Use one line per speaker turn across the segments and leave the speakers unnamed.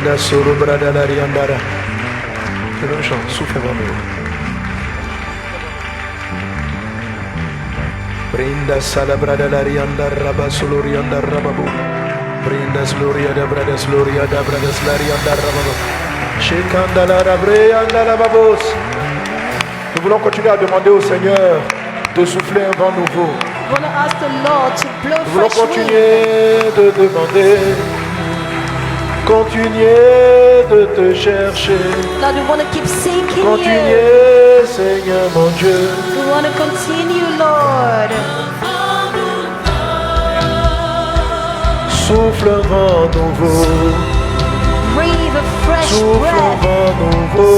Brada solo brada la riandara. C'est le chant, souffle avant nous. Brinda sala brada la riandara raba solo riandara rababu. Brinda sloria da brada slariandara rababu. Shekanda la rabreandara babos. Nous voulons continuer à demander au Seigneur de souffler un vent nouveau. Nous voulons continuer de demander. Continuez de te chercher.
Lord, we want to keep seeking
Continuez, Seigneur mon Dieu.
you. We want to continue, Lord.
Souffle un vent nouveau.
Breathe a fresh
Souffle un
breath.
vent nouveau.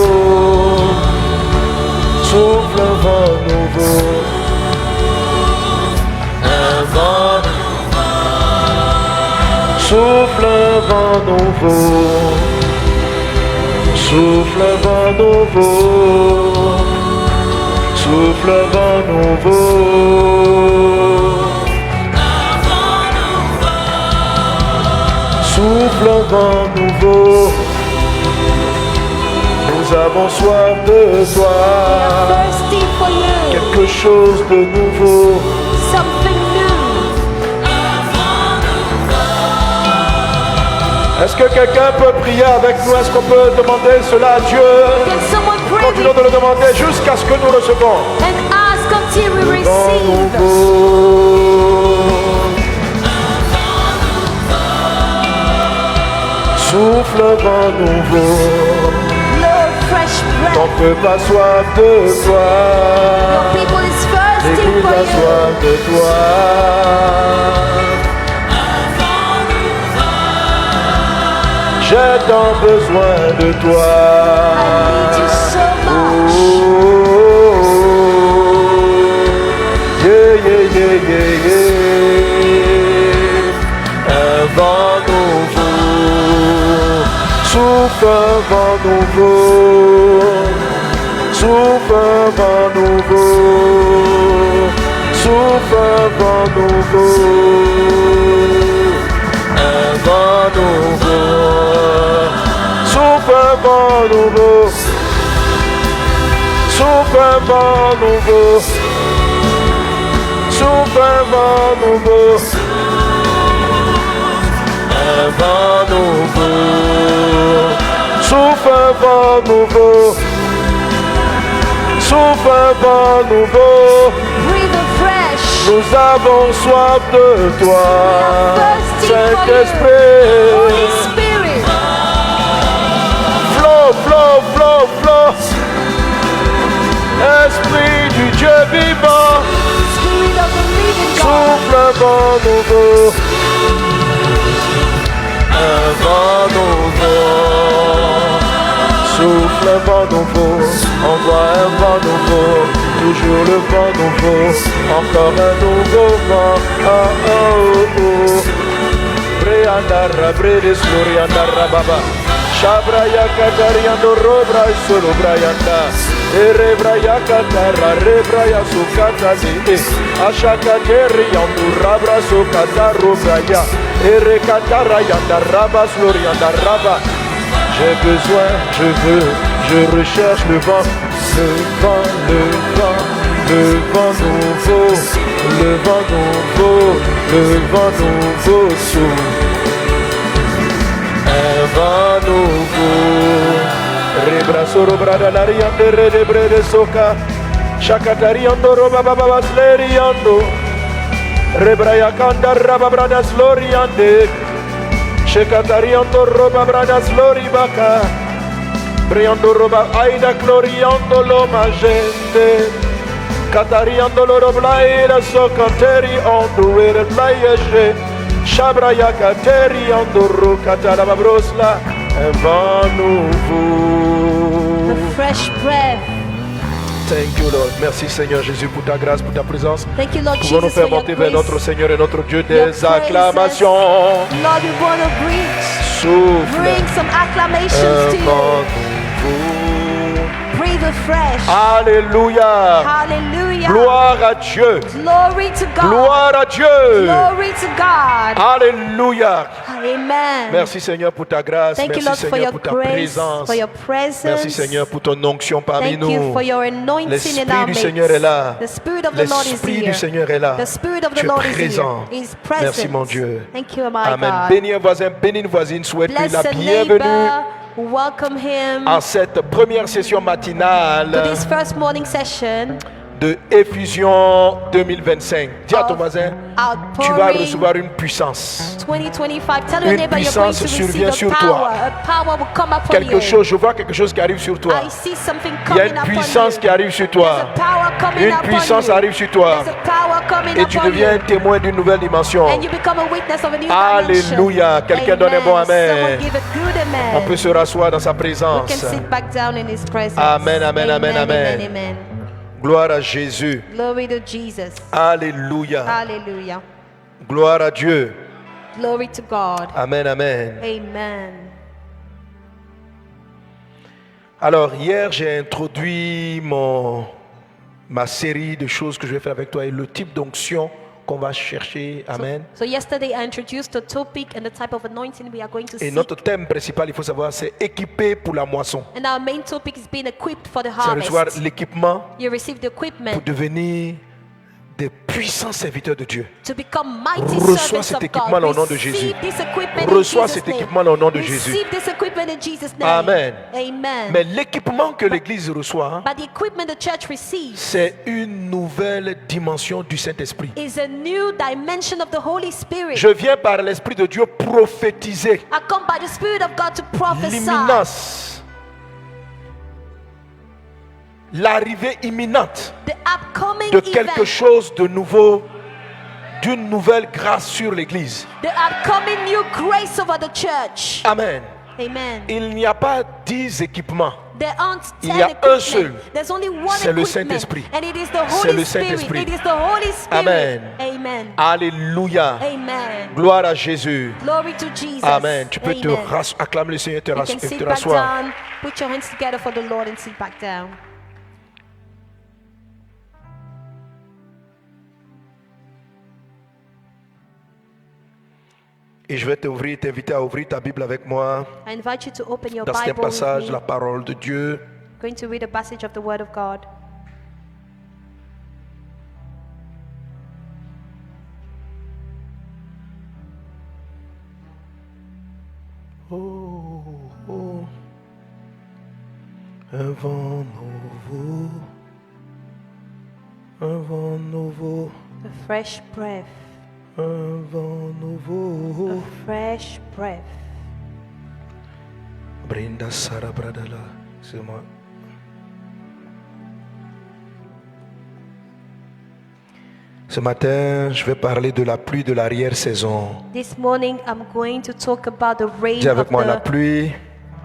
Souffle un vent nouveau. Un vent. Souffle un vent nouveau. Souffle un vent nouveau. Souffle un vent nouveau. Souffle un vent nouveau. Nous avons soif de toi.
Thirsty for you.
Quelque chose de nouveau.
Something new.
Est-ce que quelqu'un peut prier avec nous? Est-ce qu'on peut demander cela à Dieu?
Can someone pray
Continuons de le demander jusqu'à ce que nous recevons.
and ask until we
Le vent
receive?
nouveau. Souffle un vent nouveau.
Lord, fresh
On
breath.
peut pas soif de toi.
Your people is thirsty
L'église
for
a
you.
soif de toi. J'ai tant besoin de toi.
I need you so much.
Oh, yeah, yeah, yeah, yeah, yeah. Un vent nouveau. Souffle un vent nouveau. Souffle un vent nouveau. Souffle un vent nouveau. Un vent nouveau. Souffle un vent nouveau. Souffle un vent nouveau. Souffle un vent nouveau. Un vent nouveau. Souffle un vent nouveau. Souffle un vent nouveau.
Breathe a fresh.
Nous avons soif de toi,
Thirsty for you.
Saint-Esprit.
Holy Spirit.
Flow, flow, flow, flow. Esprit du Dieu vivant,
Spirit of the living God.
souffle un vent nouveau. Un vent nouveau. Souffle un vent nouveau. Envoie un vent nouveau. Toujours le vent nouveau. Encore un nouveau vent. Oh, oh, oh. Breandara, bredes, gloriandara, baba. Shabraya katariando robra solo brayanda. Erebraya katara rebraya sukata ni. Ashakateri yandu rabra sukata robraya. Erekatara yanda raba glorianda raba. J'ai besoin, je veux, je recherche le vent, le vent, le vent, le vent nouveau, le vent nouveau, le vent nouveau souffle. Un vent nouveau. Rebra soro brada lariande rede brede soka. Shakatariando roba baba sleriando. Rebra yakanda raba brada sloriande. Shakatariando roba brada sloribaka. Briando roba aida gloriando lo magente. Catariando lo roblaira socanteri on the way to play. Shabraya kateri andoro katara babrosla. Un vent nouveau.
The fresh breath.
Thank you Lord. Merci Seigneur Jésus pour ta grâce, pour ta présence.
Thank you, Lord
Pouvons-nous
Jesus,
faire
for your
monter vers notre
grace.
Seigneur et notre Dieu
Your
des
praises.
acclamations.
Lord, we want to
Souffle
bring some
un
acclamations to you.
vent nouveau.
Breathe afresh.
Alléluia.
Hallelujah.
Gloire à Dieu.
Glory to God.
Gloire à Dieu.
Glory to God.
Alléluia.
Amen.
Merci Seigneur pour ta grâce.
Thank you,
Merci
Lord, for
Seigneur
your
pour ta
grace,
présence.
for your presence.
Merci Seigneur pour ton onction parmi
Thank you
nous.
for your anointing in
L'Esprit
our
du
midst.
Seigneur est là.
The Spirit of the Lord is
L'Esprit
here.
du Seigneur est là.
The Spirit of the
Tu es
Lord is
présent.
here. He is present.
Merci mon Dieu.
Thank you, my
Amen.
God.
Bénis un voisin, bénis une voisine. Souhaite-lui
Bless
la
a
bienvenue
neighbor. Welcome him
en cette première session
to
matinale
this first morning session.
de Effusion 2025. Dis à ton
Of
voisin, tu vas
outpouring
recevoir une puissance.
2025. Tell your
Une
neighbor you're going
puissance
to
survient
receive
sur
a
toi.
power. A power will come upon
Quelque
you.
chose, je vois quelque chose qui arrive sur toi.
I see something
Il y a
coming
une
upon
puissance
you.
qui arrive sur
There's
toi.
a power coming
Une
upon
puissance
you.
arrive sur toi.
There's a power coming
Et tu
upon
deviens un
you.
témoin d'une nouvelle dimension.
And you become a witness of a new
Alléluia.
dimension.
Quelqu'un donne un bon amen.
Someone give a good amen.
On peut se rasseoir dans sa
We
présence.
can sit back down in his presence.
Amen, amen, amen, amen.
Amen.
Gloire à Jésus.
Glory to Jesus.
Alléluia.
Hallelujah.
Gloire à Dieu.
Glory to God.
Amen, amen.
Amen.
Alors, hier, j'ai introduit ma série de choses que je vais faire avec toi et le type d'onction qu'on va chercher. Amen.
So yesterday I introduced the topic and the type of anointing we are going to
Et
seek.
notre thème principal, il faut savoir, c'est équipé pour la moisson.
And our main topic is being equipped for the
C'est recevoir
harvest.
l'équipement
You receive the
pour
equipment
devenir des puissants serviteurs de Dieu.
to become mighty
Reçois
servants
cet
of
équipement
God.
au nom de Jésus.
Receive this equipment
Reçois
in Jesus'
cet
name.
équipement au nom de Jésus.
Receive this equipment in Jesus' name.
Amen.
Amen.
Mais l'équipement que l'Église reçoit,
But the equipment the church receives
c'est une nouvelle dimension du Saint-Esprit.
is a new dimension of the Holy Spirit.
Je viens par l'Esprit de Dieu prophétiser
I come by the Spirit of God to prophesy
l'imminence, l'arrivée imminente
the upcoming
de quelque
event,
chose de nouveau, d'une nouvelle grâce sur l'Église.
the upcoming new grace over the church.
Amen.
Amen.
Il n'y a pas 10 équipements.
There aren't
Il
10
y a un
equipment.
seul.
There's only one
C'est le
equipment.
Saint-Esprit.
And it is the
C'est
Holy
le
Spirit.
Saint-Esprit.
It is the Holy Spirit.
Amen.
Amen.
Alléluia.
Amen.
Gloire à Jésus.
Glory to Jesus.
Amen. Tu peux te
Amen.
acclamer le Seigneur
You can
et
sit
te
back
rasseoir.
down. Put your hands together for the Lord and sit back down.
Et je vais t'inviter à ouvrir ta Bible avec moi
I invite you to open your
dans cet
Bible with
passage,
me.
la parole de Dieu.
I'm going to read a passage of the Word of God.
Oh, oh. Un vent nouveau, un vent nouveau,
A fresh breath.
un vent nouveau.
A fresh breath.
Brinda Sara Bradala, c'est moi. Ce matin, je vais parler de la pluie de l'arrière-saison.
This morning I'm going to talk about the rain
Dis avec
of
moi, la pluie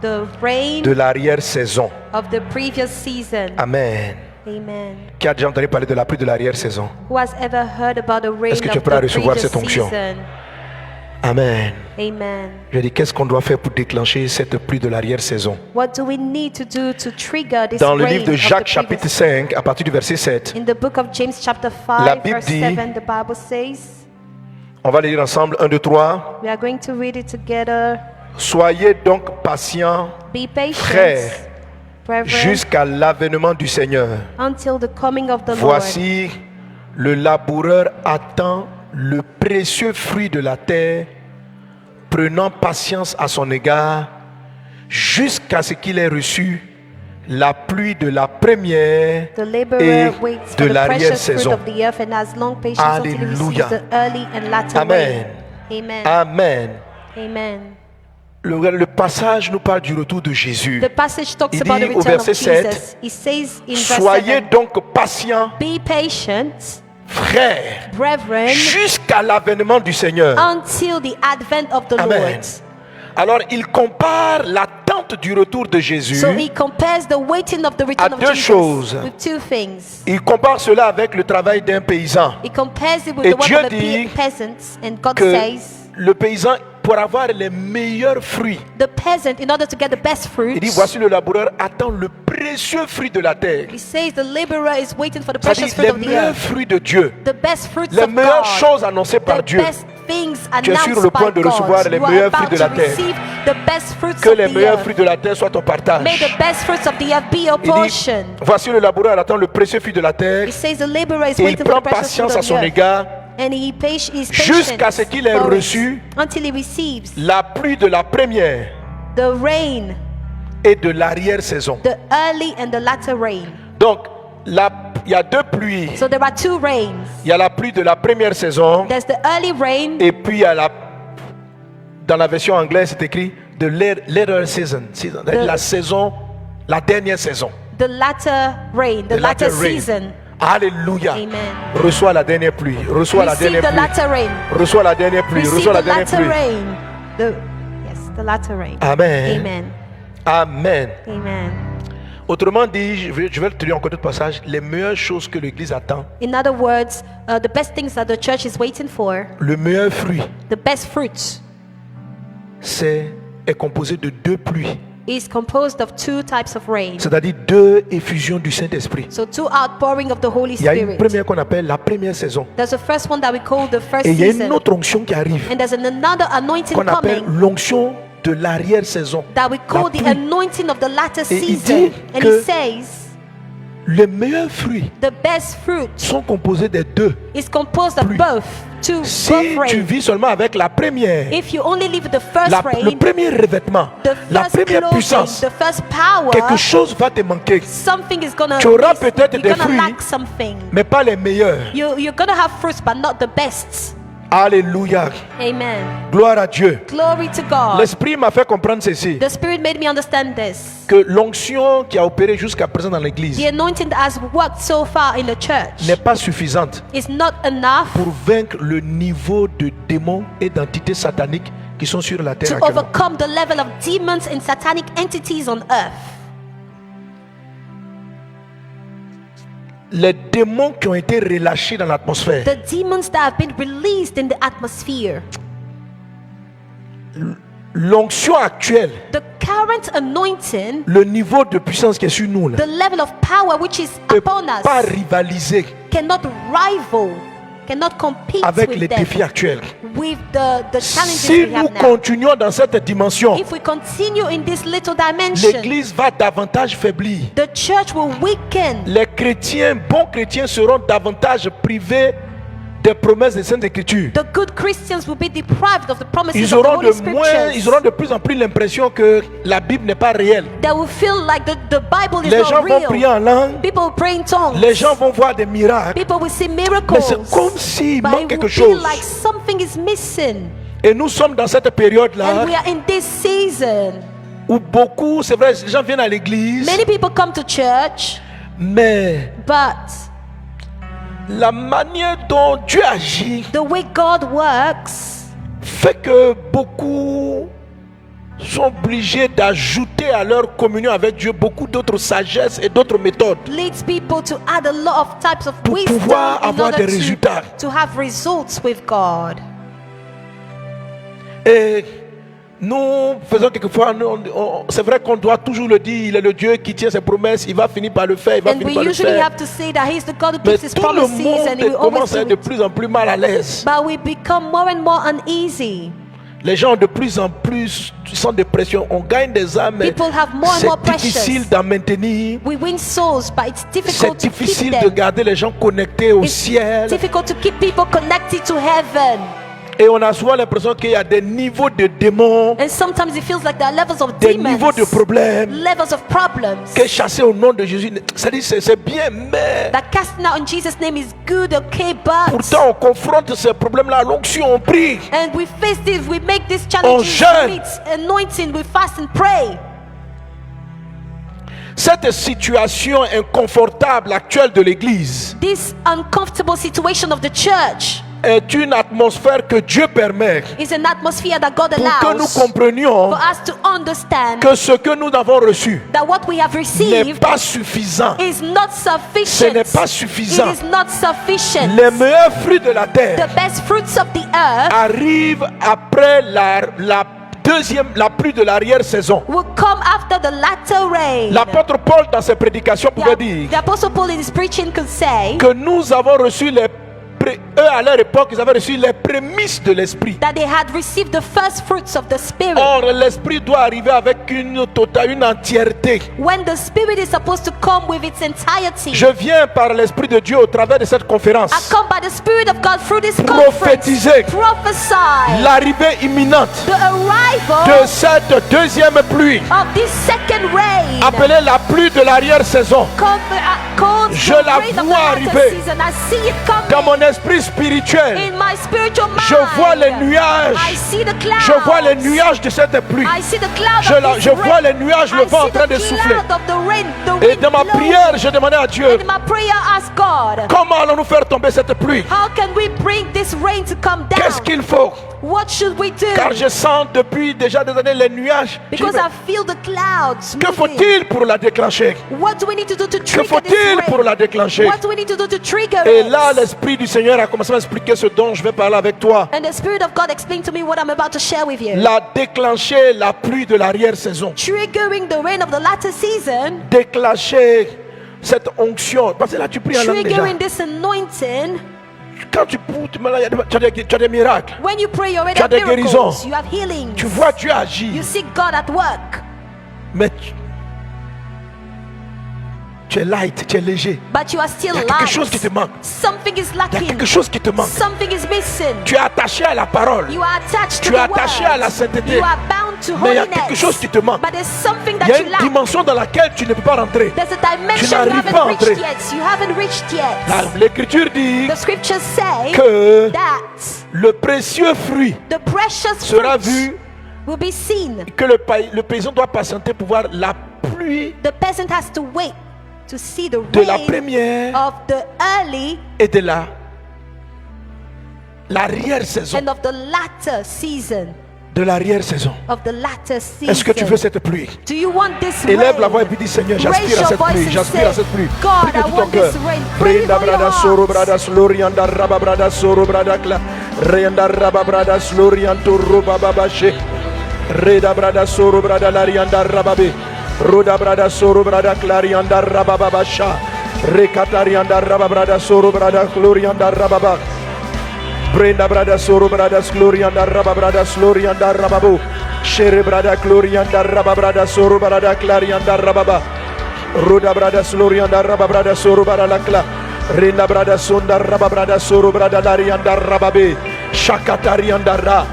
the rain
de l'arrière-saison.
of the previous season.
Amen.
Amen.
Qui a déjà entendu parler de la pluie de l'arrière-saison?
Who has ever heard about the rain
Est-ce que tu es
of
prêt à
the
recevoir
previous
cette onction?
season?
Amen.
Amen.
Je dis, qu'est-ce qu'on doit faire pour déclencher cette pluie de l'arrière-saison?
What do we need to do to trigger this
Dans le
rain
livre de
of the
Jacques,
previous-
chapitre 5, à partir du verset 7,
In the book of James chapter 5
La Bible
verse
dit-
7, the Bible says,
on va le lire ensemble, 1, 2, 3.
we are going to read it together.
Soyez donc patients,
Be patient,
frères,
brethren,
jusqu'à l'avènement du Seigneur.
until the coming of the Lord.
Voici, le laboureur attend le précieux fruit de la terre, prenant patience à son égard, jusqu'à ce qu'il ait reçu la pluie de la première
The laborer
et
waits
de
for the precious fruit
l'arrière-saison.
of the earth and has long patience until he
Alléluia.
receives the early and latter
Amen.
rain. Amen.
Amen.
Amen.
Le passage nous parle du retour de Jésus.
The passage talks
Il
about
dit
the
au
return of
verset 7,
Jesus. He says in verse
Soyez
7,
donc patients,
be patient,
frères,
brethren,
jusqu'à l'avènement du Seigneur.
until the advent of the
Amen.
Lord.
Alors, il compare l'attente du retour de Jésus.
So he compares the waiting of the return
À
of
deux
Jesus
choses.
with two things.
Il compare cela avec le travail d'un paysan.
He compares it with
Et
the work
Dieu
of the
dit
peasants, and God
Que
says,
le paysan, pour avoir les meilleurs fruits,
the peasant, in order to get the best fruit,
il dit, voici le laboureur attend le précieux fruit de la terre.
he says the laborer is waiting for the
C'est-à-dire
precious fruit
les
of the
meilleurs
earth,
fruits de Dieu.
the best fruits
Les
of
meilleures
God,
choses annoncées par
the
Dieu.
best things
Tu es sur
announced
le point
by
de recevoir
God.
les
You are
meilleurs
about
fruits de
to
la terre.
receive the best fruits
Que
of
les
the
meilleurs
earth.
fruits de la terre soient ton partage.
May the best fruits of the earth be your
Il dit,
portion.
voici le laboureur attend le précieux fruit de la terre.
It says the laborer is
Et il
waiting for
prend
the precious fruit
patience à
of the
son
earth.
égard
And he is
jusqu'à
patient
ce qu'il ait
for it,
reçu
until he receives
la pluie de la première
the rain,
et de l'arrière-saison.
the early and the latter rain.
Donc, il y a deux pluies.
So there are two rains.
Il y a la pluie de la première saison
There's the early rain,
et puis il y a dans la version anglaise, c'est écrit the later season. La saison, la dernière saison.
the latter rain, the
The
latter
latter rain.
season.
Alléluia.
Amen.
Reçois la dernière pluie. Reçois la
Receive
dernière
the
pluie.
latter rain.
Reçois la dernière pluie.
Receive
Reçois la
the
dernière
latter
pluie.
rain. Yes, the latter rain.
Amen.
Amen.
Amen.
Amen.
Autrement dit, je vais te lire encore d'autres passages. Les meilleures choses que l'Église attend,
In other words, the best things that the church is waiting for,
le meilleur fruit,
the best fruit,
est composé de deux pluies.
is composed of two types of rain.
C'est-à-dire deux effusions du Saint-Esprit.
So two outpouring of the Holy
Il y a une
Spirit.
première qu'on appelle la première saison.
There's the first one that we call the first
Et il y a une
season.
autre onction qui arrive,
And there's another anointing
qu'on appelle
coming
l'onction de l'arrière-saison.
that we call
La
the
pluie.
anointing of the latter
Et il
season.
dit
And
que
he says
Les meilleurs fruits
the best fruit
sont composés des deux.
is composed of
Pluie.
both. Two,
Si
both
tu
rain.
vis seulement avec la première,
If you only live with the first
le
rain,
premier revêtement,
the
la
first
première
clothing,
puissance,
the first power,
quelque chose va te manquer,
something is gonna
Tu auras
miss.
peut-être
You're
des
gonna
fruits.
lack something.
mais pas les meilleurs.
You're gonna have fruits, but not the best.
Alléluia.
Amen.
Gloire à Dieu.
Glory to God.
L'Esprit m'a fait comprendre ceci,
The Spirit made me understand this.
que l'onction qui a opéré jusqu'à présent dans l'Église
The anointing that has worked so far in the church
n'est pas suffisante
is not enough
pour vaincre le niveau de démons et d'entités sataniques qui sont sur la terre
to
actuellement.
overcome the level of demons and satanic entities on earth.
Les démons qui ont été relâchés dans l'atmosphère,
The demons that have been released in the atmosphere.
l'onction actuelle,
The current anointing,
le niveau de puissance qui est sur nous, là,
the level of power which is
ne peut
upon
pas
us,
rivaliser
cannot rival, cannot compete
avec les
with them,
défis actuels.
with the challenges
Si
we
nous
have now.
continuons dans cette dimension,
If we continue in this little dimension,
l'Église va davantage faiblir.
the church will weaken.
Les chrétiens, bons chrétiens, seront davantage privés des promesses des Saintes Écritures.
The good Christians will be deprived of the promises
Ils
of the
auront
Holy
ils auront
Scriptures.
de plus en plus l'impression que la Bible n'est pas réelle.
They will feel like the Bible is
Les
not
gens vont prier
real.
en langue,
People will pray in tongues.
les gens vont voir des miracles,
People will see
mais
miracles.
c'est comme s'il
But
manque
it
quelque
will
chose.
feel like something is missing.
Et nous sommes dans cette période-là
And we are in this season.
où beaucoup, c'est vrai, les gens viennent à l'église,
Many people come to church,
mais
but
la manière dont Dieu agit
the way God works
fait que beaucoup sont obligés d'ajouter à leur communion avec Dieu beaucoup d'autres sagesse et d'autres méthodes.
leads people to add a lot of types of
Pour
wisdom
pouvoir
in
avoir
order
des résultats.
to have results with God.
Et nous faisons quelquefois, c'est vrai qu'on doit toujours le dire, il est le Dieu qui tient ses promesses, il va finir par le faire, il va
And
finir
we
par le
usually
faire.
have to say that He's the God who
Mais
keeps His
tout le
promises
monde
and He will always
commence à être
do
de
it.
plus en plus mal à l'aise.
But we become more and more uneasy.
Les gens ont de plus en plus sont de pression. On gagne des âmes, mais
People have more and more
c'est difficile
pressures.
d'en maintenir.
We win souls, but it's
C'est
difficult to keep
difficile de
them.
garder les gens connectés au
It's
ciel.
difficult to keep people connected to heaven.
Et on a souvent l'impression qu'il y a des niveaux de démons,
And sometimes it feels like there are levels of
des
demons,
niveaux de problèmes.
levels of problems.
Que chasser au nom de Jésus, c'est bien, mais
That casting out in Jesus' name is good, okay, but
pourtant on confronte ces problèmes-là à l'onction, on prie.
and we face this, we make these challenges
jeûne.
with anointing, we fast and pray.
Cette situation inconfortable actuelle de l'Église
This uncomfortable situation of the church
est une atmosphère que Dieu permet
is an atmosphere that God
pour que nous
allows
comprenions
for us to understand
que ce que nous avons reçu
that what we have
n'est
received
pas suffisant.
is not
Ce
sufficient.
n'est pas
It
suffisant.
is not sufficient.
Les meilleurs fruits de la terre
The best fruits of the earth
arrivent après la pluie de l'arrière-saison.
will come after the latter rain.
L'apôtre Paul, dans ses prédications, pouvait dire
The Apostle Paul in his preaching could say
que nous avons reçu les eux à leur époque, ils avaient reçu les prémices de l'esprit.
that they had received the first fruits of the Spirit.
Or, l'esprit doit arriver avec une entièreté.
When the Spirit is supposed to come with its entirety,
Je viens par l'esprit de Dieu au travers de cette conférence
I come by the Spirit of God through this
prophétiser
conference, prophesy
l'arrivée imminente
the arrival
de cette deuxième pluie,
of this second rain,
appelée la pluie de l'arrière-saison.
called
Je
the
la
rain of the
vois
latter
arriver.
season. I see it
Dans
coming
mon esprit spirituel,
in my spiritual mind.
je vois les nuages.
I see the clouds.
Je vois les nuages de cette pluie.
I see the cloud
Je vois les nuages, le vent en train de souffler. Et dans ma prière, j'ai demandé à Dieu,
And in my prayer, ask God,
comment allons-nous faire tomber cette pluie?
how can we bring this rain to come down?
Qu'est-ce qu'il faut?
What should we do?
Car je sens depuis déjà des années les nuages.
Because I feel the clouds
Que
moving.
faut-il pour la déclencher?
What do we need to do to
Que
trigger this
faut-il pour la
rain?
déclencher?
What do we need to do to trigger
Et
it?
là, l'Esprit du Seigneur a commencé à m'expliquer ce dont je vais parler avec toi.
And the Spirit of God explained to me what I'm about to share with you.
La déclencher la pluie de l'arrière-saison.
Triggering the rain of the latter season,
Déclencher cette onction. Parce que là, tu pries en langue déjà.
triggering this anointing.
Quand tu pries, tu as des miracles.
When you pray, you already
Tu as
have
des guérisons.
miracles. You have healings.
Tu vois Dieu
You
agir.
see God at work.
Mais tu es light, tu es léger.
But you are still
Il y a quelque
light.
chose qui te manque.
Something is
Il y a
lacking.
quelque chose qui te manque.
Something is missing.
Tu es attaché à la parole.
You are attached
Tu
to
es
the
attaché
word.
à la sainteté.
You are bound to
Mais il y a
holiness.
quelque chose qui te manque.
But there's something
Il
that
y a
you
une
lack.
dimension dans laquelle tu ne peux pas rentrer.
There's a dimension you
n'arrives pas à
haven't reached
entrer.
yet. You haven't reached yet.
L'Écriture dit
The scriptures say
que
that
le précieux fruit
the precious
sera
fruit
vu,
will be seen.
que le paysan doit patienter pour voir la pluie
The peasant has to wait to see the
de la
rain
première
of the early
et de l'arrière-saison.
and of the latter season.
De l'arrière-saison.
Of the latter season.
Est-ce que tu veux cette pluie?
Do you want this
Élève la
rain?
voix et puis dis Seigneur,
Raise
j'aspire à
your
cette
voice
pluie,
and
j'aspire à
say,
cette pluie.
God,
Prie de
I
tout ton
want
cœur.
this rain. Pray
Brenda
for your
brada
heart.
soro brada slorianda raba brada soro brada kla. Renda raba brada slorianto roba babashe. Reda brada soro brada larianda rababe. Roda brada soro brada clarianda raba babasha. Recatarianda raba brada soro brada glorianda rababa. Brenda brada soro brada glorianda raba brada slorianda rababo. Shere brada glorianda raba brada soro brada clarianda rababa. Roda brada slorianda raba brada soro brada la cla. Renda brada sonda raba brada soro brada larianda rababe. Shakatarianda ra.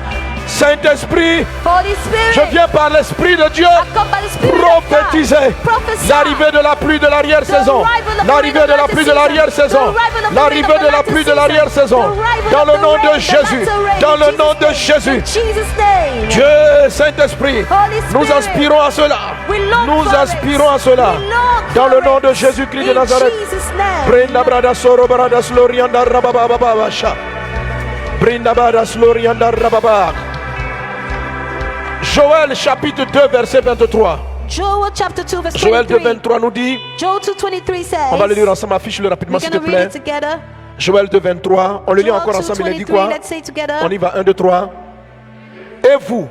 Saint-Esprit,
Holy Spirit,
je viens par l'Esprit de Dieu
I come by the Spirit of God.
prophétiser
Prophesy.
l'arrivée de la pluie de l'arrière-saison, l'arrivée de la pluie de l'arrière-saison, l'arrivée de la pluie de l'arrière-saison, dans le nom de Jésus, dans le nom de Jésus. Dieu, Saint-Esprit, nous aspirons à cela, nous aspirons à cela, dans le nom de Jésus-Christ de Nazareth. Brenda brada soro brada slorianda rababa sha. Brenda brada slorianda rababa. Joël chapitre 2 verset 23.
Joel chapter 2 verse
Joël 2
23.
23 nous dit,
Joel 2:23 says,
on va le lire ensemble, affiche-le rapidement
we're
s'il te
going to read
plaît.
it together.
Joël 2 23, on le lit
Joel
encore ensemble, il a dit
2:23,
quoi?
let's say it together.
On y va, 1, 2, 3. Et vous,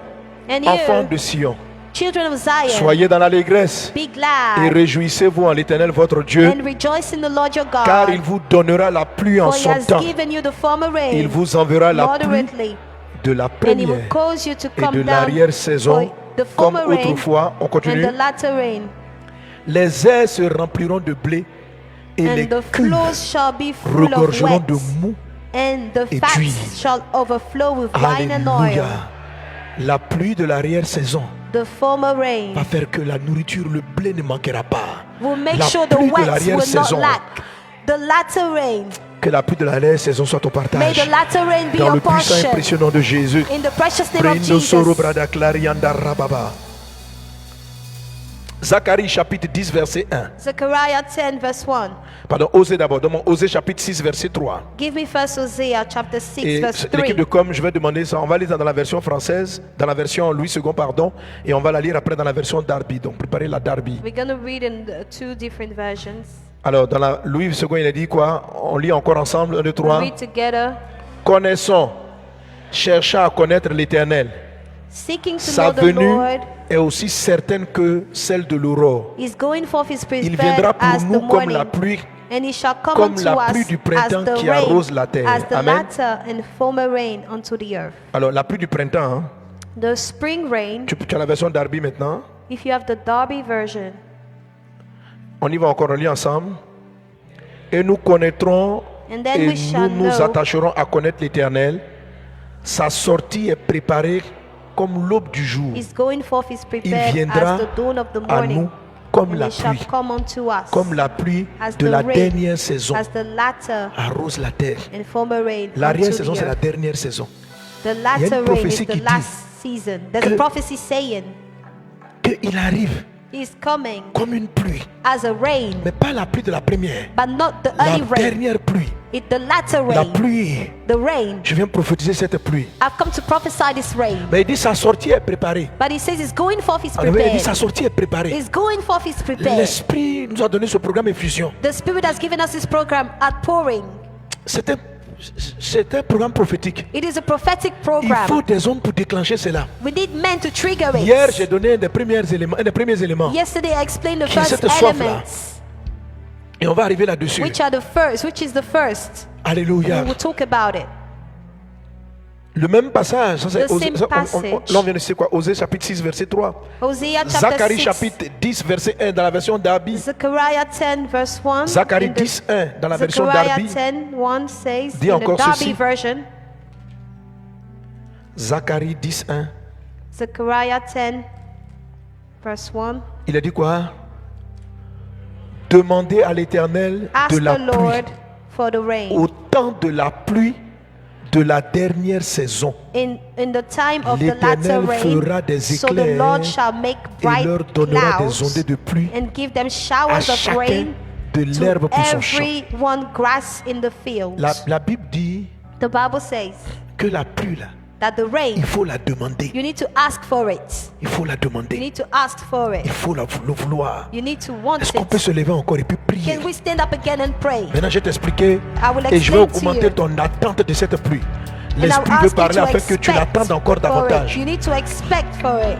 And
enfants
you,
de Sion,
children of Zion,
soyez dans l'allégresse
be
et
glad
réjouissez-vous en l'Éternel votre Dieu,
and rejoice in the Lord your
car
God,
il vous donnera la pluie en
for he
son
has
temps.
given you the former
Il
rain
vous enverra la pluie
moderately,
de la
and he will
première
cause you to
et
come
de
down
l'arrière-saison,
for the
comme
former rain
autrefois. On
and
continue.
the latter rain.
Les airs se rempliront de blé et les
And the
cuves
flows shall be full of
regorgeront
wet,
de mou.
and the
et
fats
d'huile.
shall overflow with wine and
Alléluia.
oil.
La pluie de l'arrière-saison
The former rain
va faire que la nourriture, le blé ne manquera pas.
will make
La
sure the
pluie de
wet will not
l'arrière-saison.
lack. The latter rain,
Que la pluie de l'arrière-saison soit au
may
partage.
the latter rain be
Dans
your
le puissant et
portion.
précieux nom de Jésus.
In the precious name of
Brendo soro
Jesus.
brada clarianda rababa. Zacharie chapitre 10 verset 1.
Zechariah 10 verse 1.
Pardon, Osée d'abord. Demande Osée chapitre 6 verset 3.
Give me first Hosea chapter 6
Et
verse 3.
l'équipe de com, je vais demander ça. On va lire dans la version française, dans la version Louis II, pardon, et on va la lire après dans la version Darby. Donc préparez la Darby.
We're going to read in the two different versions.
Alors dans la Louis II, il a dit quoi? On lit encore ensemble, 1, 2, 3.
Read together.
Connaissons, cherchons à connaître l'Éternel.
Seeking to
Sa
know the
venue
Lord
est aussi certaine que celle de l'aurore.
is going forth his
Il
prepared
viendra pour
as the
nous comme la
morning,
pluie
And it shall come
comme
unto
la pluie
us
du
as
printemps
the
qui arrose la
rain,
terre.
as the
Amen.
latter and former rain unto the earth.
Alors, la pluie du printemps, hein,
The spring rain,
tu as la version Darby maintenant.
if you have the Darby version,
On y va encore, on lit ensemble. Et nous connaîtrons
And then
et
we shall
nous nous
know.
attacherons à connaître l'Éternel. Sa sortie est préparée comme l'aube du jour.
his going forth is
Il
prepared
viendra
as the dawn of the
à
morning.
nous comme
And
la
it shall
pluie,
come unto us
comme la pluie
as
de
the
la
rain,
dernière saison
as the latter
arrose la terre.
and former rain
L'arrière
unto
saison,
the
c'est la
earth.
dernière saison.
The latter rain is
prophétie
the
qui dit
last season. There's
que-
a prophecy saying
Qu'il arrive
he's coming
comme une pluie,
as a rain,
mais pas la pluie de la première.
but not the
La
early rain.
dernière pluie.
The latter
La
rain,
pluie.
the rain.
Je viens prophétiser cette pluie.
I've come to prophesy this rain.
Mais il dit sa sortie est préparée.
But he says his going forth is
Alors, il dit
prepared.
sa sortie est préparée.
His going forth is prepared.
L'Esprit nous a donné ce programme Effusion.
The Spirit has given us this program outpouring.
C'est un programme prophétique.
It is a prophetic
Il
program.
faut des hommes pour déclencher cela.
We need men to trigger it.
Hier, j'ai donné un des premiers éléments.
Yesterday I explained the
Qui est
first
cette soif-là?
elements,
Et on va arriver là-dessus.
which is the first. We
Alléluia.
will talk about it.
Le même passage. Ça, c'est
The
Osée-
same
ça,
passage.
là, on vient de c'est quoi? Osée chapitre 6, verset 3.
Hosea chapter
Zacharie
6.
chapitre 10, verset 1 dans la version Darby.
Zechariah 10 verse 1.
Zacharie
In the-
10, 1 dans la version
Zechariah
Darby.
10 1 says
Dis
in the
encore
Darby
ceci.
version.
Zacharie 10, 1.
Zechariah 10 verse 1.
Il a dit quoi? Demandez à l'Éternel
Ask
de la
the Lord
pluie
for the rain
au temps de la pluie de la dernière saison.
in the time of the latter
L'Éternel
rain.
fera des
So the
éclairs
Lord shall make
et
bright
leur donnera des
clouds
ondées de pluie
and give them
à
showers of
chacun
rain
de l'herbe
to
pour son champ.
everyone grass in the fields.
La Bible dit
The Bible says
que la pluie là,
that the rain,
il faut la demander.
you need to ask for it.
Il faut la
You
demander.
need to ask for
Il
it.
faut le vouloir.
You need to want
Est-ce qu'on peut
it.
se lever encore et puis prier?
Can we stand up again and pray?
Maintenant, je vais t'expliquer
I will
et je vais
explain to
augmenter
you.
ton attente de cette pluie.
And I'll
L'Esprit
ask
veut
you
parler
to
afin que tu
expect
l'attendes encore
for it.
davantage.
You need to expect for it.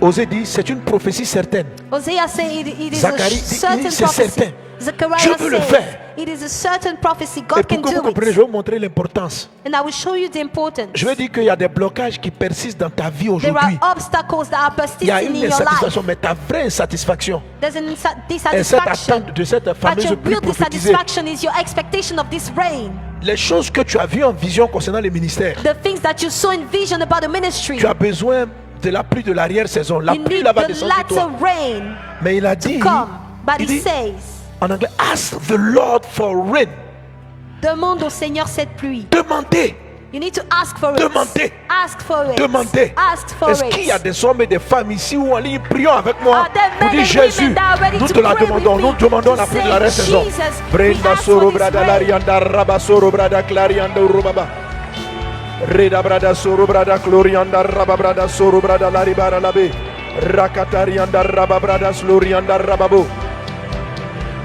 Osée dit, c'est une prophétie certaine.
Hosea said it is
Zacharie
a
dit,
certain
c'est
prophecy.
certain.
Zechariah
Je veux le
says
faire.
it is a certain prophecy.
Et
God can
pour que vous
do
compreniez,
it.
je vais vous montrer l'importance.
And I will show you the importance.
Je vais dire qu'il y a des blocages qui persistent dans ta vie
There
aujourd'hui.
are obstacles that are
Il y a
persisting
une
in your
insatisfaction,
life.
mais ta vraie insatisfaction
There's an
est cette
dissatisfaction.
attente de cette
But
fameuse
your
pluie
real
prophétisée.
dissatisfaction is your expectation of this rain.
Les choses que tu as vues en vision concernant les ministères,
The things that you saw in vision about the ministry.
tu as besoin de la pluie de l'arrière-saison. La
You
pluie
need
là va
the
descendre sur toi.
latter rain
Mais il a dit,
come. But
il
he
dit
says,
en anglais, ask the Lord for rain.
demande au Seigneur cette pluie.
Demandez,
You need to ask for it.
Demandez.
Ask for it.
demandez.
Ask for
Est-ce
it.
qu'il y a des hommes et des femmes ici ou en ligne? Prions avec moi.
Are there
Pour
men
dire
and
Jésus,
women that are ready
nous
to
te la
pray
demandons.
with
Nous
me
demandons
to
la pluie de
say,
la saison.
Jesus, we
Brenda
ask for
soro
this
brada
rain.
larianda raba soro brada clarianda urubaba. Reda brada soro brada glorianda raba brada soro brada laribara labe. Rakatarianda raba brada slorianda rababo.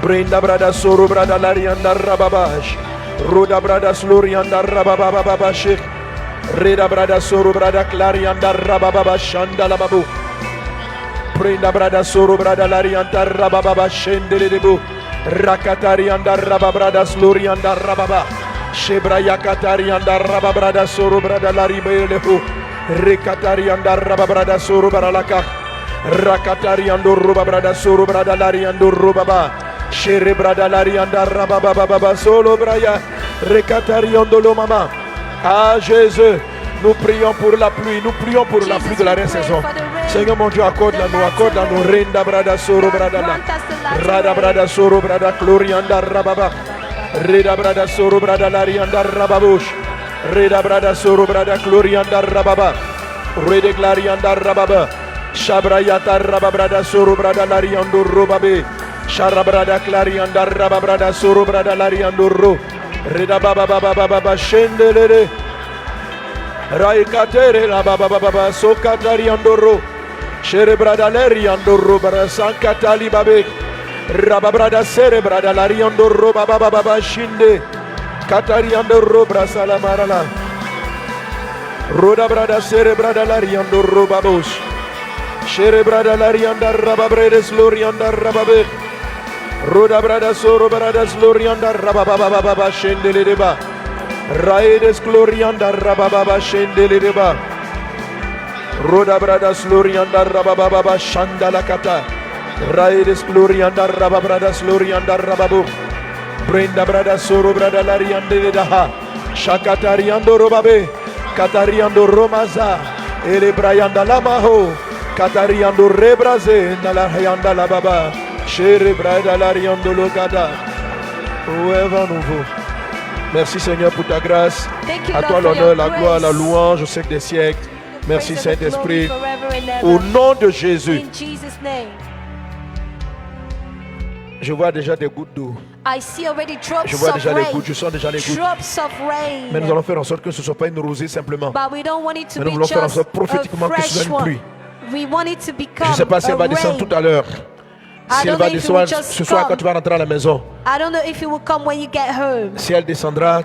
Brenda brada soro brada larianda rababash. Roda brada slorianda rabababa shek. Reda brada soro brada clarianda rabababa shanda lababu. Brenda brada soro brada larianda rabababa shendele debu. Rakatarianda rababrada slorianda rababa. Shebra yakatarianda rababrada soro brada laribelehu. Rekatarianda rababrada soro baralaka. Rakatariando rubabrada soro brada lariando rubaba. Shere brada larianda rabababa solo braya. Rekatariando lo mama. Ah Jésus, nous prions pour la pluie, nous prions pour la pluie de la saison. Seigneur mon Dieu, accorde-la-nous, Renda brada soro brada la. Rada brada soro brada glorianda rababa. Reda brada soro brada larianda rababush. Reda brada soro brada glorianda rababa. Rede glarianda rababa. Shabrayata rababrada soro brada lariando robabe. Sharabrada clarianda rababrada soro brada lariando ro. Reda baba baba baba shendelere. Raikatere la baba baba sokatariando ro. Sherebrada lariando ro bara sankatali babe. Rababrada cerebrada lariando ro baba baba shinde. Katariando ro brasa la marala. Roda brada cerebrada lariando ro babos. Sherebrada larianda rababredes lorianda rababe. Roda brada soro bradas glorianda rabababa shendele deba. Raides glorianda rabababa shendele deba. Roda bradas glorianda rabababa shandala kata. Raides glorianda rababradas glorianda rababu. Brenda brada soro brada lariande daha. Shakatariando robabe. Katariando romaza. Ele brayanda lamaho. Katariando rebraze. Nalahayanda la baba. Chere brada lariando logada. Oueva nouveau. Merci Seigneur pour ta grâce.
Thank you,
À
Lord,
toi
for
l'honneur,
your
la
grace.
gloire, la louange au siècle des siècles. Merci
Praise and the glory
Saint-Esprit.
forever and ever.
Au nom de Jésus.
In Jesus' name.
Je vois déjà des gouttes d'eau.
I see already drops
Je vois
of
déjà les
rain.
gouttes, je sens déjà les gouttes.
Drops of rain.
Mais nous allons faire en sorte que ce ne soit pas une rosée simplement.
But we don't want it to
Mais nous
be
voulons faire en
just
sorte prophétiquement
a
que ce soit
fresh
une
one.
pluie.
We want it to become
Je ne sais pas si
a
elle va descendre
rain.
tout à l'heure. Si elle
don't
va
know if it
descendre
will just
ce soir
come.
quand tu vas rentrer à la maison.
I don't know if it will come when you get home.
Si elle descendra,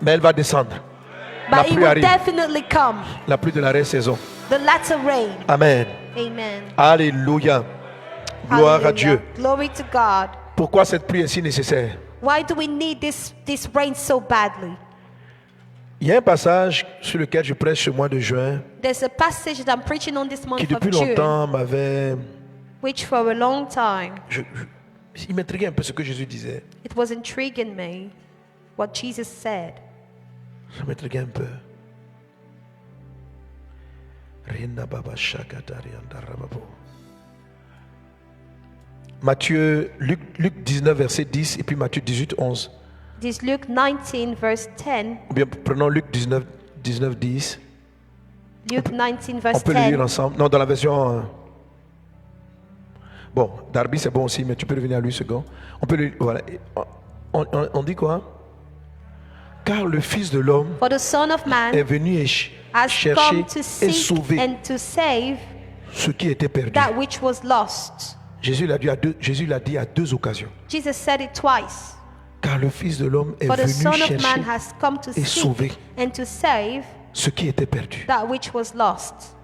mais elle va descendre. La
But it
pluie
will
arrive.
definitely come.
La pluie de la saison.
The latter rain.
Amen.
Amen.
Alléluia. Gloire à
Hallelujah.
Dieu.
Glory to God.
Pourquoi cette pluie est si nécessaire?
Why do we need this rain so badly?
Il y a un passage sur lequel je prêche ce mois de juin
There's a passage that I'm preaching on this month
qui depuis
of June,
longtemps m'avait...
which for a long time,
il m'intriguait un peu ce que Jésus disait.
it was intriguing me what Jesus said.
Ça m'intriguait un peu. Matthieu, Luc 19, verset 10 et puis Matthieu 18, 11.
This Luke 19 verse 10.
Ou bien prenons Luc 19, 10.
Luke 19
On
verse
peut le lire
10.
ensemble. Non, dans la version... Bon, Darby c'est bon aussi, mais tu peux revenir à lui second. On peut le... Voilà. On dit quoi? Car le Fils de l'homme
For the Son of
est
Man
venu
has
chercher
come to
et
seek
sauver
and to save
ce qui était perdu.
that which was lost.
Jésus l'a dit à deux occasions.
Jesus said it twice.
Car le Fils de l'homme est
For the
venu
Son of
chercher
Man has come to
et
seek
sauver
and to save
ce qui était perdu.
that which was lost.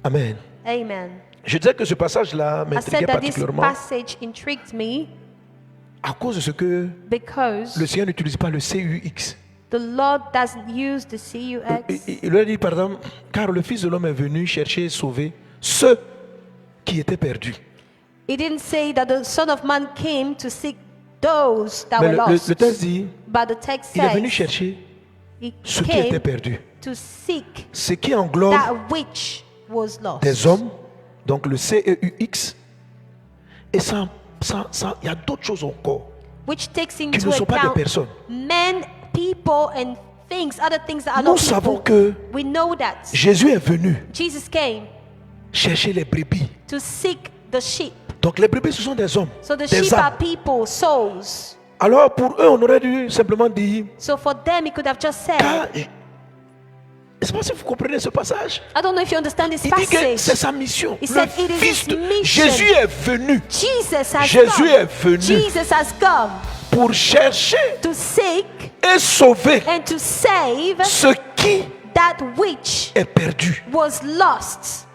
Amen.
Amen.
Je disais que ce passage-là
I
m'intriguait
said that this
particulièrement
passage intrigued me
à cause de ce que
because
le Seigneur n'utilise pas le CUX.
the Lord doesn't use the CUX.
Il a dit, par exemple, car le Fils de l'homme est venu chercher et sauver ceux qui étaient perdus.
He didn't say that the Son of Man came to seek those that
Mais
were lost.
le texte dit,
But the text
il est venu
says
chercher
he
ceux qui étaient
came
perdus.
to seek
Ce qui englobe
that which was lost.
des hommes, donc le CEUX, et ça, il y a d'autres choses encore
Which takes
qui
into
ne sont pas des
account
personnes.
men, people, and things, other things that are
Nous
not
savons
people.
que
We know that
Jésus est venu
Jesus came
chercher les brebis.
to seek the sheep.
Donc les brebis, ce sont des hommes,
So the
des
sheep are
âmes.
people, souls.
Alors pour eux, on aurait dû simplement dire,
So for them, he could have just said,
car, je ne sais pas si vous comprenez ce passage.
I don't know if you understand this
Il dit que c'est
passage.
sa mission.
He
Le
said it is
Fils
his
de
mission.
Jésus est venu
Jesus has
Jésus
come.
est venu.
Jesus has come
pour chercher
to seek
et sauver
and to save
ce qui
that which
est perdu.
was lost.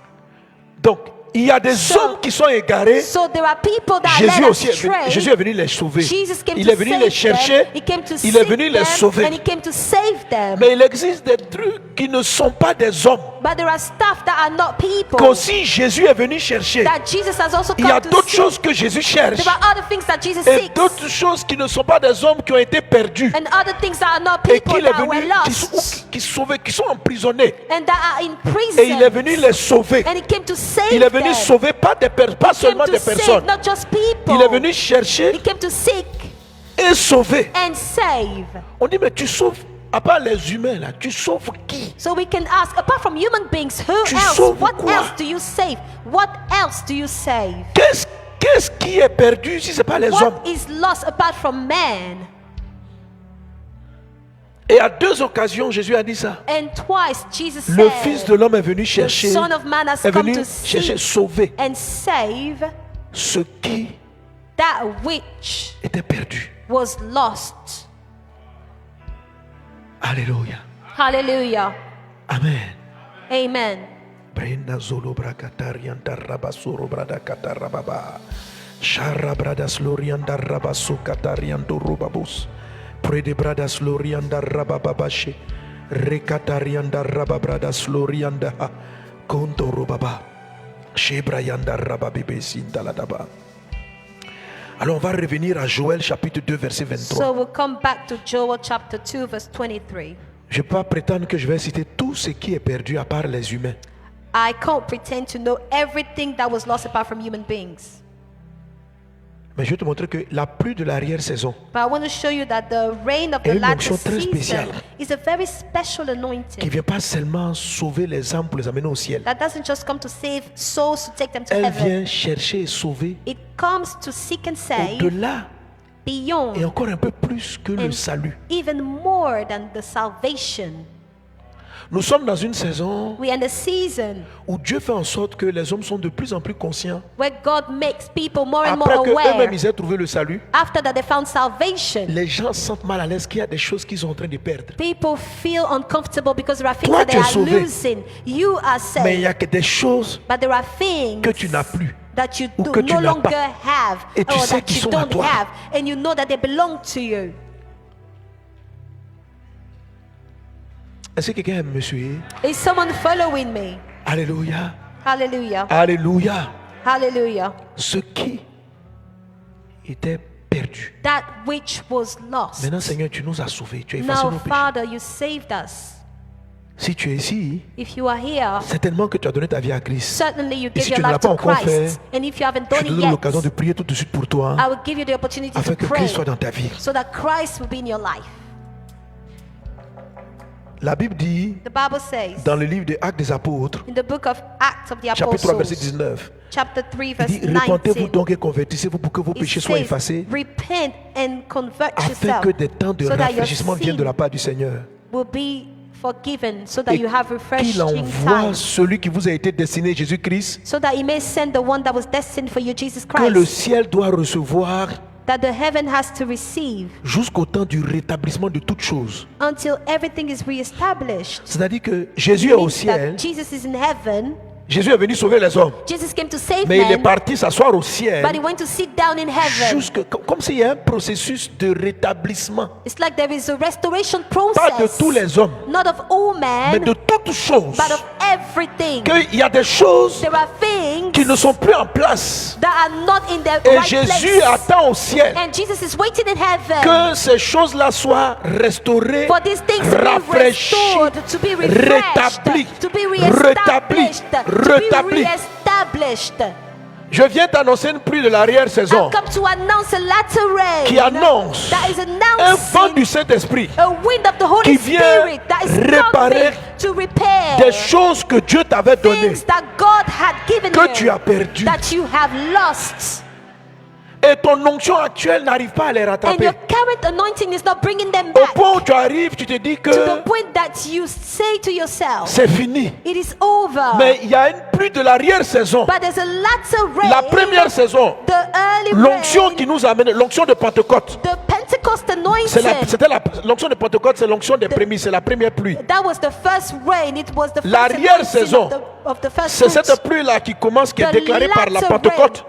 Donc, il y a des
So-
hommes qui sont égarés.
So there are people that
Jésus
led
aussi
astray.
Jésus est venu les sauver.
Jesus came
Il
to
est venu
save
les chercher.
them. He came to
Il est
seek
venu les
them,
sauver.
and he came to save them.
Mais il existe des trucs qui ne sont pas des hommes.
But there are stuff that are not people
Qu'aussi Jésus est venu chercher.
that Jesus has also
Il y a
come to
d'autres
seek.
choses que Jésus cherche.
There are other things that Jesus
Et
seeks,
d'autres choses qui ne sont pas des hommes qui ont été perdus.
and other things that are not
Et
people
qu'il est
that were
venu,
lost
qui sauvés, qui sont emprisonnés.
and that are in prison.
Et il est venu les sauver.
And he came to save
Il est venu
them.
sauver pas
He
seulement
came
des
to save
personnes.
not just people.
Il est venu chercher
He came to seek
et sauver.
and save.
On dit, mais tu sauves, à part les humains là, tu sauves qui?
So we can ask, apart from human beings, who
Tu
else?
sauves
What
quoi?
else do you save? What else do you save?
Qu'est-ce qui est perdu si ce n'est pas les hommes?
What is lost apart from man?
Et à deux occasions, Jésus a dit ça.
And twice Jesus
Le
said,
Fils de l'homme est venu
the
chercher,
Son of Man has
est
come
venu
to
chercher,
seek
sauver
and save
ce qui
that which
était perdu.
was lost.
Alléluia.
Hallelujah.
Amen.
Amen.
Brenda zolo brakatarianta rabasoro bradakata rababa. Sharabradas Lorianda Rabasukatariando Rubabus. Prede Bradas Lorianda Rabababashe. Rekatarianda Rababradas Lorianda Konto Rubaba. Shebrayanda Rababebe Sintaladaba. Alors on va revenir à Joël chapitre 2 verset 23.
So we'll come back to Joel chapter 2 verse 23.
Je ne peux pas prétendre que je vais citer tout ce qui est perdu à part les humains.
I can't pretend to know everything that was lost apart from human beings.
Mais je vais te montrer que la pluie de l'arrière-saison
But I want to show you that the rain of
Et
the
une
latter
onction très
season
spéciale.
is a very special
qui ne
anointing
vient pas seulement sauver les âmes pour les amener au ciel.
that doesn't just come to save souls to take them to
Elle
heaven.
vient chercher et sauver
It comes to seek and save
au-delà
beyond
et encore un peu plus que le
and
salut.
even more than the salvation.
Nous sommes dans une saison
We are in a season
où Dieu fait en sorte que les hommes sont de plus en plus conscients.
where God makes people more and more
Après qu'eux-mêmes
aware.
ils aient trouvé le salut,
After that they found salvation,
les gens se sentent mal à l'aise qu'il y a des choses qu'ils sont en train de perdre.
people feel uncomfortable because there are things
Toi,
that
tu
they
es
are
sauvé.
losing. You are
Mais il y
saved,
a que des choses
but there are things
que tu n'as plus.
that you
ou
do
que tu
no
n'as
longer
pas.
have
Et tu
or
sais
that
qu'ils
you
sont à
don't
toi.
have, and you know that they belong to you.
Est-ce que quelqu'un aime me suivre?
Is someone following me?
Alléluia.
Hallelujah.
Alléluia.
Hallelujah.
Ce qui était perdu.
That which was lost.
Maintenant, Seigneur, tu nous as sauvés. Tu as effacé
Now,
nos péchés.
Father, you saved us.
Si tu es ici,
If you are here,
certainement que tu as donné ta vie à Christ.
certainly you
Et
give
si
your
tu ne l'as
life
pas
to
encore
Christ. And if you haven't
Je
done
te
it
donne
yet,
l'occasion de prier tout de suite pour toi,
I will give you the opportunity
afin
to
que
pray
Christ soit dans ta vie.
so that Christ will be in your life.
La Bible dit,
The Bible says
dans le livre des Actes des Apôtres,
in the book of Acts of the
chapitre 3, verset
Apostles,
19,
chapter 3,
il
verse
dit, repentez-vous
19,
donc et convertissez-vous pour que vos
it
péchés soient
says,
effacés,
repent and convert
afin
yourself
que des temps de
so that your
rafraîchissement viennent de
sin
la part du Seigneur.
will be forgiven, so that
Et
you have
qu'il
refreshing
envoie
time,
celui qui vous a été destiné, Jésus-Christ,
so that he may send the one that was destined for you, Jesus
que le
Christ,
ciel doit recevoir
that the heaven has to receive
jusqu'au temps du rétablissement de toutes choses.
until everything is reestablished.
C'est-à-dire que Jésus est au
Means
ciel,
that Jesus is in heaven.
Jésus est venu sauver les hommes,
Jesus came to save
mais il est
men,
parti s'asseoir au
but he
ciel,
went to sit down in heaven.
comme s'il y a un processus de rétablissement,
It's like there is a restoration
pas de
process,
tous les hommes,
not of all
mais
men,
de toutes choses.
but of everything.
Qu'il y a des choses
There are things
qui ne sont plus en place.
that are not in their
Et
right
Jésus
place.
attend au ciel
And Jesus is waiting in heaven
que ces choses-là soient restaurées,
for these things to be
rafraîchies,
restored, to be refreshed,
rétablies,
to be
rétablies,
reestablished, to
rétablies.
be reestablished.
Je viens t'annoncer une pluie de l'arrière-saison
I've come to announce a latter rain
qui annonce
that is
un vent
announcing
du Saint-Esprit
a wind of the Holy
qui vient
Spirit that is
réparer
coming to repair
des choses que Dieu t'avait données,
things that God had given
que tu
you,
as perdues.
that you have lost.
Et ton onction actuelle n'arrive pas à les
And
rattraper.
your current anointing is not bringing them
Au
back
point où tu arrives, tu te dis que
to the point that you say to yourself,
c'est fini.
it is over.
Mais il y a une pluie de l'arrière-saison.
But there's a latter rain,
La première saison,
the early
l'onction
rain,
qui nous a amené, l'onction de Pentecôte.
the Pentecost
C'est
anointing.
l'onction de Pentecôte, c'est l'onction des prémices, c'est la première pluie.
That was the first rain. It was the first
L'arrière-saison,
anointing of the first
c'est
fruits.
cette pluie-là qui commence, qui est
The
déclarée par la
latter
Pentecôte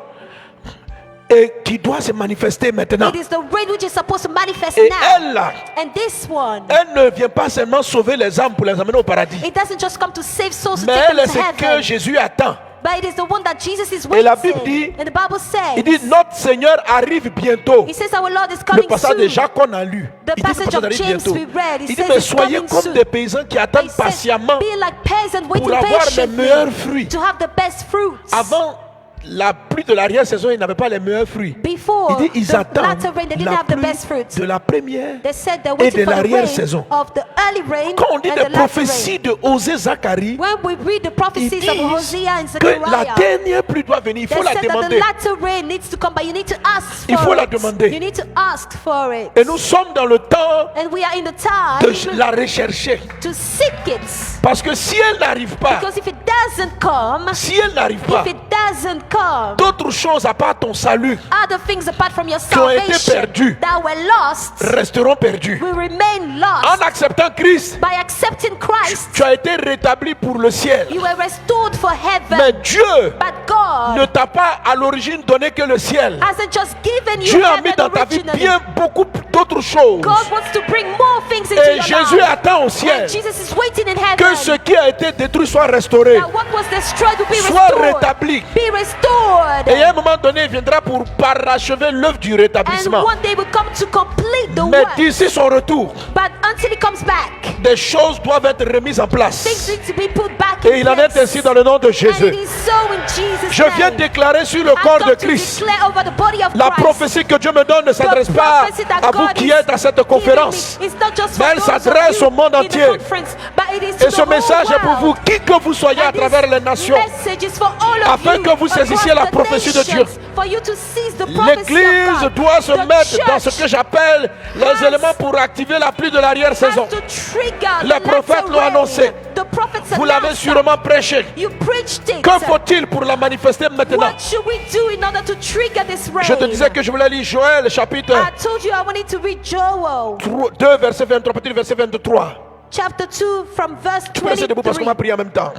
et qui doit se manifester maintenant.
It is the rain which is supposed to manifest
Et
now.
elle, là,
And this one,
elle ne vient pas seulement sauver les âmes pour les amener au paradis,
it doesn't just come to save souls to
mais
take
elle,
them to
c'est que
heaven,
Jésus attend.
but it is the one that Jesus is
Et la
waiting.
Bible dit,
And the Bible
Il dit,
says,
notre Seigneur arrive bientôt.
He says our Lord is
Le
coming
passage de
soon.
Jacques qu'on a lu.
The
Il dit, le
passage
passage
of
arrive
James
bientôt.
we read, it
Il dit,
says
mais
it's
soyez
coming
comme
soon.
des paysans qui
He
attendent
says,
patiemment
be like peasants waiting
pour avoir les
patiently
meilleurs fruits.
to have the best fruits.
Avant la pluie de l'arrière-saison, ils n'avaient pas les meilleurs fruits.
Before
Il dit, ils
the
attendent
latter rain, they didn't
la
have the
pluie
best fruits.
de la première
They said they're
et
waiting
de
for the rain
l'arrière-saison.
of the early rain
Quand on dit
and
des
the latter rain.
prophéties de Osée Zacharie,
When we read the
ils
prophecies of
disent
Hosea and
que la
Zechariah,
dernière pluie doit venir. Il
they
faut la
said that the
demander.
latter rain needs to come, but you need to ask for
Il faut la
it.
demander.
You need to ask for it.
Et nous sommes dans le temps
And we are in the time
de la rechercher.
to seek it.
Parce que si elle n'arrive pas,
Because if it doesn't come,
si elle n'arrive pas,
if it doesn't come,
d'autres choses à part ton salut
other things apart from your
qui ont été
salvation
perdus
that were lost
resteront perdus.
will remain lost.
En acceptant Christ,
By accepting Christ,
tu as été rétabli pour le ciel.
you were restored for heaven.
Mais Dieu
But God
ne t'a pas à l'origine donné que le ciel.
hasn't just given you
Dieu a
heaven
mis dans ta vie
originally.
bien beaucoup d'autres choses.
God wants to bring more things into
Et
your
Jésus
life.
attend au ciel
And Jesus is waiting in heaven.
que ce qui a été détruit soit restauré,
That what was destroyed will be
soit
restored.
rétabli.
Be restored.
Et à un moment donné, il viendra pour parachever l'œuvre du
And
rétablissement.
one day will come to complete the
Mais
work.
d'ici son retour,
But until he comes back,
des choses doivent être remises en
things
place.
need to be put back
Et
in
il en
place.
est ainsi dans le nom de
And it
Jésus.
is so in Jesus'
Je viens
name.
déclarer sur le
I
corps
come
de
to
Christ.
declare over the body of
La
Christ.
prophétie que Dieu me donne ne s'adresse
The
pas
prophecy that
à vous
God
qui
is
êtes à cette
giving
conférence.
me is not just
Mais
for
elle
those
s'adresse
of you
au monde
in the
entier.
conference, but it is to
Et ce
the whole
message est pour vous,
world.
qui que vous soyez à
And
travers
this
les nations.
message is for all of
Afin
you
que vous saisissiez
across
la
the
prophétie de Dieu.
nations, for you to seize the prophecy
L'Église
of God.
doit se
The
mettre dans ce
church
que j'appelle les
has-
éléments pour activer la pluie de l'arrière-saison.
has to trigger
Les
the
prophètes
latter
l'ont
rain.
annoncé.
The prophets
Vous l'avez
announced
sûrement prêché.
that. You preached it.
Que faut-il pour la manifester maintenant?
What should we do in order to trigger this rain?
Je te disais que je voulais lire Joël chapitre
I told you I wanted to read Joel
2 verset 23, peut-être verset 23.
chapter 2 from verse
Tu peux rester debout parce qu'on
23.
va prier en même temps.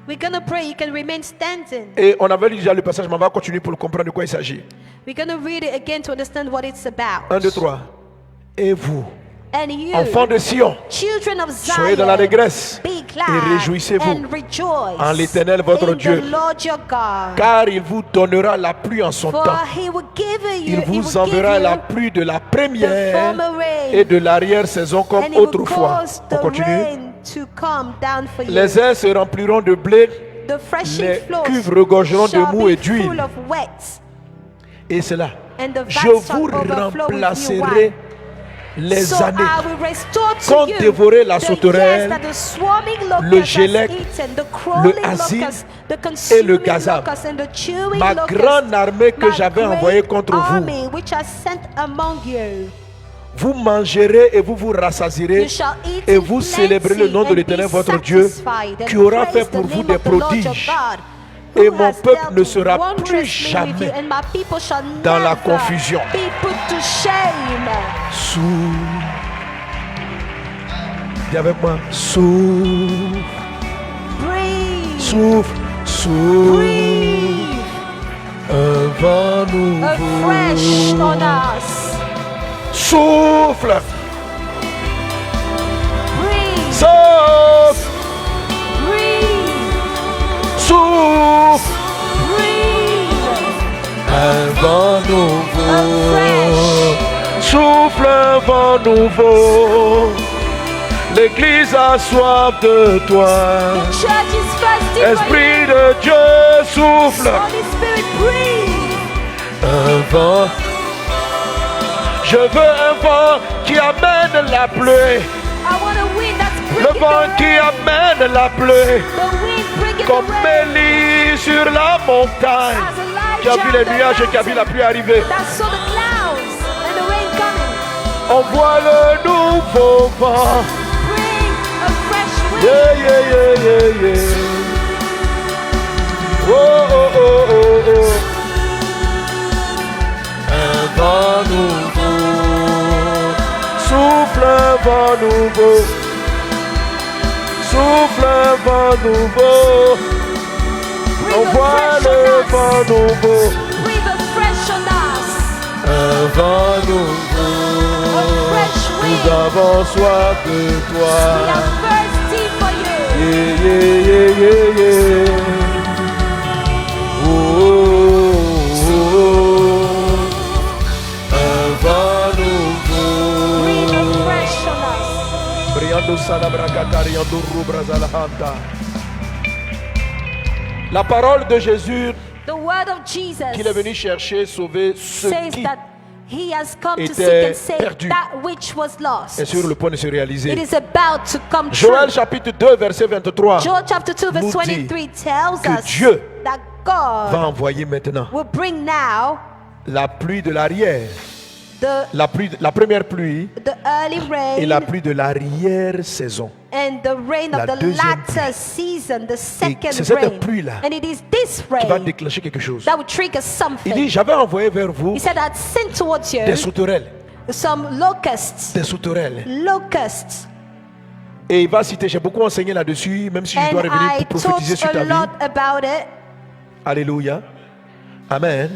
We're going to pray. You can remain standing.
Et on avait lu déjà le passage, mais on va continuer pour comprendre de quoi il s'agit.
We're going to read it again to understand what it's about.
1, 2, 3. Et vous,
And you,
enfants de Sion,
children of
soyez dans la
Zion,
allégresse
be glad
et réjouissez-vous
and rejoice
en l'Éternel votre
in
Dieu.
the Lord your God.
car il vous donnera la pluie en son
For
temps.
he will give you,
Il
he
vous
will
enverra
give
la
you
pluie de la
the
première
former rain,
et de l'arrière-saison comme
and he will
autrefois.
cause
On
the
continue.
rain to come down for you.
Les airs se rempliront de blé
The threshing
les
floors
cuves regorgeront de
shall
mou
be
et d'huile.
full of wet,
et c'est là.
and the
Je
vats shall
vous
overflow with new
remplacerai
wine.
les
So
années
I will restore to
qu'ont
you
dévoré la
the
sauterelle,
years that the swarming locust
le
has
gélec,
eaten, the crawling
asile
locust, the
et le
consuming
gazab.
locust, and the chewing
Ma
locust,
grande armée que
my
j'avais
great
envoyée contre vous.
army which I sent among you.
Vous mangerez et vous vous rassasierez
You shall eat
et
in
vous
plenty
célébrez le nom de
and
l'Éternel
be
votre Dieu
satisfied, and
qui aura
praise
fait pour
the
vous
name
des
of the Lord your
prodiges.
God,
Et
who
mon
has
peuple
dealt
ne sera plus
wondrously with you,
jamais
and my people shall
dans la
never
confusion.
be put to shame.
Dis avec moi, souffle,
Breathe,
souffle, souffle.
breathe
Un vent nouveau.
afresh on us.
Souffle,
Breathe,
souffle,
breathe,
souffle.
breathe
Un vent nouveau.
afresh.
Souffle un vent nouveau. L'Église a soif de toi.
The church is thirsty for
Esprit
you.
de Dieu souffle.
Holy Spirit, breathe.
Un vent. Je veux un vent qui amène la pluie.
I want a wind that's
Le
bringing
vent
the
qui
rain.
amène la pluie.
The wind bringing
Comme
the rain.
Élie sur la montagne.
As
Qui a vu les
Elijah on the
nuages et qui a vu la
mountain
pluie arriver.
that saw the clouds and the rain coming.
Envoie le nouveau vent.
Bring a fresh wind.
Yeah, yeah, yeah, yeah, yeah. Oh, oh, oh, oh, oh. Un vent nouveau. Souffle un vent nouveau. Souffle un vent nouveau.
Breathe
Envoie
afresh
le
on us.
vent nouveau.
Breathe afresh on us.
Un vent nouveau.
A fresh
Nous
wind.
avons soif de
We
toi.
are thirsty for you.
Yeah, yeah, yeah, yeah, yeah. Oh, oh, oh. Un vent
Breathe
nouveau.
afresh on us.
Briando salabrakatariando rubrazalahanta. La parole de Jésus
The word of Jesus
qu'il est venu chercher, sauver ceux
says
qui
that he has come to
étaient
seek and save
perdus.
that which was lost.
est sur le point de se
It
réaliser.
is about to come true.
Joël chapitre 2 verset 23
Joel chapter 2 verse
nous dit
23 tells
que
us
Dieu
that God
va envoyer maintenant
will bring now
la pluie de l'arrière la première pluie
the early
et la
rain,
pluie de l'arrière-saison.
and the rain
La
of the
deuxième
latter season, the second
c'est cette
rain.
pluie-là
And it is this
Qui va
rain
déclencher quelque chose.
that will trigger
Il
something.
dit, j'avais envoyé vers vous
He said, I'd sent towards you
des sauterelles.
some locusts.
Des sauterelles.
Locusts.
Et il va citer, j'ai beaucoup enseigné là-dessus, même si je dois
And
revenir
I
pour prophétiser sur
taught
ta
a
vie.
lot about it.
Alléluia. Amen.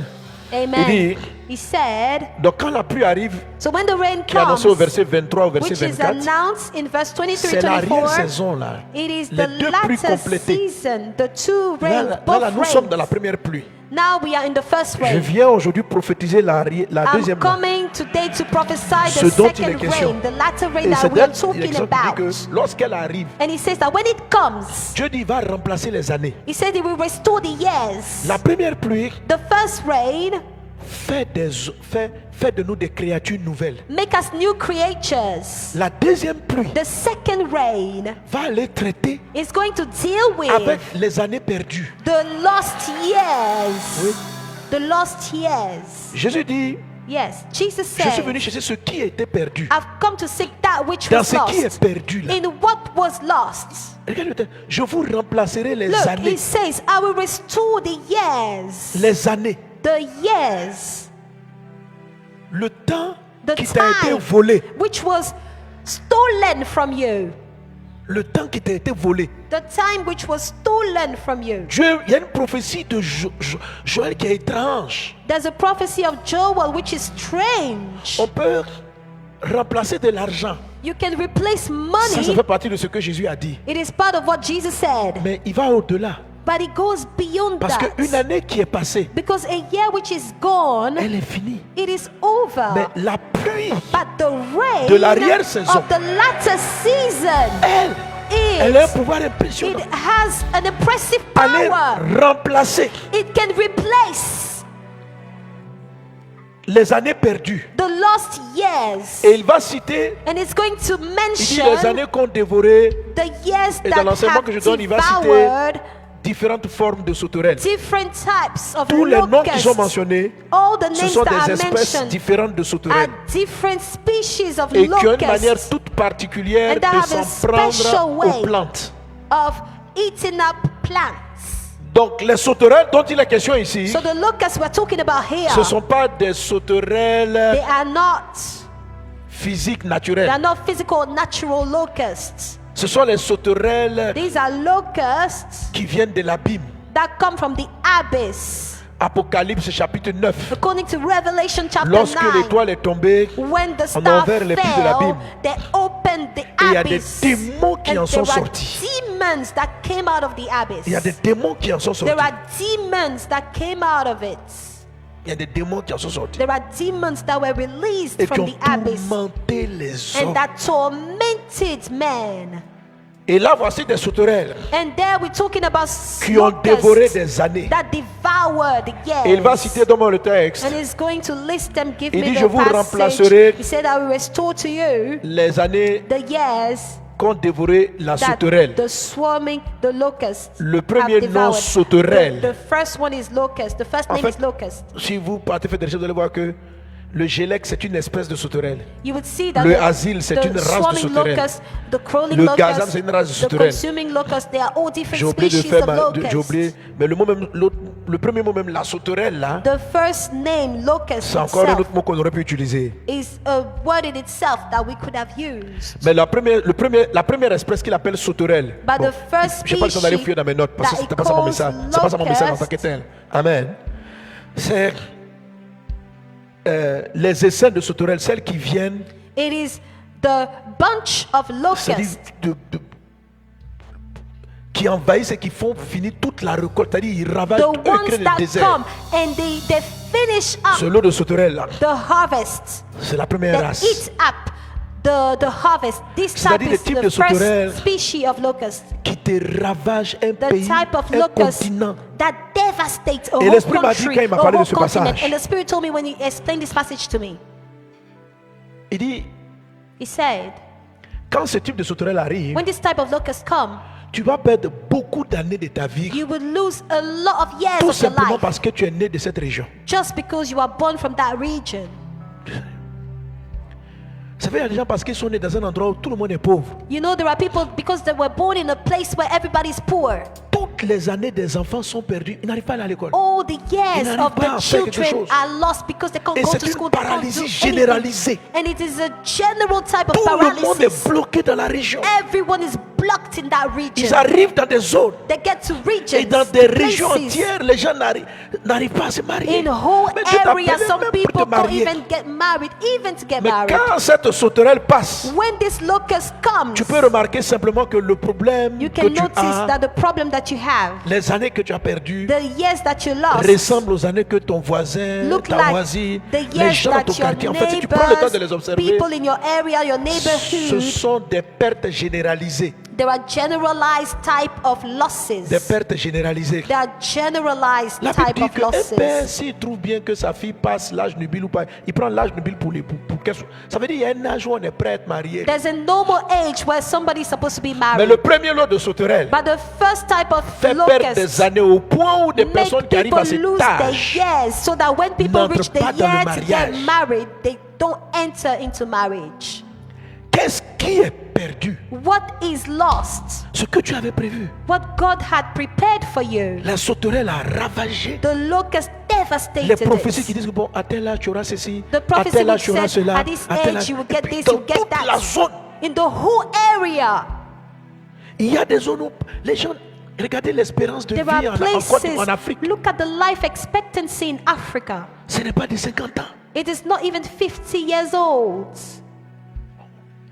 Amen.
Il dit,
He said,
donc quand la pluie arrive,
so when the rain
qui est annoncée au
comes,
verset 23 au verset
which is
24,
announced in verse 23,
c'est
24,
l'arrière-saison là.
it is
Les
the
deux pluies
latter
complétées.
season, the two
Là,
rains,
là,
both
là, nous sommes dans la
rains.
première pluie.
Now we are in the first
Je
rain.
viens aujourd'hui prophétiser la
I'm
deuxième. Là.
coming today to prophesy
Ce
the
dont il est
second
question.
rain, the latter rain
Et
that
c'est
we are
d'elle, il
talking
est question qui dit
about.
que lorsqu'elle arrive,
And he says that when it comes,
Dieu dit il va remplacer les années.
he said he will restore the years.
La première pluie
The first rain
fait de nous des créatures nouvelles.
make us new creatures.
La deuxième pluie
The second rain
va aller traiter
is going to deal with
avec les années perdues.
the lost years.
Oui.
The lost years.
Jésus dit,
Yes, Jesus
je suis
said,
venu chercher ce qui était perdu.
I've come to seek that which
Dans
was
ce qui est
lost.
perdu là.
In what was lost.
Regarde le texte. Je vous remplacerai les
Look,
années.
he says, I will restore the years.
Les années.
The years.
Le temps
The
qui t'a été
time
volé.
which was stolen from you.
Le temps qui t'a été volé.
The time which was stolen from you.
Dieu, il y a une prophétie de Joël qui est étrange.
There's a prophecy of Joel which is strange.
On peut remplacer de l'argent.
You can replace
Ça
money.
fait partie de ce que Jésus a dit.
It is part of what Jesus said.
Mais il va au-delà.
But it goes beyond
Parce
that.
qu'une année qui est passée,
Because a year which is gone,
elle est finie.
it is over.
Mais la pluie,
But the rain
de l'arrière-saison,
of the latter season,
elle a un pouvoir impressionnant.
it has an impressive
Aller
power.
remplacer
It can replace
les années perdues.
the lost years.
Et il va citer,
And it's going to
il dit
mention
les années qu'ont dévoré
the years
Et dans
that
l'enseignement
have
que je donne, il va citer
devoured
différentes formes de sauterelles.
different types of
Tous les noms qui sont
locusts.
mentionnés,
All the
ce
names
sont
that
des
are
espèces
mentioned
différentes de
are
sauterelles.
different species of
Et qui ont une manière
locusts
toute particulière
And they
de
have a
s'en prendre
special way.
aux plantes.
of eating up plants.
Donc les sauterelles dont il est question ici,
So the locusts we're talking about here,
ce ne sont pas des sauterelles
they are not
physiques
they
naturelles.
are not physical natural locusts.
Ce sont les sauterelles
These are locusts
qui viennent de l'abîme.
that come from the abyss.
Apocalypse chapitre 9.
According to Revelation chapter
Lorsque
9,
l'étoile est tombée,
when the
on a
star
ouvert les puits de
fell,
l'abîme.
they opened the
il y a des
abyss.
démons qui
And
en sont
there are
sortis.
demons that came out of the abyss.
Il y a des démons qui en sont sortis.
There are demons that came out of it.
Il y a des démons qui en sont sortis.
There are demons that were released
Et qui
from
ont
the abyss
tourmenté les hommes.
and that tormented men.
Et là, voici des sauterelles
And there we're talking about
qui ont dévoré
locusts
des années.
that devoured years.
Et il va citer dans le texte
And he's going to list them. Give
Il
me
dit,
the
je vous
passage.
remplacerai
He said, I will restore to you
les années
the years
qu'ont dévoré la
that
sauterelle.
the swarming, the locusts
Le
have
premier nom
devoured.
sauterelle.
The first one is locust. The first
En
name
fait,
is locust.
si vous partez faire des recherches, vous allez voir que le gélec, c'est une espèce de sauterelle.
You would see that
Le
the,
asile, c'est
the
une race de
swarming
sauterelles.
locust, the crawling
Le
locust,
gazan, c'est une race de
the
sauterelles.
consuming locust, they are all different
J'ai oublié de
species
faire
of
j'ai
locusts.
oublié, mais le mot même, le premier mot même, la sauterelle là,
The first name, locust,
c'est encore un
itself,
autre mot qu'on aurait pu utiliser.
is a word in itself that we could have used.
Mais la première espèce qu'il appelle sauterelle.
But the first
j'ai pas le temps d'aller
species
fouiller dans mes notes parce que
that
c'était
he
pas ça mon
calls
message. C'est pas ça mon message en tant
locust.
que tel. Amen. C'est les essaims de sauterelles, celles qui viennent,
It is the bunch of
c'est-à-dire
locusts
qui envahissent et qui font finir toute la récolte. C'est-à-dire ils ravagent,
the
eux, ils
ones
créent le
that
désert.
come and they finish
Ce
up
lot de sauterelles là,
the harvest.
c'est la première
They
race.
eat up the harvest. This type
C'est-à-dire le
is
type
the
de sauterelle
first species of locust.
Qui te ravage un
The
pays,
type of
un
locust
continent.
that devastate a
Et
whole
l'Esprit m'a dit
country,
quand il m'a
a
parlé de
whole
ce
continent.
passage.
And the Spirit told me when he explained this passage to me,
Il dit,
he said,
quand ce type de sauterelle arrive,
when this type of locusts come,
tu vas perdre beaucoup d'années de ta vie,
you will lose a lot of years
tout
of your
simplement
life
parce que tu es né de cette région.
just because you are born from that region.
savez, il y a des gens parce qu'ils sont nés dans un endroit où tout le monde est pauvre.
You know, there are people because they were born in a place where everybody's poor.
Toutes les années des enfants sont perdus. Ils n'arrivent pas à aller à l'école.
All the years
n'arrivent
of
pas à
the
faire quelque
children
chose.
are lost because they can't
Et
go
c'est
to
une
school. They can't do
paralysie
anything.
généralisée.
And it is a general type of
Tout le monde est
paralysis.
bloqué dans la région.
Everyone is blocked in that region.
Ils arrivent dans des zones.
They get to
Et dans
regions,
des régions
places.
entières, les gens n'arrivent pas à se marier.
In whole
Mais Dieu t'appelle
areas, some
même
people
pour te
don't
marier.
even get married, even to get
Mais
married.
quand cette sauterelle passe,
When this locust comes,
tu peux remarquer simplement que le problème
you
que
can
tu
notice
as,
that the problem that you have,
les années que tu as perdues,
the years that you lost,
ressemblent aux années que ton voisin,
look
ta
like
voisine,
the
les
years
gens dans ton
that your
quartier. En fait, si tu prends le temps de les
neighbors,
observer,
people in your area, your
ce
neighborhood,
sont des pertes généralisées.
there are generalized type of losses.
Des pertes généralisées.
There are generalized
La Bible
type
dit
of
qu'un père,
losses.
s'il trouve bien que sa fille passe l'âge nubile ou pas, il prend l'âge nubile pour qu'elle soit. Ça veut dire qu'il y a un âge où on est prêt à être marié.
There's a normal age where somebody is supposed to be
Mais
married.
le premier lot de sauterelles
But the first type of
fait perdre
locust
des années au point où des
make
personnes qui arrivent
people
à cet
lose their
âge
years, so that when people
n'entrent
reach the
pas dans le
year to get
mariage.
married, they don't enter into marriage.
Qu'est-ce qui est perdu?
What is lost?
Ce que tu avais prévu.
What God had prepared for you.
La sauterelle a ravagé.
The locust
Les
devastated
prophéties qui
it.
disent que bon, à tel âge tu auras ceci,
The
à
prophecy
tel
which
âge tu auras
said,
cela,
at this
à tel
age
âge.
you will get this,
Dans
you will get
toute la
that.
zone,
In the whole area,
il y a des zones où les gens, regardez l'espérance de vie
there are
en Afrique.
places. Look at the life expectancy in Africa.
Ce n'est pas de 50 ans.
It is not even 50 years old.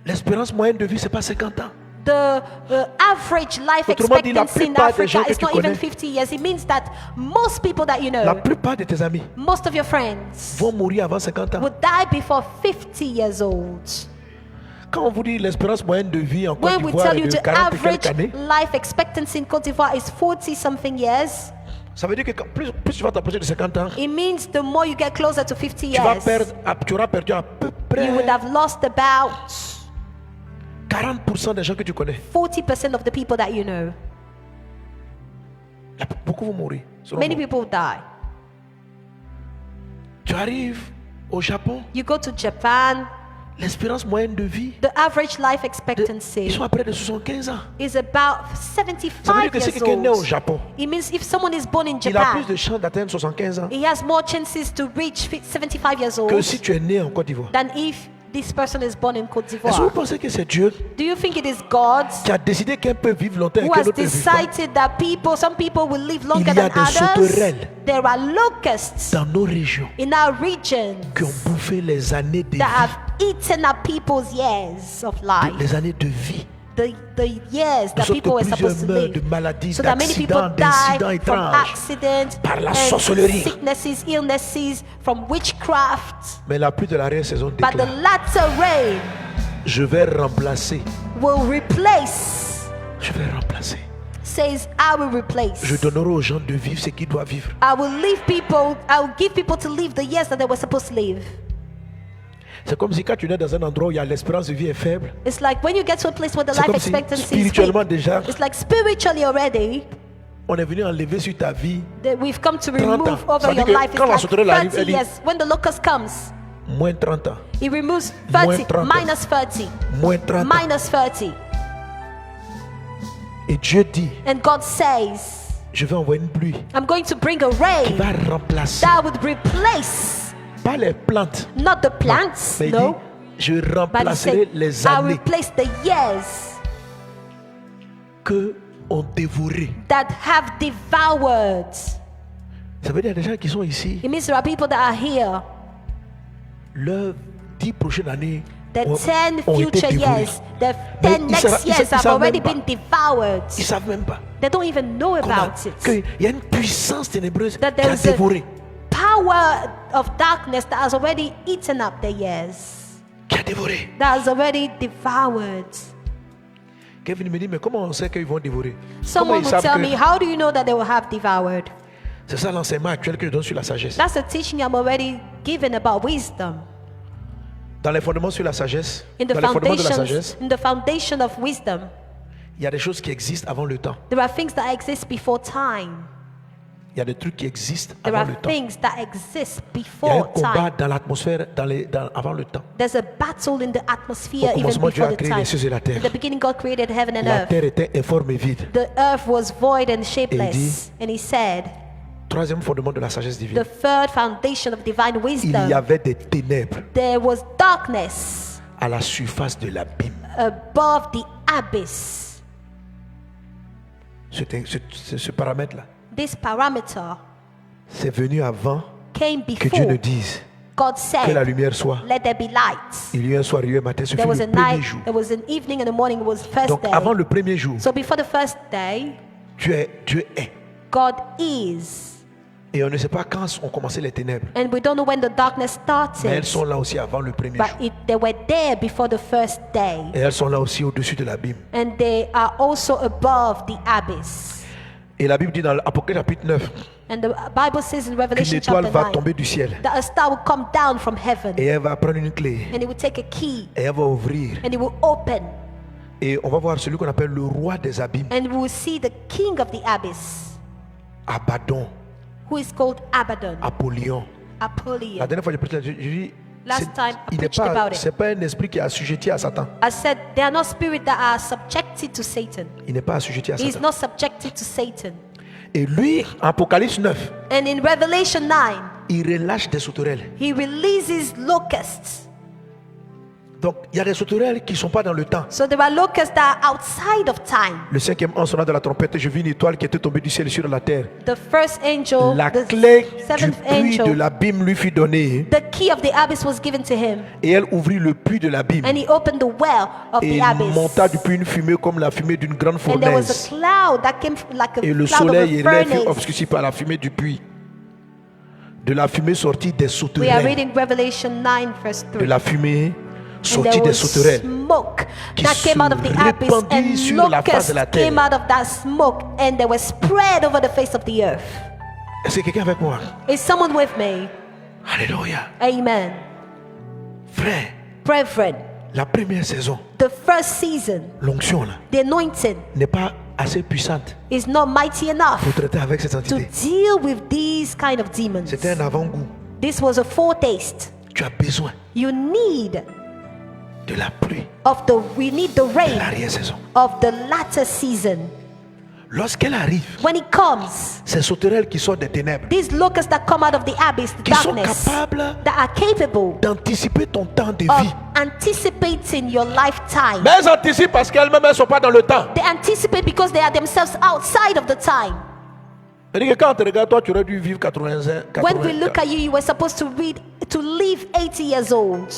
L'espérance moyenne de vie, c'est pas 50 ans.
The average life
Autrement dit, la
expectancy in
plupart des gens
Africa
que
is
tu
not even
connais,
50 years. It means that most people that you
La
know,
plupart de tes amis
most of your friends,
vont mourir avant 50 ans.
would die before 50 years old.
Quand on vous dit l'espérance moyenne de vie en Côte
When we
d'Ivoire
tell
est
you
de
the
40 et quelques
average
années,
life expectancy in Cote d'Ivoire is 40 something years,
ça veut dire que plus tu vas t'approcher de 50 ans,
it means the more you get closer to 50
tu vas
years,
perdre, tu auras perdu à peu près
you would have lost about
40% des gens que tu connais.
40% of the people that you know.
Beaucoup vont mourir. selon
Many
moi.
people die.
Tu arrives au Japon,
You go to Japan,
l'espérance moyenne de vie,
the average life
ils
expectancy
sont à près de 75 ans.
is about
Ça veut dire
75
que si
years
quelqu'un est né au
old.
Japon,
It means if someone is born in
il a plus
Japan,
de chances d'atteindre 75 ans
he has more chances to reach 75 years old
que si tu es né en Côte d'Ivoire.
than if this person is born in Cote
Est-ce que vous
d'Ivoire.
pensez que c'est Dieu
Do you think it is God
qui a décidé qu'un peut vivre longtemps et
who
que
has
l'autre ne vive pas?
decided that some people will live longer
Il y a
than
des
others?
sauterelles
There are locusts
Dans nos régions
in our regions
qui ont bouffé les années de
that
vie,
have eaten up people's years of life.
les années de vie.
The years
De
that
sorte
people
que
were
plusieurs
supposed to
meurent de
live.
maladies,
So that many people
d'accidents,
die
d'incidents
from
étranges.
accidents
par la
and
sorcellerie.
sicknesses, illnesses, from witchcraft.
Mais la pluie de l'arrière-saison
But the
déclare,
latter rain
je vais remplacer,
will replace,
je vais remplacer.
says, I will replace.
Je donnerai aux gens de vivre ce qu'ils doivent vivre.
I will give people to live the years that they were supposed to live.
C'est comme si quand tu es dans un endroit où il y a l'espérance de vie est faible,
It's like when you get to a place where the
c'est
life
comme si
expectancy is
spirituellement
weak.
déjà,
It's like spiritually already
on est venu enlever sur ta vie
that we've come to
30 ans.
remove
Ça
over
veut dire
your
que
life.
quand la
It's
sauterelle
like
arrive,
30
elle dit-
years. When the locust comes,
moins 30 ans,
it removes
Moins
30,
30.
minus 30,
moins 30 ans.
minus 30.
Et Dieu dit,
And God says,
je vais envoyer une pluie
I'm going to bring a
qui
rain
va remplacer,
that would replace,
pas les plantes,
not the plants,
mais il
no,
dit, je
but he
remplacerai
said,
les
I'll
années
replace the years
que ont dévoré.
that have devoured.
Ça veut dire qu'il y a des gens qui sont ici,
It means there are people that are here.
leurs 10 prochaines années
The
ont
10
été
future
dévorées.
years, the
Mais
10
ils
next
savent- ils
years have
savent
already
même
been devoured.
Ils ne savent même pas
They don't even know about it.
qu'il y a une puissance ténébreuse
That
qui
there
a
is a
dévoré,
power of darkness that has already eaten up the years,
qui a dévoré.
that has already devoured.
Kevin me dit, mais comment on sait qu'ils vont dévorer? Comment
Someone
ils
will
savent
tell
que...
me, how do you know that they will have devoured?
C'est ça l'enseignement actuel que je donne sur la sagesse.
That's the teaching I'm already given about wisdom.
Dans les fondements sur la sagesse,
In the
dans les fondements de la
foundations,
sagesse,
in the foundation of wisdom,
il y a des choses qui existent avant le temps.
there are things that exist before time.
Il y a des trucs qui existent
There
avant
are
le temps.
things that exist
Il y a un
before
combat
time.
dans l'atmosphère avant le temps.
There's a battle in the atmosphere
Au
even
commencement, Dieu
before
a
the
créé
time.
les cieux et la terre.
In the beginning, God created heaven and
La
earth.
terre était informe et vide.
The earth was void and shapeless. And he said,
Troisième fondement de la sagesse divine.
the third foundation of divine
Il y
wisdom,
avait des ténèbres
there was darkness
à la surface de l'abîme.
above the abyss.
Ce paramètre-là,
This parameter
c'est venu avant
came
que Dieu ne
before
dise
God
que la
said,
lumière soit.
let there be light.
Il y a eu un soir, il y a eu un matin, ce fut
There was a
le premier
night,
jour.
there was an evening and a morning, it was the first
Donc
day.
avant le premier jour,
So before the first day,
Dieu est.
God is.
Et on ne sait pas quand ont commencé les ténèbres.
And we don't know when the darkness
Mais elles
started,
sont là aussi avant le premier
but
jour.
they were there before the first day.
Et elles sont là aussi au-dessus de l'abîme.
And they are also above the abyss.
Et la Bible dit dans l'Apocalypse chapitre 9
And the Bible says in
qu'une
Revelation
étoile
chapter
va
9
tomber du ciel.
that a star will come down from heaven
Et elle va prendre une clé.
and it will take a key
Et elle va ouvrir.
and it will open
Et on va voir celui qu'on appelle le roi des abîmes.
and we will see the king of the abyss,
Abaddon,
who is called Abaddon,
Apollyon. La
Apollyon.
dernière fois que j'ai dit,
Last time I
il n'est
preached about it.
c'est pas un esprit qui est assujetti à Satan.
I said they are not spirits that are subjected to Satan.
Il n'est pas assujetti à
He is
Satan.
not subjected to Satan.
Et lui, en Apocalypse 9,
And in Revelation 9,
il relâche des sauterelles.
he releases locusts.
Donc, il y a des sauterelles qui ne sont pas dans le temps.
So there are locusts that are outside of time.
Le cinquième ange sonna de la trompette, je vis une étoile qui était tombée du ciel sur la terre.
The first angel,
La
the
clé du
seventh
puits de
angel,
l'abîme lui fut donnée.
the key of the abyss was given to him.
Et elle ouvrit le puits de l'abîme.
And he opened the well of
Et
the abyss.
monta du puits une fumée comme la fumée d'une grande
And there was
fournaise.
a cloud that came like a
Et le
cloud of
soleil et
a
l'air furent
furnace.
obscurcis par la fumée du puits. De la fumée sortit des
We are
sauterelles.
reading Revelation 9 verse
De
3.
la fumée
And
sortit
there
des
was
sauterelles.
smoke
qui
that came out of the
se
abyss,
répandit
and
sur la face
locusts
de la terre.
came out of that smoke, and they were spread over the face of the earth.
Est-ce que quelqu'un avec moi?
Is someone with me?
Alléluia.
Amen.
Frère,
Brethren,
la première saison,
the first season,
l'onction là,
the anointing
n'est pas assez puissante
is not mighty enough
pour traiter avec cette
to
entité.
deal with these kind of demons.
C'était un avant-goût.
This was a foretaste.
Tu as besoin
You need
de la pluie
we need the
de
rain
l'arrière-saison.
of the latter season.
Lorsqu'elle arrive,
When it comes,
ces sauterelles qui sortent des ténèbres,
these locusts that come out of the abyss, the
qui sont
darkness,
capables
that are capable
d'anticiper ton temps de
of
vie.
anticipating your lifetime.
Mais elles anticipent parce qu'elles-mêmes ne sont pas dans le temps.
They anticipate because they are themselves outside of the time.
C'est-à-dire que quand on te regarde, toi, tu aurais dû vivre 80
When we look at you, you were supposed to live 80 years old.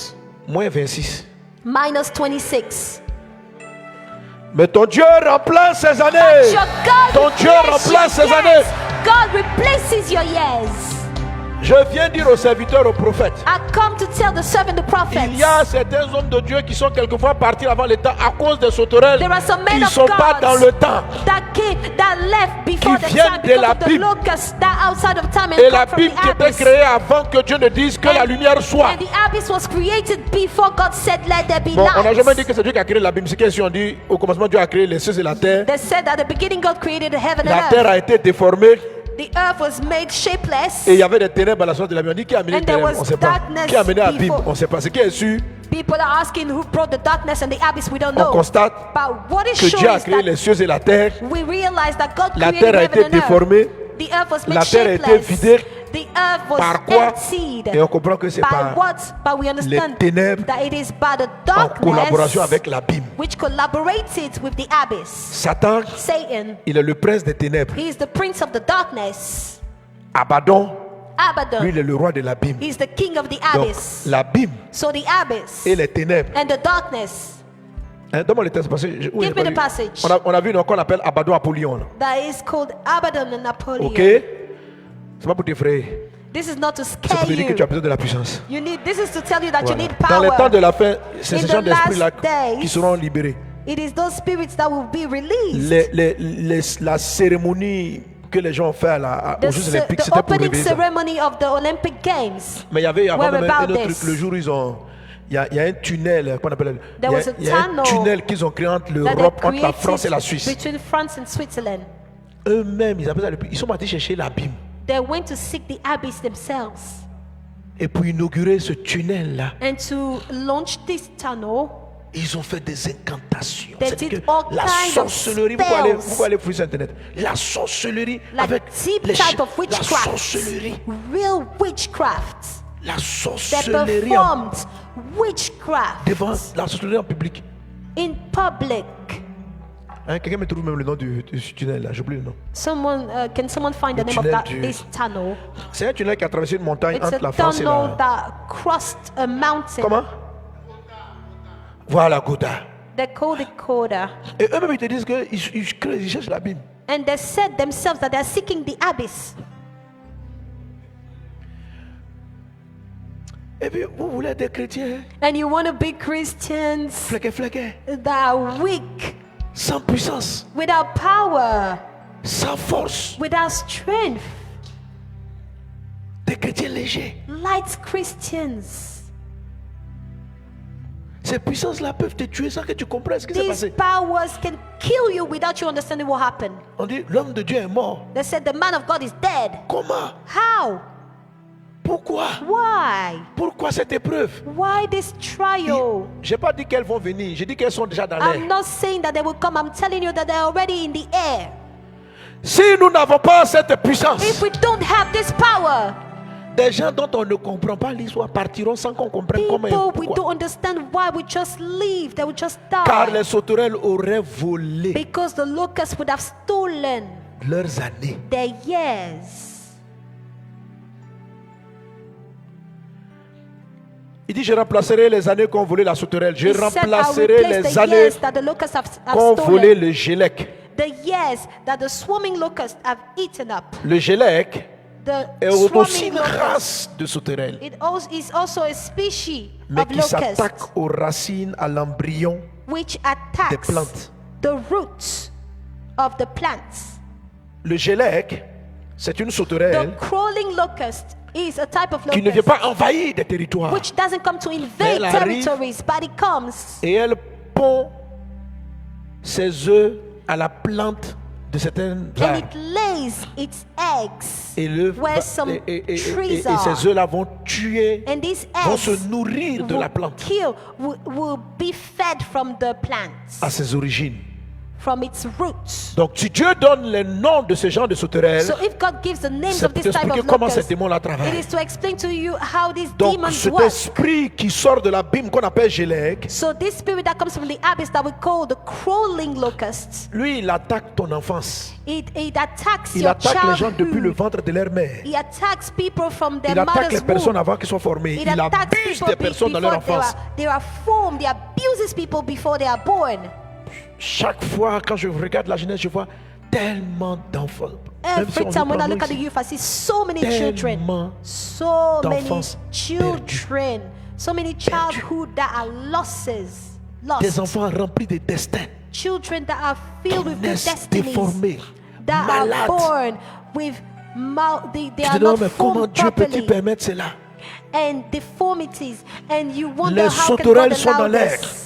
moins 26.
Minus 26.
Mais ton Dieu remplace ces
But
années.
your God
Ton Dieu
replaces
remplace
your
ces
years.
années.
God replaces your years.
Je viens dire aux serviteurs, aux prophètes.
I come to tell the servant, the prophets.
Il y a certains hommes de Dieu qui sont quelquefois partis avant le temps à cause des sauterelles
There are some men
qui ne
of
sont pas
God
dans le temps.
that left before
Qui
the
viennent
time
de
because
la
of the
Bible.
locusts that are outside of time and
Et
come
la
from
Bible qui
the
était
abyss.
créée avant que Dieu ne dise que la lumière soit.
And the abyss was created before God said, let there be
Bon, on n'a jamais dit
light.
que c'est Dieu qui a créé la Bible. C'est qu'est-ce qu'on dit au commencement Dieu a créé les cieux et la terre.
They said at the beginning God created the heaven
La
and
terre
earth.
a été déformée
The earth was made shapeless.
et il y avait des ténèbres à la source de la vie. On dit qui a amené
And
les
there
ténèbres?
was
On ne sait pas.
darkness
Qui a amené la Bible?
before.
On ne sait pas. Ce qui est sûr,
People are asking who brought the darkness and the abyss. We don't
on
know.
constate
But what is
que
sure
Dieu a
is
créé
that
les cieux et la terre.
we realize that God
La
created
terre a été
heaven and
déformée.
earth. The earth was made
La terre a été
shapeless.
vidée.
The earth was
Par quoi?
emptied.
Et on comprend que c'est
By
par
what? But we understand
ténèbres
that it is by the
en collaboration
darkness
avec l'abîme.
which collaborated with the abyss.
Satan,
Satan,
il est le prince des ténèbres.
he is the prince of the darkness.
Abaddon, lui,
Abaddon,
il est le roi de l'abîme.
he is the king of the
Donc,
abyss.
l'abîme
So the abyss
et les ténèbres.
and the darkness,
Hein, donne-moi le texte parce que où il
Give
est
me the
pas
passage.
lu. On a vu donc qu'on appelle Abaddon Apollyon. Là.
that is called Abaddon and Napoleon.
Ok? C'est pas pour t'effrayer.
This is not to
C'est pour
scare
te dire que tu as
you.
besoin de la puissance.
This is to tell you that you
Voilà.
need
Dans les temps
power.
de la fin, c'est
In
ce
the
genre d'esprit-là
last days,
qui seront libérés.
It is those spirits that will be released.
La cérémonie que les gens ont fait aux Jeux Olympiques,
The
c'était pour
opening
réveiller ça.
ceremony of the Olympic Games.
Mais il y avait avant
were
même un
about
autre
this.
truc. Le jour où ils ont. Il y a un tunnel, qu'on appelle.
There was a
Il y a un
tunnel
tunnel qu'ils ont créé entre
that
l'Europe,
they
entre la France et la
created
Suisse.
between France and Switzerland.
Eux-mêmes, ils appellent ça ils sont partis chercher l'abîme.
They went to seek the abyss themselves.
Et pour inaugurer ce tunnel-là,
And to launch this tunnel,
ils ont fait des incantations.
They
C'est
did
que
all
la
kind of
sorcellerie,
spells.
vous pouvez aller fouiller sur Internet. La sorcellerie
like
avec
deep
les
type of
la
witchcraft,
sorcellerie.
real witchcraft.
La
They
sorcellerie en-
performed witchcraft
devant la sorcellerie en public.
in public.
Hein, quelqu'un me trouve même le nom du tunnel là, j'oublie le nom.
Can someone find the
Le
name of
tunnel
this tunnel?
C'est un tunnel qui a traversé une montagne
It's
entre la
a
France et
tunnel
la...
that crossed a mountain.
Comment? Voilà, Gotha.
They called it Koda.
Et eux-mêmes ils te disent qu'ils cherchent l'abîme.
And they said themselves that they're seeking the abyss.
Et puis vous voulez être des chrétiens
And you want to be Christians
fléqués,
that are weak,
sans puissance,
without power,
sans force,
without strength,
des chrétiens légers.
light Christians.
Ces puissances-là peuvent te tuer sans que tu comprennes ce qui s'est
These
passé.
powers can kill you without you understanding what happened.
On dit l'homme de Dieu est mort.
They said the man of God is dead.
Comment?
How?
Pourquoi?
Why?
Pourquoi cette épreuve?
Why this trial?
Je n'ai pas dit qu'elles vont venir, j'ai dit qu'elles sont déjà dans
I'm
l'air.
not saying that they will come. I'm telling you that they're already in the air.
Si nous n'avons pas cette puissance,
If we don't have this power,
des gens dont on ne comprend pas l'histoire partiront sans qu'on comprenne comment et
people we
pourquoi.
don't understand why we just leave. They will just
Car
die.
les sauterelles auraient volé
Because the locusts would have stolen
leurs années.
their years.
Il dit, je remplacerai les années qu'ont volé la sauterelle. Je
He said, I will
remplacerai
replace
les
the
années
years that the locusts have
qu'ont volé
stolen.
le gélec.
The years that the swarming locusts have eaten up.
Le gélec
The
est aussi
swarming
une
locust,
race de sauterelles,
it is also a species
mais
of
qui s'attaque
locust
aux racines, à l'embryon
which
des
attacks
plantes.
the roots of the plants.
Le gélec, c'est une
The
sauterelle
crawling locust is a type of
qui ne vient
locust
pas envahir des territoires.
which doesn't come to
Mais
invade
elle arrive
territories, but it comes
Et elle pond ses œufs à la plante de certaines
and
arbres.
it lays its eggs
Et,
where some trees
et
are.
ces œufs-là vont tuer,
And these
vont
eggs
se nourrir de la
will
plante
will be fed from the plants,
à ses origines.
from its roots.
Donc si Dieu donne les noms de ce genre de sauterelles,
So if God gives the names
c'est
of
pour
this type
t'expliquer
of
comment ces
locusts,
démons-là
it
travaillent.
is to explain to you how these
Donc
demons
cet
work.
esprit qui sort de l'abîme qu'on appelle Gélec,
So this spirit that comes from the abyss that we call the crawling locusts,
lui il attaque ton enfance.
it attacks
Il
your
attaque les gens depuis le
childhood.
ventre de leur mère.
It attacks people from their
Il attaque
mother's
les personnes
womb.
avant qu'ils soient formés.
It
Il
attacks
abuse
people
des personnes dans leur
before
enfance.
they are formed. It abuses people before they are born.
Chaque fois quand je regarde la jeunesse, je vois tellement d'enfants. Même si
Every
on
time when I
veut
look at the
prendre
youth, I see so many children,
tellement
so many
d'enfants
children, so many childhood that are losses,
des
lost.
enfants remplis de destins,
Children that are filled
qui
with good
naissent
destinies,
déformés,
that
malades.
are born with they
Je
are
te demande,
not
mais comment
formed
Dieu peut-il
properly,
permettre cela?
and deformities, and you wonder
Les
how can
sauterelles
God
sont dans
allow
l'air.
this.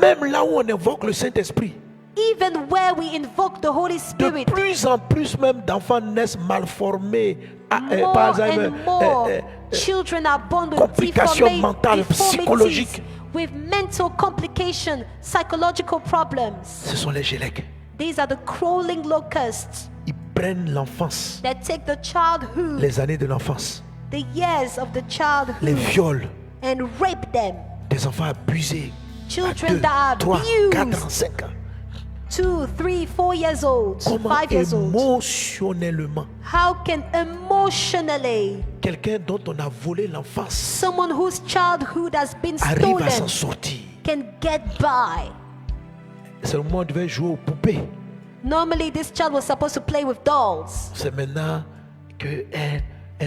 Même là où on invoque le Saint-Esprit,
Even where we invoke the Holy
de
Spirit,
plus en plus même d'enfants naissent mal formés, par
more
Alzheimer,
and more children are born with
complications mentales,
deformities,
psychologiques.
with mental complications, psychological problems.
Ce sont les Gélèques.
These are the crawling locusts
Ils prennent l'enfance,
that take the childhood,
les années de l'enfance,
the years of the
les
childhood,
violent,
and rape them.
des enfants abusés, à
Children
2,
that are
3, 4 ans,
abused,
5 ans.
2, 3, 4 years old,
Comment
5 years old.
émotionnellement
How can emotionally
quelqu'un dont on a volé l'enfance
someone whose childhood has been
arrive à s'en
stolen
sortir?
can get by?
C'est le moment où on devait jouer aux poupées.
Normally, this child was supposed to play with dolls.
C'est maintenant qu'elle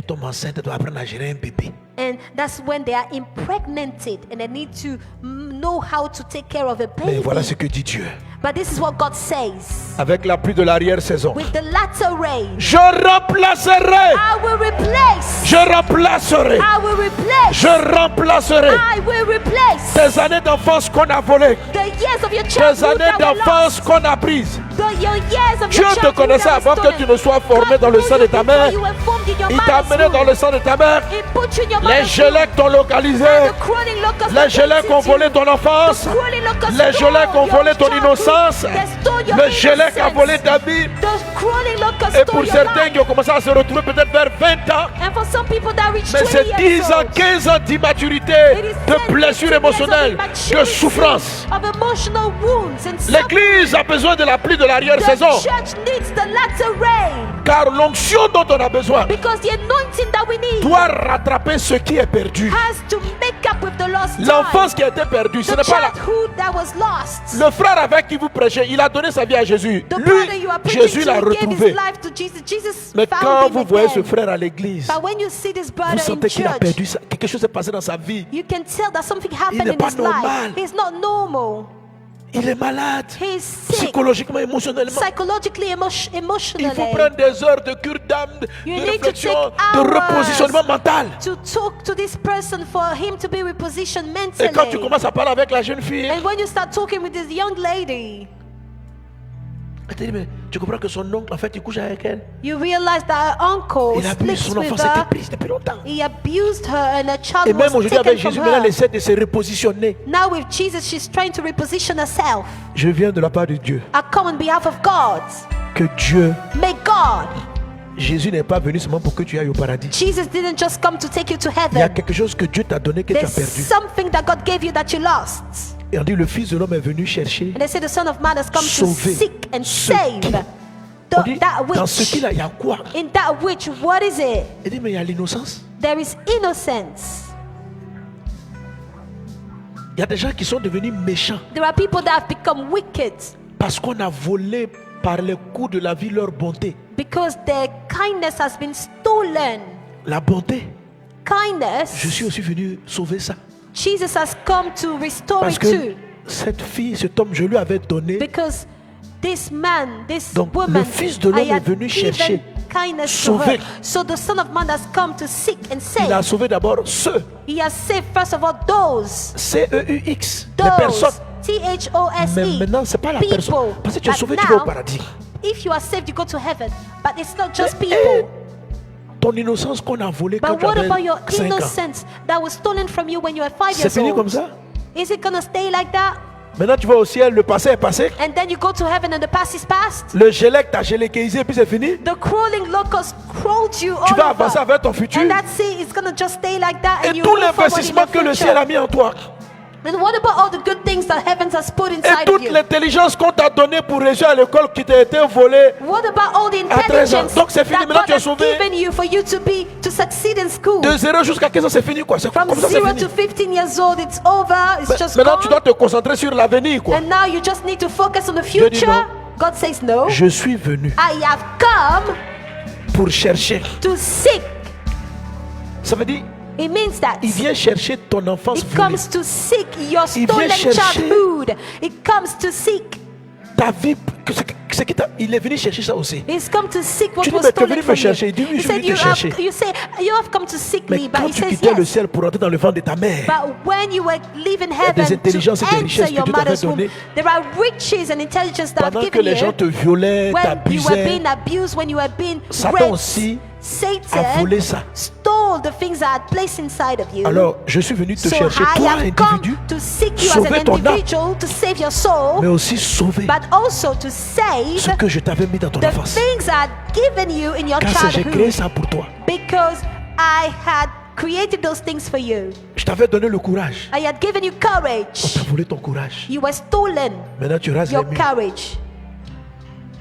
tombe enceinte, elle doit apprendre à gérer un bébé.
And that's when they are impregnated and they need to know how to take care of a
Mais
baby.
voilà ce que dit Dieu.
But this is what God says.
Avec la pluie de l'arrière-saison,
With the latter rain,
je remplacerai.
I will replace.
Je remplacerai.
I will replace.
Je remplacerai
I will replace
tes années d'enfance qu'on a volées,
the years of your
tes
childhood
années
that were
d'enfance
lost.
qu'on a prises.
Your years of
Dieu
your
te
childhood
connaissait
that were
avant que
stolen.
tu ne sois formé dans le sein de ta mère.
You were formed in your
Il t'a
mother's
amené dans
womb.
le sein de ta mère.
He put you in your
Les
mother's
gelèques t'ont localisé.
womb. The crawling locusts
Les gelèques ont volé ton enfance.
The crawling locusts
Les gelèques ont
stole
volé
your
ton
childhood.
innocence.
They stole your
Le gelèque a
innocence.
volé ta vie.
The crawling locusts
Et
stole
pour
your
certains
life.
qui ont commencé à se retrouver peut-être vers 20 ans,
And for some people that reach
mais
20
c'est
years
10 ans,
old,
15 ans d'immaturité,
it is
de
10,
blessures
15 years of
émotionnelles, de
immaturity,
souffrance.
of emotional wounds and
L'Église a besoin de la pluie de l'arrière-saison,
The church needs the latter rain
car l'onction dont on a besoin
because the anointing that we need
doit rattraper ce qui est perdu.
has to make up with the lost
L'enfance
time.
qui a été perdue, ce
The
n'est pas la...
childhood that was lost.
Le frère avec qui vous prêchez, il a donné sa vie à Jésus.
The brother you
Lui,
are preaching
Jésus
to
l'a
gave his
retrouvé.
life to Jesus. Jesus
Mais
found
quand
him
vous voyez ce
again.
frère à l'église,
But when you see this
vous
brother in
sentez qu'il a
church,
perdu ça. Quelque chose s'est passé dans sa vie.
you can tell that something happened
n'est
in
pas
his
normal.
life. He's not normal.
Il est malade.
He's sick.
Psychologiquement, émotionnellement.
Psychologically,
Il faut
emotionally.
prendre des heures de cure d'âme,
You
de
need to
réflexion,
take
de
hours
repositionnement mental.
to talk to this person for him to be repositioned
Et quand tu
mentally.
commences à parler avec la jeune fille,
And when you start talking with this young lady,
elle te dit, mais tu comprends que son oncle, en fait, il couche avec elle.
you realize that her uncle
Il a abusé
sleeps
son
with
enfant, c'était
her.
prise depuis longtemps.
He abused her and her child
Et même
was
aujourd'hui,
taken
avec
from
Jésus, maintenant, elle
her.
essaie de se repositionner.
Now with Jesus, she's trying to reposition herself.
Je viens de la part de Dieu.
I come on behalf of God.
Que Dieu,
May God,
Jésus n'est pas venu seulement pour que tu ailles au paradis.
Jesus didn't just come to take you to
Il y a
heaven.
quelque chose que Dieu t'a donné que tu as
There's
perdu.
something that God gave you that you lost.
Et on dit, le Fils de l'homme est venu chercher.
And they say the Son of Man has come to
Sauver
seek and
ce
save
qui-
the,
On dit,
that
dans ce
which.
qu'il a, il y a quoi?
In that which, what is it?
Il dit, mais il y a l'innocence.
There is innocence.
Il y a des gens qui sont devenus méchants
There are people that have become wicked
parce qu'on a volé par les coups de la vie leur bonté.
because their kindness has been stolen.
La bonté, je suis
Kindness,
aussi venu sauver ça.
Jesus has come to restore
Parce
it
que
too.
cette fille, cet homme, je lui avais donné.
Because this man, this
Donc, le
woman,
Fils de l'homme
I had
est venu
given
chercher,
kindness to
sauver.
her. So the Son of Man has come to seek and
Il a
save.
sauvé d'abord ceux,
He has saved first of all those,
C-E-U-X, les personnes. Mais
Those,
maintenant, ce n'est pas la
people.
personne. Parce que tu es
But
sauvé, tu vas au
now,
paradis.
if you are saved, you go to heaven. But it's not just
Mais,
people.
Ton innocence qu'on a volée quand
But
tu
what about
avais
your
5 ans.
innocence that was stolen from you when you were 5
C'est
years
fini comme
old?
ça?
Is it gonna stay like that?
Maintenant, tu vas au ciel, le passé est passé.
And then you go to heaven and the past is past?
Le gélec t'a géléquisé et puis c'est fini.
The crawling locust crawled you
Tu
all
vas avancer
over.
avec ton futur.
And that's it. It's gonna just stay like that. And
Et
you
tout
move forward in
l'investissement
your
que le
future.
ciel a mis en toi.
And what about all the good things that heavens has put
Et
inside of
toute
you?
l'intelligence qu'on t'a donnée pour réussir à l'école qui t'a été volée.
What about all the
À 13 ans.
intelligence
Donc c'est fini,
that
maintenant
God
tu es
has
sauvé.
given you for you to succeed in school?
De 0 jusqu'à 15 ans, c'est fini quoi. C'est
From
comme ça, c'est
0
fini.
to 15 years old, it's over. It's just
Maintenant, tu
gone.
dois te concentrer sur l'avenir quoi.
And now you just need to focus on the
Dieu dit
future.
non.
God says no.
Je suis venu
I have come
pour chercher.
to seek.
Ça veut dire,
It means that
il vient chercher ton enfance
it
volée.
comes to seek your
Il vient
stolen
chercher
childhood. It comes to seek.
Ta vie, il est venu chercher ça aussi.
He's come to seek what
Tu dis,
was
mais tu es
stolen
venu me
from you.
chercher. Il dit, oui,
He
je suis
said,
venu te chercher.
you say, you have come to seek
Mais
me, but
quand
he
tu
says
quittais le
yes.
ciel pour entrer dans le ventre de ta mère,
But when you were leaving
des
heaven to
intelligences et des richesses
enter
que
your
Dieu t'avait
mother's womb,
données.
there are riches and intelligence that I've
pendant que
given
les gens
you.
te violaient,
When you were
t'abusaient,
being abused, when you were being
Satan
raped,
aussi
Satan
a volé ça.
stole the things that are placed inside of you.
Alors, je suis venu te
So
chercher,
I
toi,
have come
individu,
to seek you as
sauver
an
ton âme,
individual, to save your soul,
mais aussi sauver
but also to
ce
save
que je t'avais mis dans ton
the
enfance.
things that are given you in your
Car c'est j'ai créé
childhood,
ça pour toi.
because I had created those things for you.
Je t'avais donné le courage.
I had given you
On
courage.
t'a volé ton courage.
You were stolen
Maintenant, tu rases les
your
murs.
courage.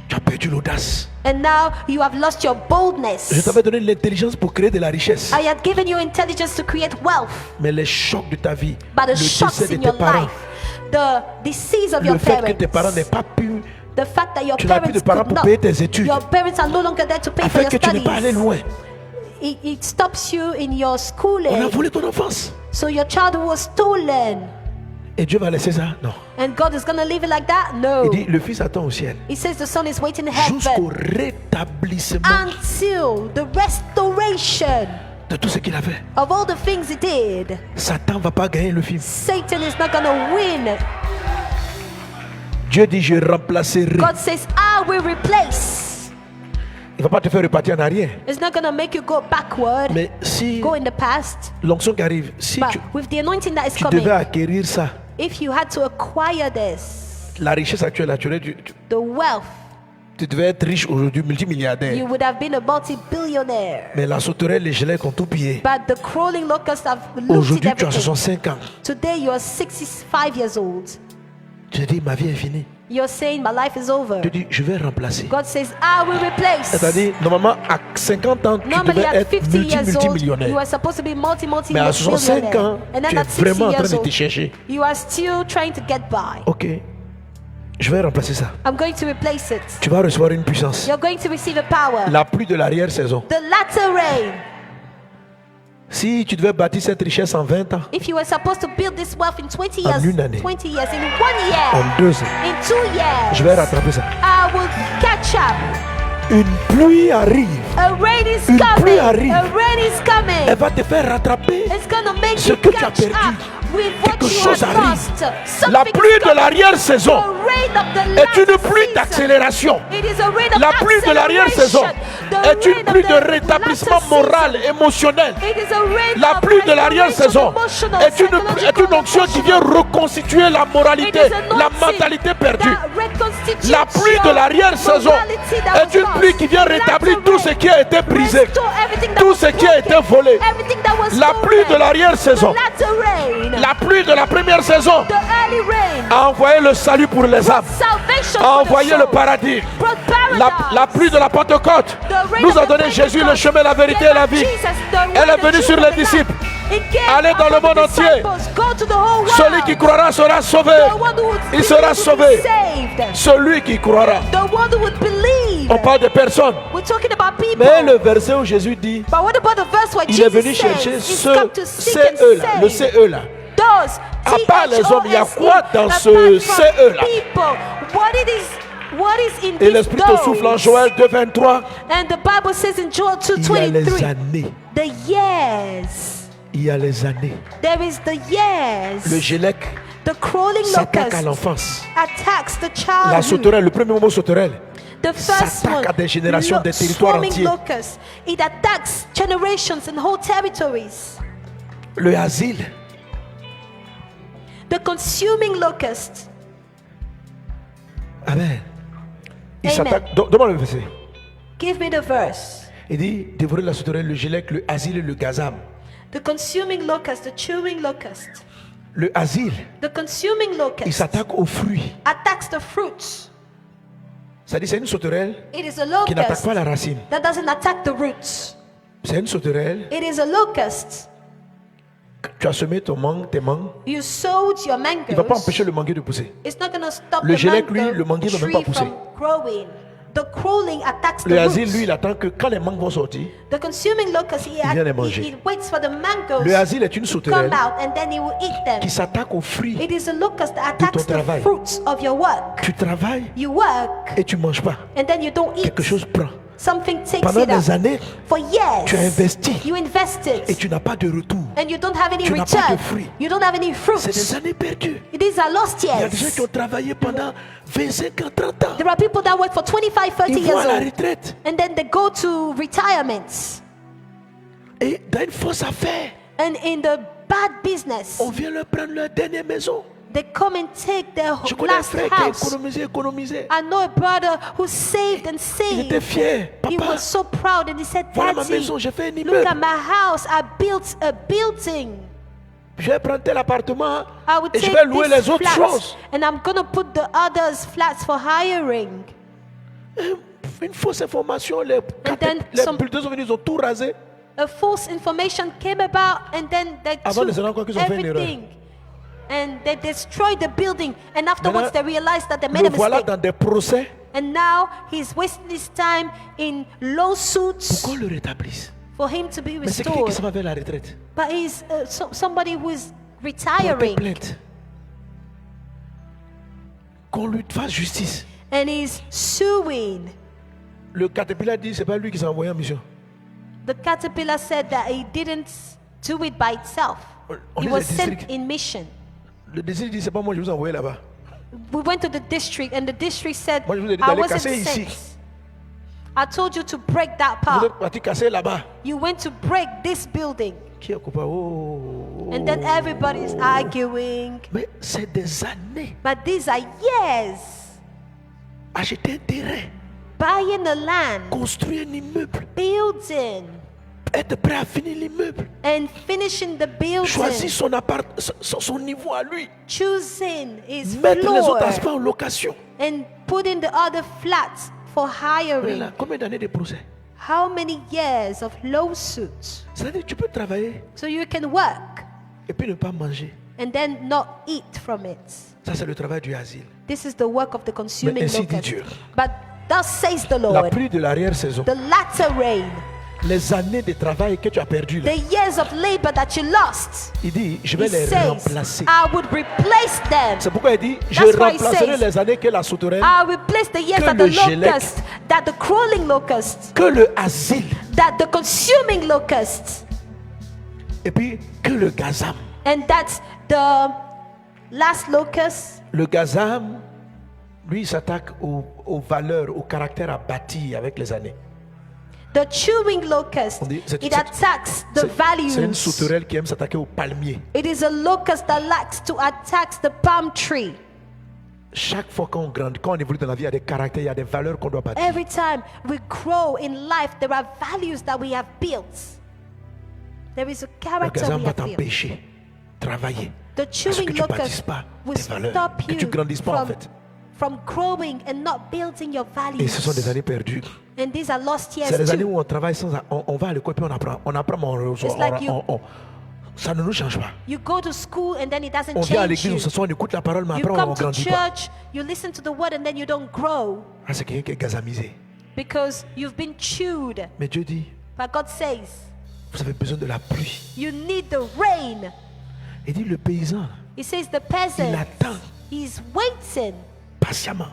Tu as perdu l'audace.
And now you have lost your
Je
boldness.
t'avais donné l'intelligence pour créer de la richesse.
I had given you intelligence to create wealth,
Mais les chocs de ta vie,
but
le
the shocks
décès de
in
tes
your
parents,
life, the disease of your
le fait que tes parents n'aient
parents,
pas pu,
the fact that your
tu n'as plus
parents
de parents
could
pour payer
not,
tes études,
your parents are no longer there to pay for
afin
your
que tu n'aies pas allé
studies.
loin.
it stops you in your
On a
schooling.
volé ton enfance.
So your childhood was stolen.
Et Dieu va laisser ça? Non.
And God is going to leave it like that? No.
Il dit, le Fils attend au ciel.
He says the Son is waiting in
Jusqu'au
heaven
rétablissement
until the restoration
de tout ce qu'il a fait.
of all the things he did.
Satan ne va pas gagner le film.
Satan is not going to win.
Dieu dit, je remplacerai.
God says, I will replace.
Il ne va pas te faire repartir en arrière.
It's not going to make you go backward,
Mais si
go in the past.
l'onction qui arrive, si
But
tu,
with the anointing that is
tu
coming,
devais acquérir ça,
if you had to acquire this,
la richesse actuelle,
the wealth,
tu devais être riche aujourd'hui, multimilliardaire.
you would have been a multi-billionaire.
Mais la sauterelle, les gelées ont tout pillé.
But the crawling locusts have looted
Aujourd'hui, tu as
everything.
65 ans.
Today you are 65 years old.
Tu dis, ma vie est finie.
You're saying my life is over.
Tu dis, je vais remplacer.
God says, I will replace.
C'est-à-dire, normalement, à 50 ans, tu
Normally
devais
at
être
50 years old, you
multimillionnaire.
are supposed to be
Mais à 65 ans,
multi-millionaire. And
tu
then
es
at 60
vraiment en train
years
de te
old,
chercher.
you are still trying to get by.
Ok, je vais remplacer ça.
I'm going to replace it.
Tu vas recevoir une puissance.
You're going to receive a power.
La pluie de l'arrière-saison.
The latter rain.
Si tu devais bâtir cette richesse en 20 ans,
If you were supposed to build this wealth in 20
En
years,
une année.
20 years, in 1 year,
en 2 ans,
in 2 years,
je vais rattraper ça.
I will catch up.
Une pluie arrive.
A rain is
Une
coming.
pluie arrive.
A rain is coming.
Elle va te faire rattraper.
It's gonna make
Ce
you
que tu as
catch
perdu.
up with what
Quelque
you
chose
have
arrive.
lost.
La
Something
pluie
is
de
coming.
l'arrière-saison
The rain of the
est une
latter
pluie
season.
d'accélération.
It is a rain of
La pluie de l'arrière-saison
acceleration. The
est une
rain of
pluie de
the
rétablissement
latter season.
moral, émotionnel.
It is a rain
La
of
pluie de l'arrière-saison
restoration,
est
emotional,
une onction qui vient reconstituer la moralité,
It is an
la
anointing
mentalité perdue.
that reconstitutes
La pluie de
your
l'arrière-saison
morality that
est une
was
pluie
lost.
qui vient rétablir
Latter
tout ce qui a été brisé,
restore everything that
tout
was
ce qui a été
broken,
volé.
everything that was
La pluie de
stolen.
l'arrière-saison,
The latter rain,
la pluie de la première saison
the early rain,
a envoyé le salut pour les âmes,
salvation
a
for the
envoyé le
soul,
paradis.
brought
La
paradise.
pluie de la Pentecôte
The rain
nous
of
a
the
donné Jésus le
Pentecost
chemin, la vérité et la
gave
vie.
Jesus the
Elle
way,
est
the
venue
truth,
sur
and
les
the
disciples.
life. It gave
Allez dans le
unto
monde
the
entier.
disciples, go to the whole world.
Celui qui croira sera sauvé.
The one who would
Il
believe
sera
will be
sauvé.
saved.
Celui qui croira.
The one who would believe.
On parle de personnes.
We're talking about people.
Mais le verset où Jésus dit,
But what about the verse where
il est venu
Jesus
chercher
says, he's come to seek and
CE-là, le
save
CE-là.
those
À part les hommes, il y a quoi dans ce
apart from
CE-là?
people. What is in
Et
this
l'Esprit te souffle en
those?
Joël 2,23.
And the Bible says in Joel
Il y a les
2:23,
années.
the years.
Il y a les années.
There is the years.
Le Gélec
The crawling
s'attaque à
locust
l'enfance.
attacks the
La
childhood.
sauterelle, le premier mot sauterelle.
The first
s'attaque
one,
à des générations, des territoires
swarming
entiers.
locust. It attacks generations and whole territories.
Le asile,
The consuming locust.
amen. Il
Amen.
s'attaque. Demande le verset.
Give me the verse.
Il dit dévorer la sauterelle, le gélec, le asile et le gazam.
The consuming locust, the chewing locust.
Le asile,
The consuming
il
locust
s'attaque aux fruits.
attacks the fruits.
Ça dit c'est une sauterelle
It is a
qui n'attaque
locust
pas la racine.
that doesn't attack the roots.
C'est une sauterelle.
It is a locust.
Tu as semé ton mangue, tes mangues.
You sowed your
Il ne va pas
mangoes.
empêcher le manguier de pousser.
It's not going to stop
Le
the
gélec, lui,
mango
le manguier ne va même
tree
pas pousser.
from growing. The crawling attacks the
Le asile, lui,
roots.
il attend que quand les mangues vont sortir,
The consuming locust,
vient les manger.
he waits for the mangoes
le asile est une
to
sauterelle
come out and then he will eat them.
qui s'attaque aux fruits.
It is a locust that
ton
attacks the
travail.
fruits of your work.
Tu travailles
You work
et tu ne manges pas.
and then you don't eat.
Quelque chose prend.
Something takes
Pendant
it
des
up.
années,
For years,
tu as investi
you invested
et tu n'as pas de retour.
and you don't have any
tu n'as pas
return.
de fruits.
You don't have any
C'est des
fruits.
années perdues.
These are lost
Il y a des gens
years.
qui ont travaillé pendant 25 ans, 30 ans.
There are people that work for 25, 30
Ils vont à
years
la
old
retraite.
and then they go to retirements.
Et dans une fausse affaire,
And in the bad business,
on vient leur prendre leur dernière maison.
they come and take their
Je connais un
last
frère qui a
house.
économisé.
I know a brother who saved and
Il était
saved.
fier.
He
Papa,
was so proud and he said,
voilà ma
Daddy,
maison, j'ai fait un
look at
immeuble.
my house. I built a building.
Je vais prendre tel appartement
I would
et je
take
vais louer
these
les autres
flats
choses.
and I'm going to put the others flats for hiring.
Une fausse information, les
then some-
bulldozers sont venus, ils ont tout rasé.
A false information came about and then they
Avant de se rendre
took
compte qu'ils ont fait une erreur.
everything. And they destroyed the building. And afterwards they
Maintenant,
realized that they made
Le
a
voilà
mistake.
dans des procès
And now he's wasting his time in lawsuits
pour qu'on le rétablisse.
for him to be
Mais c'est quelqu'un qui s'en
restored.
va vers la retraite.
But he's somebody who is
Porter
retiring
plainte. Qu'on lui fasse justice.
and he's suing.
Le caterpillar dit c'est pas lui qui s'est envoyé en mission.
The caterpillar said that he didn't do it by itself.
On
He
est
was
le
sent
district.
in mission.
Le district dit c'est pas moi je vous ai envoyé là-bas.
We went to the district and the district said,
Moi, je vous ai dit
I
d'aller
wasn't
casser ici.
sent. I told you to break that
Vous êtes
part.
parti casser là-bas.
You went to break this building.
Qui est coupable? Oh.
And then everybody's arguing.
Mais c'est des années.
But these are years.
Acheter un terrain,
Buying a land,
construire un immeuble,
building,
être prêt à finir l'immeuble,
and finishing the
choisir
building.
son appart, son niveau à lui,
Choosing his
mettre les
floor.
autres aspects en location.
And putting the other flats for hiring.
Voilà. Combien d'années de procès?
How many years of lawsuits?
C'est-à-dire que tu peux travailler
So you can work
et puis ne pas manger.
and then not eat from it.
Ça, c'est le travail du asile.
This is the work of the consuming
Mais ainsi dit
locust.
Dieu.
But thus says the
La
Lord,
pluie de l'arrière-saison,
the latter rain,
les années de travail que tu as perdues, là,
the years of labor that you lost,
il dit, je vais
He
les
says,
remplacer.
I would replace them.
C'est pourquoi il dit, je
That's why he
remplacerai
says,
les années que la sauterelle,
I replace the years
que
that the
le gélec,
locust, that the crawling locust,
que le asile,
that the consuming locust,
et puis que le gazam.
and that's the last locust.
Le gazam, lui, il s'attaque aux valeurs, au caractère à bâtir avec les années.
The chewing locust,
On dit- c'est-
it
c'est-
attacks the
C'est une
values.
sauterelle qui aime s'attaquer aux palmiers.
It is a locust that likes to attack the palm tree.
Chaque fois qu'on grandit, quand on évolue dans la vie, il y a des caractères, il y a des valeurs qu'on doit bâtir.
Every time we grow in life, there are values that we have built. There is a
Le
character
gazam
we
va
have built.
t'empêcher de travailler.
The
Parce que
chewing
tu ne bâtisses
locust
pas
will
tes valeurs.
stop
Que tu
you
ne grandisses pas en fait.
from growing and not building your
Et ce sont des
values.
années perdues.
And these are lost
C'est
years
les années
too.
où on travaille sans... On va à l'école puis on apprend. On apprend, mais
It's like you-
ça ne nous change pas.
You go to school and then it doesn't
On vient à
change
l'église, on
you.
s'assoit, on écoute la parole, mais
You
après on
come
ne
to
grandit pas.
church, you listen to the word and then you don't grow
Ah, c'est quelqu'un qui est gazamisé.
because you've been chewed.
Mais Dieu dit,
But God says,
vous avez besoin de la pluie.
you need the rain.
Il dit, le paysan,
He says the
il
peasant,
attend
he's waiting.
patiemment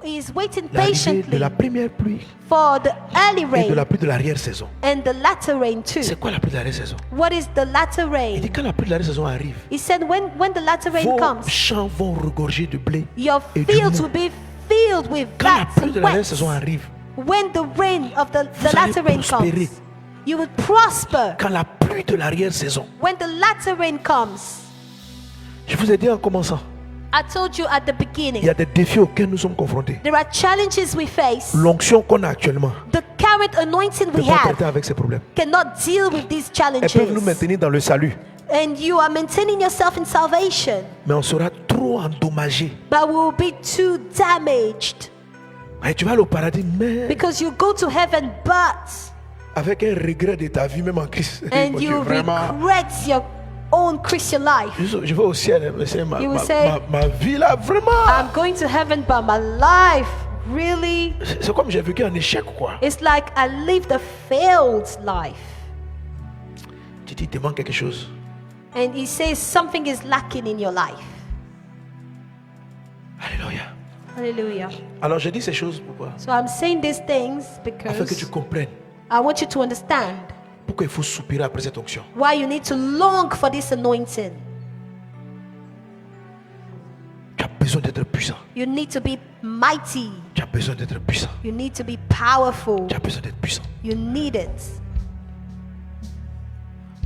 He's waiting
l'arrivée de
patiently
la première pluie
for the early
et de la
rain
pluie de l'arrière-saison.
and the latter rain too.
C'est quoi la pluie de l'arrière-saison?
What is the latter
Il dit,
rain?
quand la pluie de l'arrière-saison arrive,
He said when the latter rain
vos
comes,
champs vont regorger de blé.
your
et du
fields
mou.
will be filled with
Quand la
vats
pluie de
and
l'arrière-saison
wets.
arrive,
When the rain of the
Vous allez
latter rain
prospérer.
comes, you will prosper.
quand la pluie de l'arrière-saison,
When the latter rain comes,
je vous ai dit en commençant,
I told you at the
il y
beginning,
a des défis auxquels nous sommes confrontés.
there are challenges we face.
L'onction qu'on a actuellement
The current anointing
ne peut
we
pas
have
traiter avec ces problèmes.
cannot deal with these
Elles peuvent nous
challenges.
maintenir dans le salut,
And you are maintaining yourself in salvation,
mais on sera trop endommagé.
but will be too damaged
Et tu vas aller au paradis, mais
because you go to heaven, but
avec un regret de ta vie, même en Christ.
and
Mon Dieu,
you
vraiment,
regret your own Christian life.
je vais au ciel, mais c'est
You will say,
ma vie là, vraiment.
I'm going to heaven, but my life really,
C'est comme j'ai vécu un échec, quoi.
it's like I lived a failed life.
Tu dis, il te manque quelque chose.
And he says something is lacking in your life.
Alléluia.
Hallelujah.
Alors je dis ces choses pourquoi?
So I'm saying these things
Afin que tu
because
comprennes
I want you to understand
pourquoi il faut soupirer après cette onction.
why you need to long for this anointing.
Tu as besoin d'être puissant.
You need to be mighty.
Tu as besoin d'être puissant.
You need to be powerful.
Tu as besoin d'être puissant.
You need it.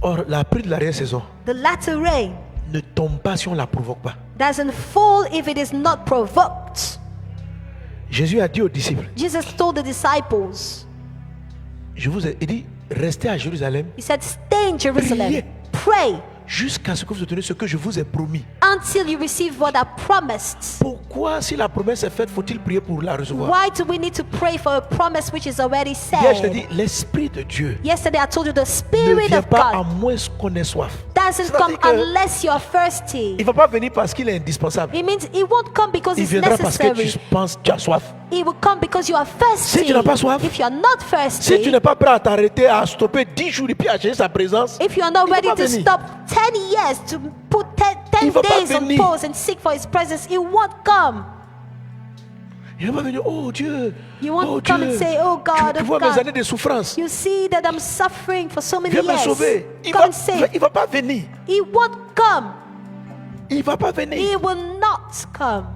Or, la pluie de l'arrière-saison
The latter rain
ne tombe pas si on ne la provoque pas.
doesn't fall if it is not provoked.
Jésus a dit aux disciples,
Jesus told the disciples,
il dit, restez à Jérusalem
he said, stay in Jerusalem,
Priez.
pray
jusqu'à ce que vous obteniez ce que je vous ai promis.
until you receive what I promised.
Pourquoi, si la promesse est faite, faut-il prier pour la recevoir?
Why do we need to pray for a promise which is already
Hier, je t'ai dit,
said?
l'Esprit de Dieu
Yesterday I told you the
ne
Spirit
vient
of
pas à
God
moins qu'on ait soif.
doesn't come
C'est-à-dire que
unless you are thirsty.
il ne va pas venir parce qu'il est indispensable.
It means it won't come because
Il
it's
viendra parce que
necessary.
tu penses, tu as soif.
It will come because you are thirsty.
Si tu n'as pas soif,
if you are not
Si tu
thirsty,
n'es pas prêt à t'arrêter, à stopper 10 jours et puis à chercher sa présence,
if you are not
il va
ready
pas
to
venir.
stop 10 years to put 10
Il va pas
days on
venir.
pause and seek for His presence, it won't come.
Il ne va pas venir, oh Dieu,
You won't
oh
come
Dieu.
and say, oh God,
tu
oh
vois
God.
mes années de souffrance.
You see that I'm suffering for so many
Viens me
years.
sauver. Il
Come
va,
and say,
il va pas venir.
He won't come.
Il va pas venir.
He will not come.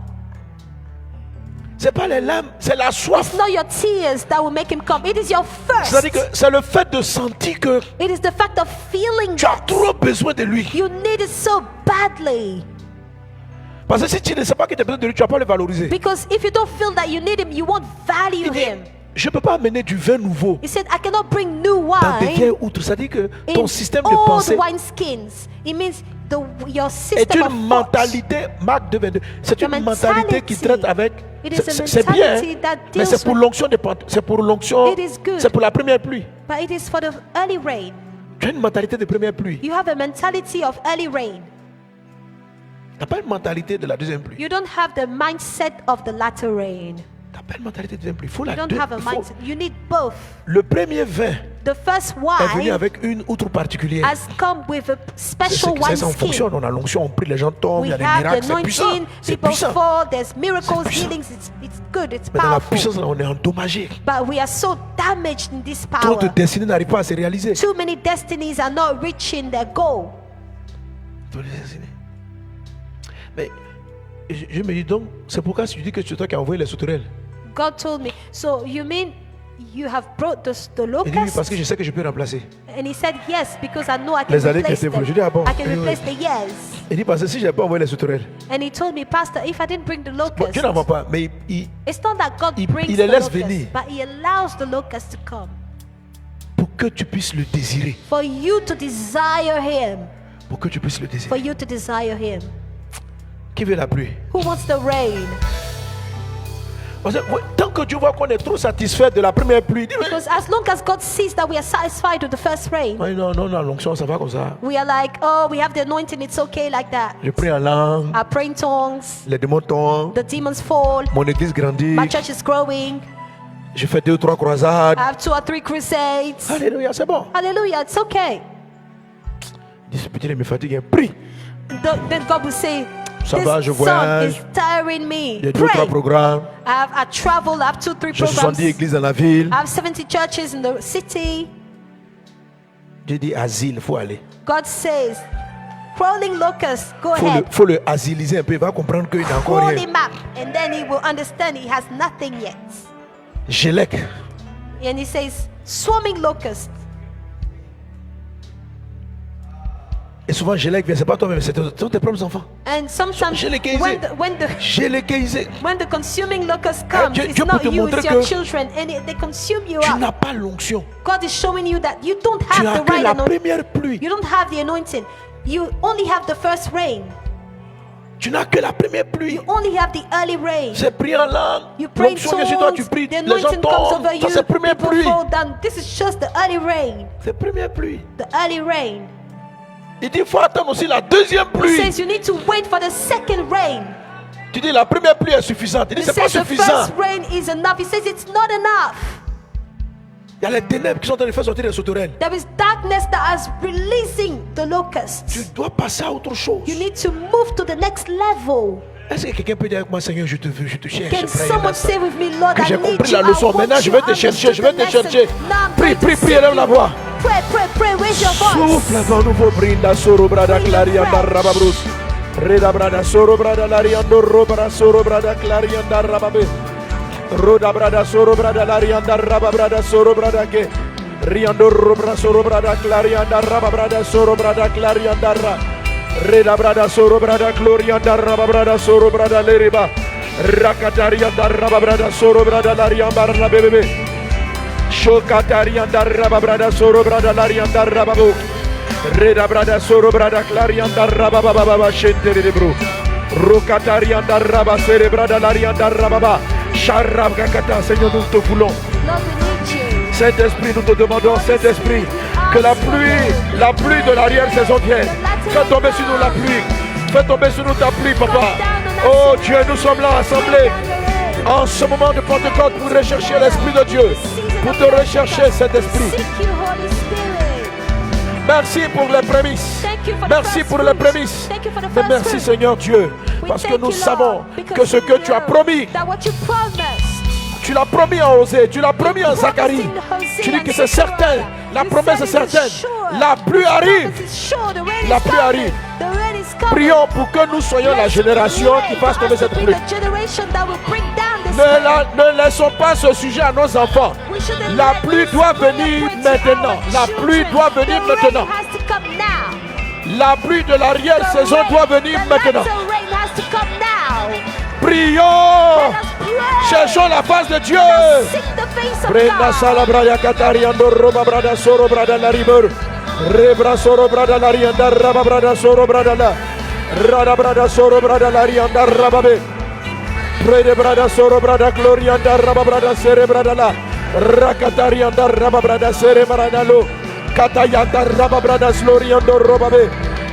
C'est pas les larmes, c'est la soif.
It's not your tears that will make Him come. It is your
C'est-à-dire
thirst.
que c'est le fait de sentir que
It is the fact of feeling
tu as
that
trop besoin de lui.
you need it so badly.
Parce que si tu ne sais pas que tu as besoin de lui, tu ne vas pas le valoriser.
Because if you don't feel that you need Him, you won't value
Il dit,
Him.
je ne peux pas amener du vin nouveau
He said, I cannot bring new
dans des vieilles
wine
outres. C'est-à-dire que
in
ton système de
old
pensée
wineskins. It means your
est
system of
une
thought.
mentalité, Marc 2,22. C'est
Your
une mentalité qui
mentality.
traite avec.
It is a
C'est bien,
mentality that
mais
deals
c'est pour
with-
l'onction des pentes. C'est pour l'onction.
It is good.
C'est pour la première pluie.
But it is for the early rain.
Tu as une mentalité de première pluie.
You have a mentality of early rain.
Tu n'as pas une mentalité de la deuxième pluie.
You don't have the mindset of the latter rain.
Tu n'as pas une mentalité de deuxième pluie. Il faut
You
la
don't
deux-
have a
il faut-
mindset. You need both.
Le premier vin
The first
est venu
wine
avec une outre particulière.
has come with a special
C'est ça, on
wineskin.
fonctionne. On a l'onction, on prie, les gens tombent, il
We
y a des
have the
miracles. C'est puissant.
anointing,
C'est
people
puissant.
fall, there's miracles,
puissant.
healings, it's good, it's
Mais dans la
powerful.
puissance, là, on est endommagé.
But we are so damaged in this
Trop de
power.
destinées n'arrivent pas à se réaliser.
Too many destinies are not reaching their goal.
Trop de destinées. Mais je me dis donc, c'est pourquoi tu dis que c'est toi qui as envoyé les sauterelles.
God told me, so you mean you have brought the
Il dit oui, parce
locusts?
que je sais que je peux remplacer.
And he said, yes, because I know I can
Les années qui
replace
étaient
them.
volées. Je dis, ah bon,
I can
oui, oui.
replace the years.
Il dit parce que si je n'avais pas envoyé les sauterelles,
And he told me, Pastor, if I didn't bring the
bon,
locusts,
Dieu n'envoie pas, mais
it's not that God
il
brings
les
the
laisse
locusts,
venir.
but he allows the locusts to come
pour que tu puisses le désirer.
for you to desire him,
Pour que tu puisses le
for
désirer.
you to desire him.
Qui veut la pluie?
Who wants the rain?
Parce que, tant que Dieu voit qu'on est trop satisfait de la première pluie, il dit, mais,
Because as long as God sees that we are satisfied with the first rain,
ouais, non, non, non, l'onction, ça va comme ça.
we are like, oh, we have the anointing, it's okay like that.
Je prie en langue,
I pray in tongues,
les démons tombent,
the demons fall,
mon église grandit,
my church is growing,
je fais 2 ou 3 croisades.
I have 2 or 3 crusades.
Alléluia, c'est bon.
Hallelujah, it's okay.
Il dit, ce petit, il me fatigue, prie.
Then God will say,
Ça
this
va, je
song
voyage.
is tiring me.
Il y a 2 ou 3
Pray.
programmes.
I travel, I have 2 or 3
J'ai 70
programs.
églises dans la ville.
I have 70 churches in the city.
Dieu dit asile, il faut aller.
God says, crawling locusts, go
Il
ahead.
faut le asiliser un peu. Il va comprendre qu'il n'a encore
Crawl
rien.
him up, and then he will understand he has nothing yet.
Gélec.
And he says, swarming locusts.
Et souvent, Gélec vient, c'est pas toi-même, c'est tes propres enfants.
And sometimes
Gélécaïsé.
when the consuming locust comes,
Dieu-
it's
Dieu peut
not
te
you,
montrer
it's your
que
children, and they consume you
Tu
up.
n'as pas l'onction.
God is showing you that you don't
Tu
have
as
the
que
right
la
anointing.
première pluie.
You don't have the anointing. You only have the first rain.
Tu n'as que la première pluie.
You only have the early rain.
C'est prier en langue.
You pray in
L'onction vient sur toi, tu
tongues,
pries.
the
Les gens
anointing comes
tombent.
over
Ça,
you,
c'est la première
people
pluie.
fall down. This is just the early rain.
C'est la première pluie.
The early rain.
Il dit, il faut attendre aussi la deuxième
He
pluie.
says you need to wait for the second rain.
Tu dis, la première pluie est suffisante. Il dit,
He
c'est pas
says the
suffisant.
first rain is enough. He says it's not enough.
Il y a les ténèbres qui sont en train de faire sortir les sauterelles.
There is darkness that is releasing the locusts.
Tu dois passer à autre chose.
You need to move to the next level.
Est-ce que quelqu'un peut dire avec moi, Seigneur, je te veux, je te cherche.
Can
frère,
someone say with me, Lord,
que
I
j'ai
need
compris
you,
la leçon.
I want
Maintenant, je
you,
vais
I
te chercher, je vais te
understood the
chercher.
lesson. Now I'm
Prie,
going to
prie,
seek
prie, lève la
you.
voix.
Pray, pray, pray, raise your voice.
Souffle vent nouveau, brinda soro brada clarianda rababrus. Reda brada soro brada lariando robra soro brada clarianda rababe. Roda brada soro brada larianda rababrada soro brada ke. Riando robra soro brada clarianda rababrada soro brada clarianda ra. Reda brada soro brada glorianda rababrada soro brada leriba. Rakatarianda rababrada soro brada larianda rabebe. Shokatarianda rababrada soro brada larianda rababu. Reda brada soro brada clarianda rabababa shentere de bro. Rokatarianda raba cerebrada larianda rababa. Sharab kakata, Seigneur, nous te voulons.
Lord, we need you.
Saint-Esprit, nous te demandons, Saint-Esprit, que la pluie de l'arrière-saison vienne. Fais tomber sur nous la pluie. Fais tomber sur nous ta pluie, papa. Oh Dieu, nous sommes là assemblés en ce moment de Pentecôte pour rechercher l'Esprit de Dieu. Pour te rechercher cet esprit. Merci pour les prémices. Merci pour les prémices. Mais merci Seigneur Dieu. Parce que nous savons que ce que tu as promis, tu l'as promis à Osée, tu l'as promis à Zacharie. Tu dis que c'est certain. La promesse est certaine. La pluie arrive. La pluie arrive. Prions pour que nous soyons la génération qui fasse tomber cette pluie. Ne laissons pas ce sujet à nos enfants. La pluie doit venir maintenant. La pluie doit venir maintenant. La pluie de l'arrière-saison doit venir maintenant. Prions. Cherchons la face de Dieu. Brenda Salabraya Katariando Roba Brada Soro Brada la River. Rebra Soro Brada la Rianda Raba Brada Soro Brada la Rada Brada Soro Brada la Rianda Rababe. Prede Brada Soro Brada Glorianda Raba Brada Sere Brada la Rakatarianda Raba Brada Sere Maranalo. Katayanda Raba Brada Sloriando Robabe.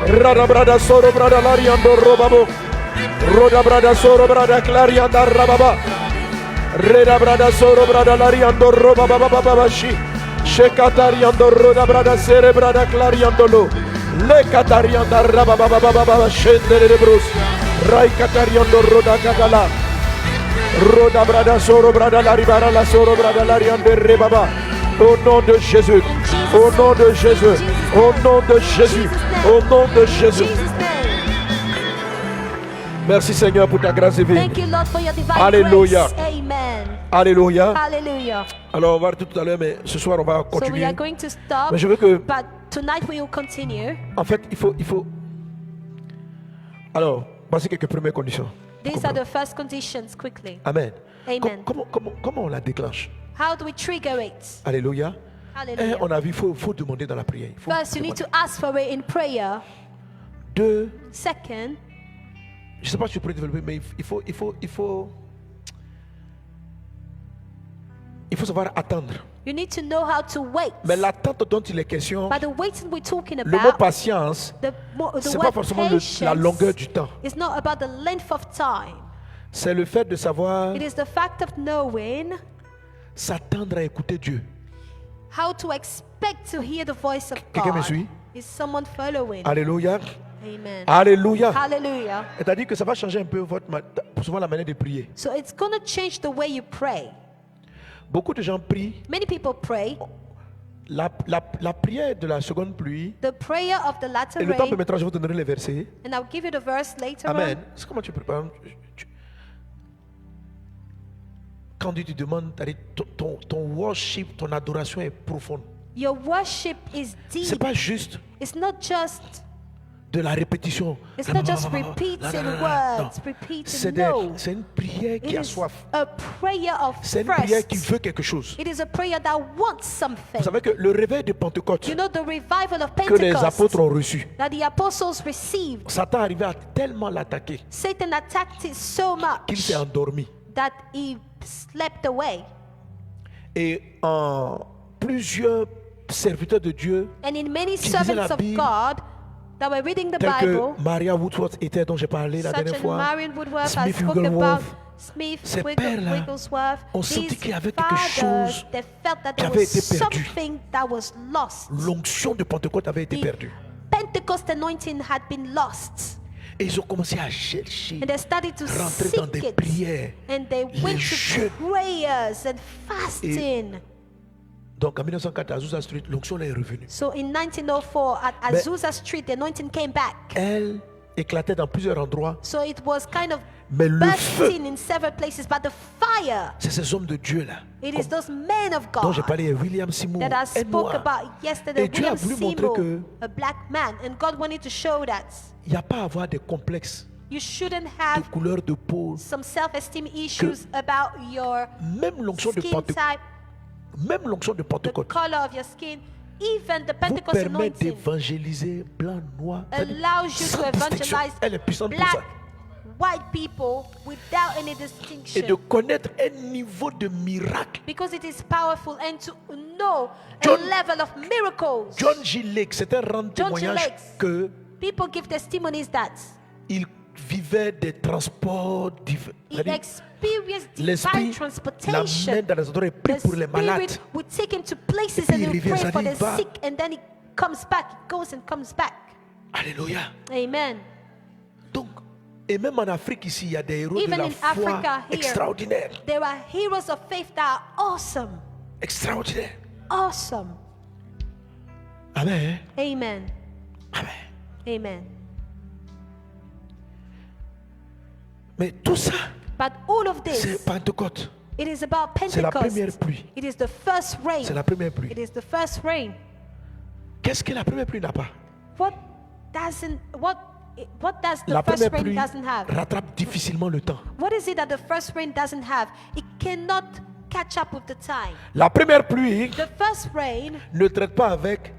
Rada Brada Soro Brada la Riando Robabo. Roda Brada Soro Brada Clarianda Rababa. Reda Brada Soro Brada Lariando Robaba Babashi. Shekatariando Roda Brada Sere Brada Clariandolo. Le Catarianda Rababa Baba Shendere de Bruce. Rai Catariando Roda Catala. Roda Brada Soro Brada Laribara La Soro Brada Lariande Rebaba. Au nom de Jésus. Au nom de Jésus. Au nom de Jésus. Au nom de Jésus. Merci Seigneur pour ta grâce divine.
Thank you, Lord, for your divine
Alléluia.
grace. Amen.
Alléluia.
Hallelujah.
Alors on va arrêter tout à l'heure, mais ce soir on va
So we
continuer.
are going to stop,
Mais je veux que,
but tonight we will continue.
en fait, il faut. Alors, voici quelques premières conditions.
These are the first conditions quickly.
Amen.
Amen.
Comment on la déclenche?
How do we trigger it?
Alléluia.
Hallelujah.
On a vu, il faut demander dans la prière. Il faut
First, you need to
demander.
ask for it in prayer.
Deux,
Second,
je ne sais pas si tu peux développer, mais il faut savoir attendre.
you need to know how to wait.
Mais l'attente dont il est question,
But the waiting we're talking
le mot
about,
patience,
the
c'est pas
word
forcément la
patience
longueur du temps.
is not about the length of time.
C'est le fait de savoir
It is the fact of knowing
s'attendre à écouter Dieu.
how to expect to hear the voice of
Quelqu'un me
God.
suit?
Is someone following?
Alléluia.
Amen.
Alléluia.
Hallelujah.
C'est-à-dire que ça va changer un peu souvent la manière de prier.
So it's going to change the way you pray.
Beaucoup de gens prient.
Many people pray.
La prière de la seconde pluie,
The prayer of the latter
et le temps
rain,
permettra, je vous donnerai les versets.
and I'll give you the verse later
Amen.
on.
C'est comment tu prépares. Quand Dieu te demande, ton worship, ton adoration est profonde.
Your worship is
C'est
deep.
pas juste
It's not just
de la répétition.
It's not just repeating words,
C'est
repeating. No.
c'est une prière
It
qui a
is
soif.
a prayer of
C'est une prière qui
thirst.
veut quelque chose.
It is a prayer that wants
Vous
something.
savez que le réveil de Pentecôte
You know the revival of
que les
Pentecost
apôtres ont reçu,
that the apostles received.
Satan arrivait à tellement l'attaquer
Satan attacked it so
qu'il
much
s'est endormi.
that he slept away.
Et en plusieurs serviteurs de Dieu,
And in many
Qui lisaient la
servants of
Bible,
God that were reading the
tels
Bible,
que Maria Woodworth était, dont j'ai parlé la
such
dernière
as
fois,
Marion Woodworth, I
Smith
spoke about
Wigglesworth,
Smith
ces pères-là
Wigglesworth.
ont senti
These
qu'il y avait quelque
fathers,
chose
they felt that
qui
there
avait
was
été perdu.
something that was lost.
l'onction de Pentecôte avait été
The
perdue.
Pentecost anointing had been lost.
Et ils ont commencé à chercher,
And they started to
rentrer dans
seek
des
it.
prières.
And they
les
went to
jeûnes.
prayers and fasting.
Donc en 1904, à Azusa Street, l'onction est revenue.
So in 1904 at
Mais-
Azusa Street, the anointing came back.
Elle éclatait dans plusieurs endroits.
So it was kind of
Mais le feu,
bursting in several places, but the fire,
c'est ces hommes de Dieu là,
it is those men of
dont j'ai
God
parlé, William Seymour,
that I
un
spoke
noir.
about yesterday.
Et Dieu a
William
voulu montrer
Seymour,
que
a black man, and God wanted to show that
il n'y a pas à avoir des complexes
you shouldn't
de
have
couleur de peau.
some self-esteem issues about your
Même l'onction de
skin
Pentecôte,
type,
même l'onction de
the
Pentecôte
color of your skin, even the
vous
Pentecost
permet
anointing
d'évangéliser blanc, noir,
allows you
sans
to
distinction.
evangelize
Elle est puissante pour
black,
ça.
white people without any
Et de
distinction.
connaître un niveau de miracle.
Because it is powerful and to know
John-
a level of miracles.
John G. Lake, c'est un rare
John G.
témoignage
Lake.
que
People give testimonies that
il vivait des transports divers.
he experienced divine
L'esprit
transportation.
l'amène dans les endroits et prie
The
pour les malades.
Spirit would take him to places
puis
and
il
he would
revient,
pray
ça
for
dit,
the
va.
sick, and then he comes back, he goes and comes back.
Alléluia.
Amen.
Donc, et même en Afrique ici, il y a des héros
Even
de la
in
foi
Africa here,
extraordinaires.
there are heroes of faith that are awesome.
Extraordinaires.
Awesome.
Amen.
Amen.
Amen.
Amen.
Mais tout ça,
But all of
c'est
this,
Pentecôte.
it is about
C'est la première
Pentecost.
pluie.
It is the first rain.
C'est la première pluie.
It is the first rain.
Qu'est-ce que la première pluie n'a pas?
What does the
La
first
première
rain
pluie
doesn't have?
rattrape difficilement le temps.
What is it that the first rain doesn't have? It cannot catch up with the time.
La première pluie
The first rain
ne traite pas avec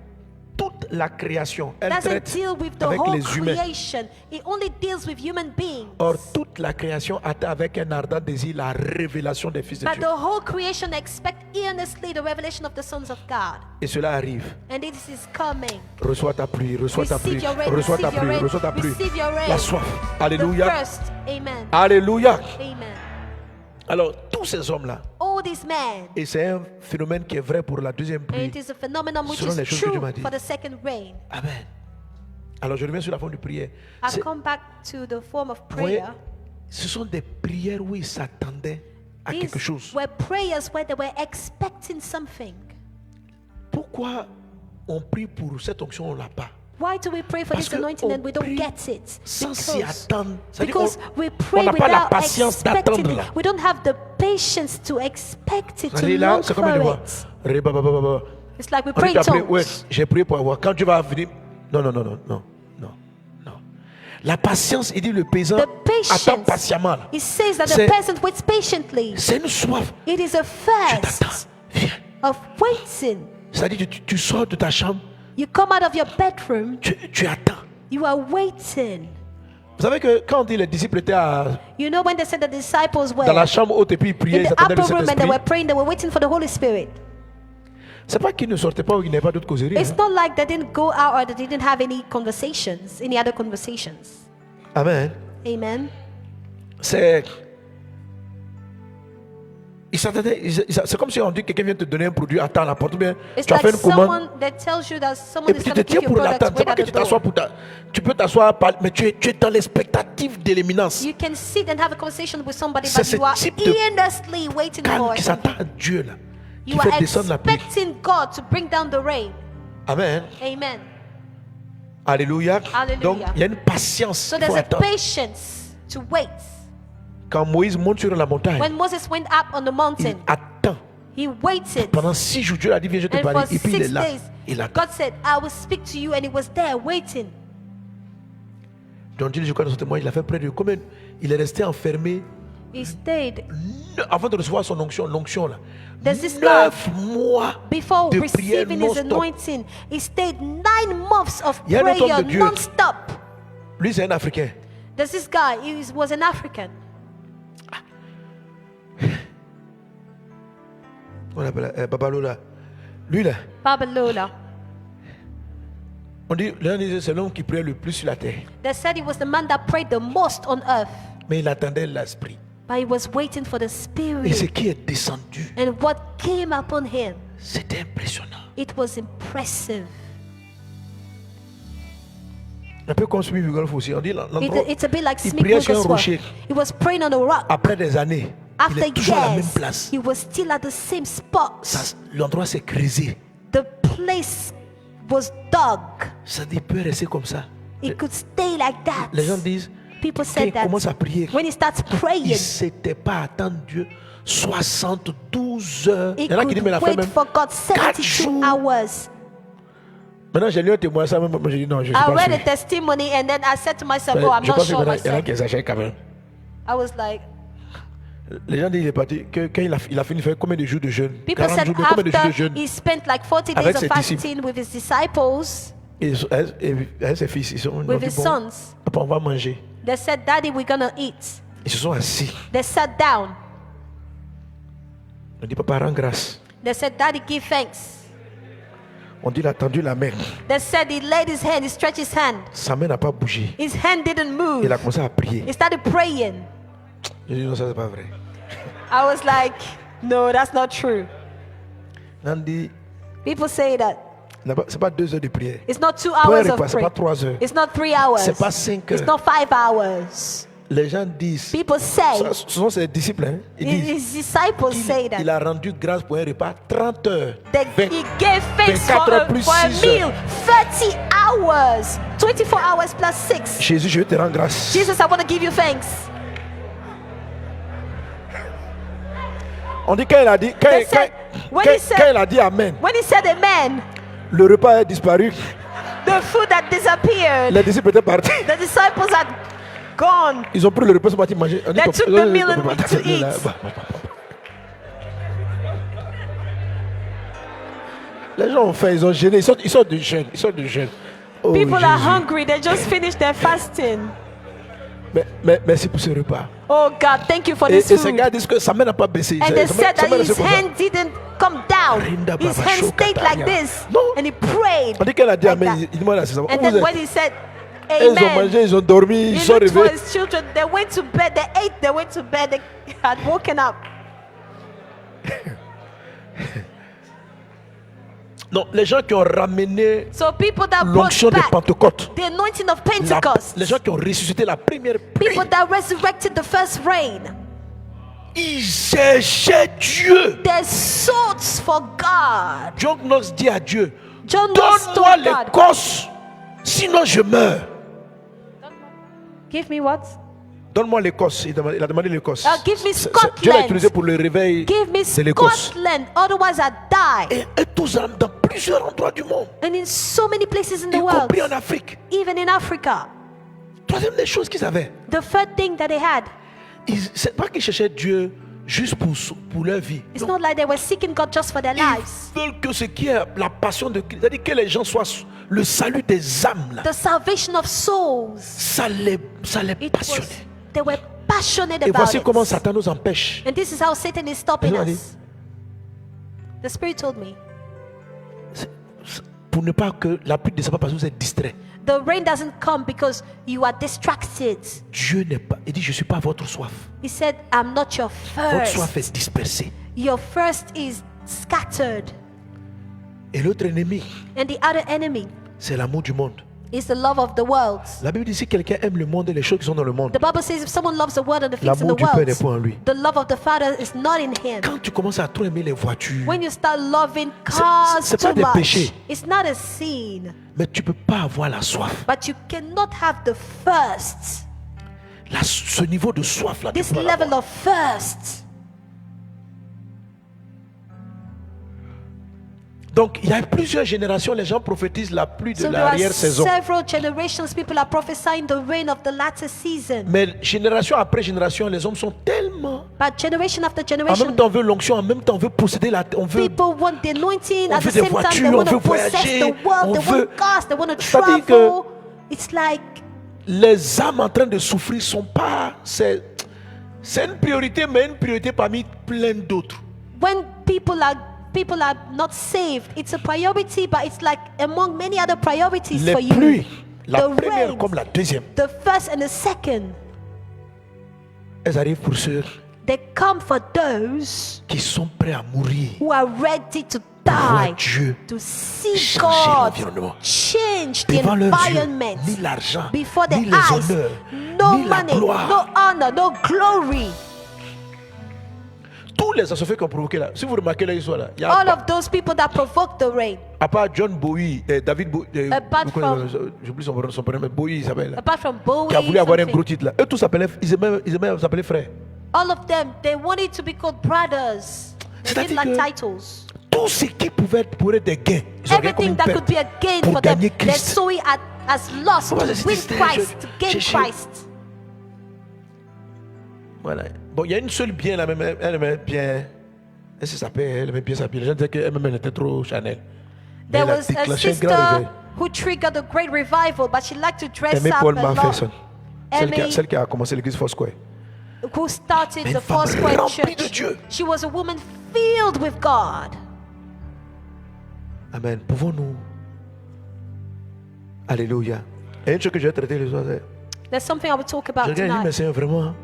toute la création. Elle
doesn't
traite
deal with the
avec
whole
les humains.
creation. It only deals with human beings.
Or, toute la création attend avec un ardent désir la révélation des fils de
But
Dieu.
the whole creation expect earnestly the revelation of the sons of God.
Et cela arrive.
And this is coming.
Reçois ta pluie, reçois ta pluie,
Receive your rain,
reçois ta
receive your
pluie,
rain,
reçois ta pluie.
receive your rain.
La soif.
The
Alléluia.
first. Amen.
Alléluia.
Amen.
Alors, tous ces hommes-là,
All these men.
et c'est un phénomène qui est vrai pour la deuxième
And
pluie.
it is a phenomenon which
Selon les
is
choses que Dieu
true
m'a dit.
for the second rain.
Amen. Alors, je reviens sur la forme de prière.
I'll
C'est-
come back to the form of
vous voyez,
prayer.
ce sont des prières où ils s'attendaient à quelque
These
chose.
were prayers where they were expecting something.
Pourquoi on prie pour cette onction, on ne l'a pas?
Why do we pray for
Parce
this anointing
qu'on
and we don't
prie
get it?
sans s'y attendre. C'est-à-dire
Because
qu'on-
we
on
pray
n'a pas la
without
patience
expecting
d'attendre
it.
là.
We don't have the patience to expect it, to
C'est-à-dire là,
long
c'est comme une
for
voix.
it.
Rébabababa.
It's like we
On
pray
dit
in
t'appeler, ouais,
tongues.
j'ai prié pour avoir. Quand tu vas venir, non, non, non, non, non, non, non. La patience, il dit le paysan
The
attend
patience.
patiemment. là.
It says that
C'est-
the person waits patiently.
C'est une soif.
It is a
Je t'attends.
thirst
Viens.
of waiting.
C'est-à-dire que tu sors de ta chambre,
You come out of your bedroom,
tu attends.
you are waiting.
Vous savez que quand on dit les disciples étaient
You know when they said the disciples were
dans la chambre haute et puis ils priaient,
in
ils
the
attendaient le
upper room and they
Saint-Esprit.
were praying, they were waiting for the Holy Spirit.
C'est pas qu'ils ne sortaient pas ou qu'ils n'avaient pas d'autres causeries.
It's
hein.
not like they didn't go out or they didn't have any conversations, any other conversations.
Amen.
Amen.
C'est. Ils s'attendaient. C'est comme si on dit que quelqu'un vient te donner un produit, attends à la porte. Ou bien
It's
tu as
like
fait une commande.
someone that tells you that
Et
someone is
puis tu
going
te
to give
tiens
you
pour
products,
l'attendre. C'est
wait
pas
at
que
the
tu t'assois
door.
pour tu peux t'asseoir, mais tu es dans l'expectative de l'éminence.
You can sit and have a conversation with somebody,
C'est
but
ce
you are
type de
earnestly waiting
Calme
for
qui
it.
s'attend à Dieu là. Qui
You
fait
are
descendre la pluie.
expecting God to bring down the rain.
Amen.
Amen.
Alléluia.
Alléluia.
Donc il y a une patience.
So
Il
there's
faut
a
attendre.
patience to wait.
Quand Moïse monte sur la montagne,
When Moses went up on the
il
mountain,
attend.
he waited.
Pendant 6 jours, Dieu a dit viens, je te
And
parle.
for
Et puis il est
6
là.
days,
Il attend.
God said, I will speak to you, and he was there waiting.
Donc Dieu, je crois dans son témoin, il a fait près de combien? Il est resté enfermé
He stayed
avant de recevoir son onction, l'onction là.
There's this
9 mois
before
de prière
receiving his
non-stop.
anointing. He stayed 9 months of
Il y a un autre homme
prayer
de Dieu.
non-stop.
Lui, c'est un Africain.
There's this guy, was an African.
On l'appelle Babalola. Lui là,
Babalola.
on dit, l'un disait c'est l'homme qui priait le plus sur la terre.
They said he was the man that prayed the most on earth.
Mais il attendait l'esprit.
But he was waiting for the
Et ce
Spirit.
qui est descendu,
And what came upon him,
c'était impressionnant.
it was impressive.
Un peu comme Smith Wigglesworth aussi. On dit l'endroit.
It's a bit like
Il
Smith
priait sur un
Wigglesworth.
rocher.
He was praying on a rock.
Après des années, il
After
est toujours à la même
years,
place.
he was still at the same spot.
L'endroit s'est creusé.
The place was dug.
Ça dit, il peut rester comme ça.
It could stay like that.
Les gens disent,
People
quand
said
il
that
commence à prier,
when he starts
il ne
praying,
s'était pas attendre Dieu 72 heures.
he
Il y en a qui disent, mais
could
la fait
wait
même
for God
4
72
jours.
hours.
Maintenant, j'ai lu un témoin, ça même, moi j'ai dit non, je ne suis
I
pas
read a
sûr.
testimony and then I said to myself,
Mais
oh, I'm
je
not
pense
sure
qu'il y en a
myself.
qui exagèrent quand même.
I was like,
Les gens disent qu'il est parti, que quand il a fini de faire combien de jours de jeûne?
people
40
said
jours, combien de jours de
after
jeûne?
he spent like 40
Avec
days
ses
of fasting with his disciples,
Et ses fils, ils sont ils ont
with
dit,
his
bon,
sons,
papa, on va manger.
they said, Daddy, we're gonna eat.
Ils se sont assis.
They sat down.
On dit, papa, rends grâce.
They said, Daddy, give thanks.
On dit il a tendu la main.
They said he laid his hand, he stretched his hand.
Sa main n'a pas bougé.
His hand didn't move.
Il a commencé à prier.
He started praying.
J'ai dit non, ça c'est pas vrai.
I was like, no, that's not true.
On dit,
People say that.
c'est pas 2 heures de prière.
It's not 2
Pour un
hours
repas,
of
c'est
prayer.
pas 3 heures.
It's not 3 hours.
C'est pas 5
It's
heures.
not 5 hours.
Les gens disent,
People say,
ce sont ses disciples, hein, ils disent
his disciples say
il
that.
a rendu grâce pour un repas 30 heures.
That he gave thanks
24 heures plus
for a
6 heures.
meal, 30 hours, 24 hours plus 6.
Jésus, je te rends grâce.
Jesus, I want to give you thanks.
On dit quand il a dit,
They said, when he said-
quand il a dit Amen,
When he said amen,
le repas a disparu.
the food that disappeared,
Les disciples étaient partis.
the disciples had gone.
Ils ont pris le repas, ils sont partis manger. On dit,
They took the meal to eat.
Les gens ont faim, ils ont gêné, ils sortent du jeûne, Oh,
People are
Jésus.
hungry. They just finished their fasting.
Mais merci pour ce repas.
Oh God, thank you for
Et
this
ces
food.
gars disent que sa main n'a pas baissé.
And they
Sa main-
said
sa main
that
restait
his
comme ça.
hand didn't come down.
Rinda
His
Baba
hand
Shoka
stayed like
Tanya.
this.
Non.
And he prayed.
On dit qu'elle a dit
like
Amen,
that.
il demande à ses enfants.
And
Où vous
then
êtes?
when he said
Et ils ont
amen,
mangé, ils ont dormi, ils
he
sont
looked for
réveillés.
his children. They went to bed. They ate. They went to bed. They had woken up.
Non, les gens qui ont ramené
So people that brought
l'onction de
back
Pentecôte,
the anointing of Pentecost,
les gens qui ont ressuscité la première pluie,
people that resurrected the first rain,
ils cherchaient Dieu.
they sought for God.
John Knox dit à Dieu,
John Knox
donne-moi
told God,
l'Écosse, sinon je meurs.
give me what?
Donne-moi l'Écosse. Il a demandé l'Écosse.
Give me
Dieu l'a utilisé
Scotland.
pour le réveil
Give me
de l'Écosse.
Scotland, otherwise I die.
Et tous dans plusieurs endroits du monde,
And in so many places in
y
the world,
compris en Afrique.
even in Africa.
Troisième des choses qu'ils avaient,
The third thing that they had,
c'est pas qu'ils cherchaient Dieu juste pour leur vie.
it's
Non.
not like they were seeking God just for their lives.
Ils veulent que ce qui est la passion de Christ, c'est-à-dire que les gens soient le salut des âmes, là,
The salvation of souls.
ça les
It
passionnait.
was, they were passionate
Et
about
voici comment
it.
Satan nous empêche.
And this is how Satan is stopping
Allez.
us. The Spirit told me,
Pour ne pas que la pluie ne descende pas parce que vous êtes distrait.
the rain doesn't come because you are distracted.
Dieu n'est pas. Il dit, je ne suis pas votre soif.
He said, I'm not your
Votre soif
first.
est dispersée.
Your first is scattered.
Et l'autre ennemi,
And the other enemy
c'est l'amour du monde.
is the love of the world.
La Bible dit si quelqu'un aime le monde et les choses qui sont dans le monde,
The Bible says if someone loves the world and the things in
l'amour
the
du Père
world,
n'est pas en lui.
the love of the Father is not in him.
Quand tu commences à trop aimer les voitures,
When you start loving cars
c'est
too
pas des
much,
péchés.
it's not a sin,
mais tu ne peux pas avoir la soif.
but you cannot have the first,
Ce niveau de soif là. tu
this
peux pas
level
l'avoir.
of first.
Donc il y a plusieurs générations, les gens prophétisent la pluie de
So there are
l'arrière-saison.
several generations, people are prophesying the rain of the latter season.
Mais génération après génération, les hommes sont tellement...
But generation after
En même
generation,
temps, on veut l'onction, en même temps, on veut posséder la... On veut...
people want the anointing
on
at the
veut des
same time. They
voitures,
want
on
to
veut
possess
voyager,
the world,
on
they
veut-
want cars, they want to
C'est-à-dire
travel. It's like
Les âmes en train de souffrir sont pas... C'est une priorité, mais une priorité parmi plein d'autres.
when people are not saved, it's a priority, but it's like among many other priorities
Les
for you.
pluies, la
The
première
rains,
comme la deuxième,
the first and the second,
elles arrivent pour ceux
they come for those
qui sont prêts à mourir.
who are ready to
Voir
die,
Dieu
to see
changer
God
l'environnement.
change the
Devant leurs yeux,
environment
ni l'argent,
before
ni
their
les
eyes.
honneurs,
No
ni la
money,
gloire.
no honor, no glory.
Tous les associés qui ont provoqué là, si vous remarquez là, ils sont là. Il y a
All of those people that provoked the rain,
à part John Bowie, David Bowie,
Apart from-
j'oublie son prénom, mais Bowie il s'appelle.
apart from Bowie,
Qui a voulu avoir un
something,
gros titre là. Eux tous s'appelaient, ils aimaient s'appeler frères.
all of them, they wanted to be called brothers. They didn't
C'est-à-dire
like
que-
titles.
Tout ce qui pouvait être pour eux des gains, ils ont regardé comme
Everything
une
that
perte
could be a gain
pour
for them,
gagner
they
Christ.
saw it as loss
Comment
to
ça,
win
c'était-
Christ, to gain
je-
Christ.
Voilà. Bon, il y a une seule bien là, même elle aimait bien. Elle s'appelle, elle aimait bien s'habiller. Les gens disaient qu'elle était trop Chanel. Mais
There
elle a
was a
déclenché un grand
sister
réveil.
who triggered a great revival, but she liked to dress
Aimée
up
Paul
a lot.
Macpherson.
Aimée-
Celle qui a commencé l'église Foursquare.
Who started
Mais
the
une femme
Foursquare
remplie de
Church.
Dieu.
She was a woman filled with God.
Amen. Pouvons-nous... Alléluia. Et une chose que je vais traiter le soir, c'est...
There's something I will talk
Je
about
regarde et dis, mais
tonight.
Seigneur, vraiment,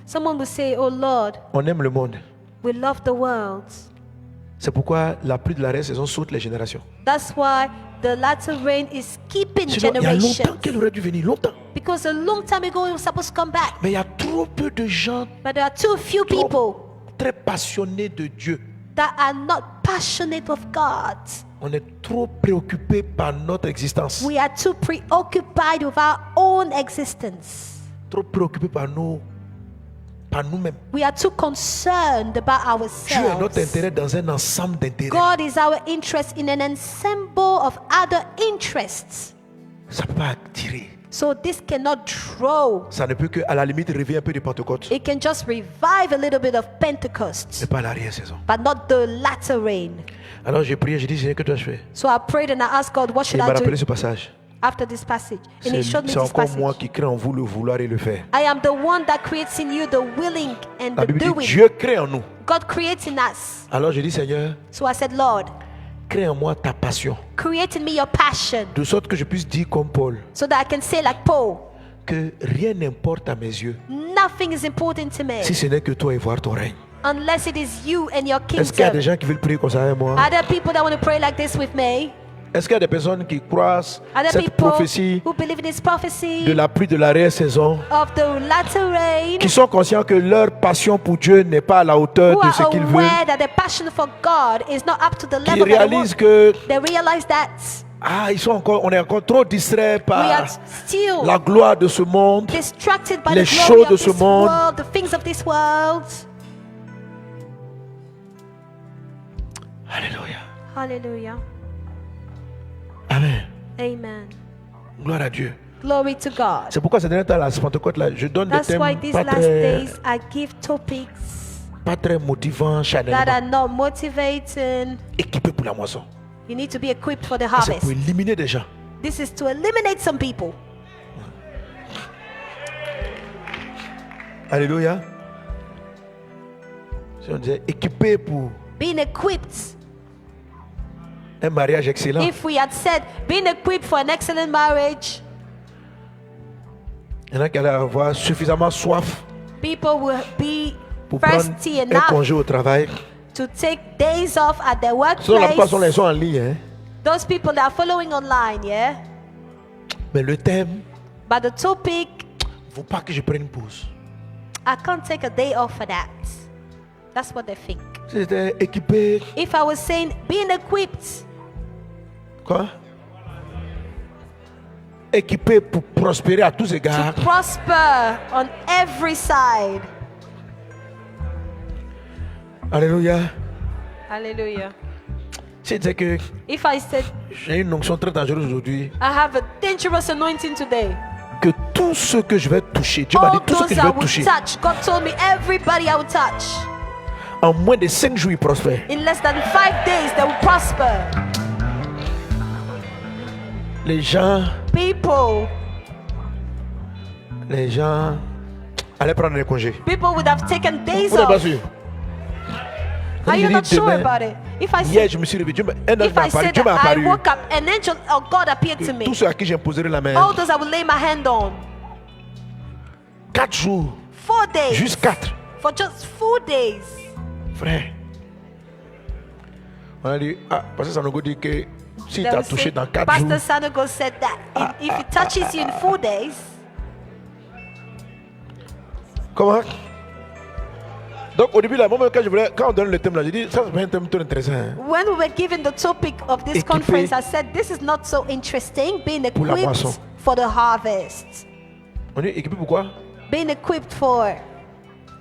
Someone will say, oh Lord,
on aime le monde.
we love the world.
C'est pourquoi la pluie de la saison saute les générations.
That's why the latter rain is keeping
Sinon, il y a longtemps
generations.
qu'elle aurait dû venir, longtemps.
Because a long time ago it was supposed to come back.
Mais il y a trop peu de gens
But there are too few people
très passionnés de Dieu.
that are not passionate of God.
On est trop préoccupé par notre existence.
We are too preoccupied with our own existence.
Trop préoccupé par nous-mêmes.
We are too concerned about
Dieu est notre
ourselves.
intérêt dans un ensemble d'intérêts.
God is our interest in an ensemble of other interests.
Ça ne peut pas attirer.
So this cannot draw.
Ça ne peut que, à la limite, réveiller un peu de Pentecôte.
It can just revive a little bit of Pentecost,
Mais pas l'arrière-saison.
but not the latter rain.
Alors j'ai prié, j'ai dit, Seigneur, que dois-je faire?
So I prayed and I asked God, what
Et
should
il m'a
I do
rappelé ce passage.
after this passage? And He showed me
C'est
this
encore moi
passage.
qui crée en vous le vouloir et le faire.
I am the one that creates in you the willing and
La
the
Bible dit,
doing.
Dieu crée en nous.
God creates in us.
Alors j'ai dit, Seigneur,
So I said, Lord,
crée en moi ta passion.
create in me your passion
De sorte que je puisse dire comme Paul,
so that I can say like Paul,
que rien n'importe à mes yeux,
nothing is important to me
si ce n'est que toi et voir ton règne.
unless it is you and your
Est-ce qu'il y a des
kingdom.
gens qui veulent prier comme ça avec moi?
Are there people that want to pray like this with me?
Est-ce qu'il y a des personnes qui croient
Are there
cette
people
prophétie
who believe in this
de
prophecy
la pluie de l'arrière-saison,
of the latter rain,
qui sont conscients que leur passion pour Dieu n'est pas à la hauteur
who
de ce
are
qu'ils veulent,
aware that their passion for God is not up to the
qui
level that they
réalisent
want?
que
They realize that
on est encore trop distraits
we are
par
still
la gloire de ce monde.
distracted by
les
the glory
choses
of
de ce
this
monde.
world, the things of this world.
Alléluia.
Hallelujah.
Amen.
Amen.
Gloire à Dieu.
Glory to God.
C'est pourquoi ces derniers temps, la Pentecôte, là, je donne des
That's why
thèmes
these
pas
last
très,
days I give topics
pas très motivants,
that
charnellement,
are not motivating.
équipés pour la moisson.
You need to be equipped for the
C'est
harvest.
pour éliminer des gens.
This is to eliminate some people.
Alléluia. Si on disait équipé pour
Being equipped.
un mariage excellent,
If we had said being equipped for an excellent marriage,
il y en a qui allaient avoir suffisamment soif
people will be
pour prendre
thirsty
un
enough
congé au travail.
to take days off at their
Sinon, la plupart
workplace.
sont en ligne. Hein.
Those people that are following online, yeah?
Mais le thème,
But the topic,
il ne faut pas que je prenne une pause.
I can't take a day off for that. That's what they think.
Si j'étais équipé,
If I was saying being equipped,
quoi? Équipé pour prospérer à tous égards.
to prosper on every side.
Alléluia.
Hallelujah.
Si je disais que
If I said
j'ai une onction très dangereuse aujourd'hui,
I have a dangerous anointing today,
que tout ce que je vais toucher, Dieu m'a dit
all
tout ce que
those
je
I
vais
will
toucher,
touch, God told me everybody I will touch.
en moins de 5 jours, il prospère.
In less than 5 days, they will prosper.
Les gens allaient prendre des congés.
People would have taken days
Vous n'êtes pas
off.
sûr?
Are
Je
you
dis
not sure
demain,
about it? If I
hier,
said,
je me suis réveillé. Un ange
if
m'a
I
apparu.
said
Dieu m'a
that I
apparu.
woke up, an angel of God appeared to me.
Tous ceux à qui j'imposerai la main.
All those I will lay my hand on.
4 jours.
4 days.
Juste 4.
For just 4 days.
Frère. On a dit, parce que ça nous dit que si
They
tu as
will
touché
say,
dans 4
Pastor
jours,
Sanogo said that if it touches you in 4 days,
comment? Donc au début, là, moi, quand on donne le thème là, j'ai dit, ça c'est un thème très intéressant. Hein.
when we were given the topic of this
Équipé
conference, I said this is not so interesting. Being
pour la moisson.
equipped for the harvest.
On dit équipé pourquoi?
Being equipped for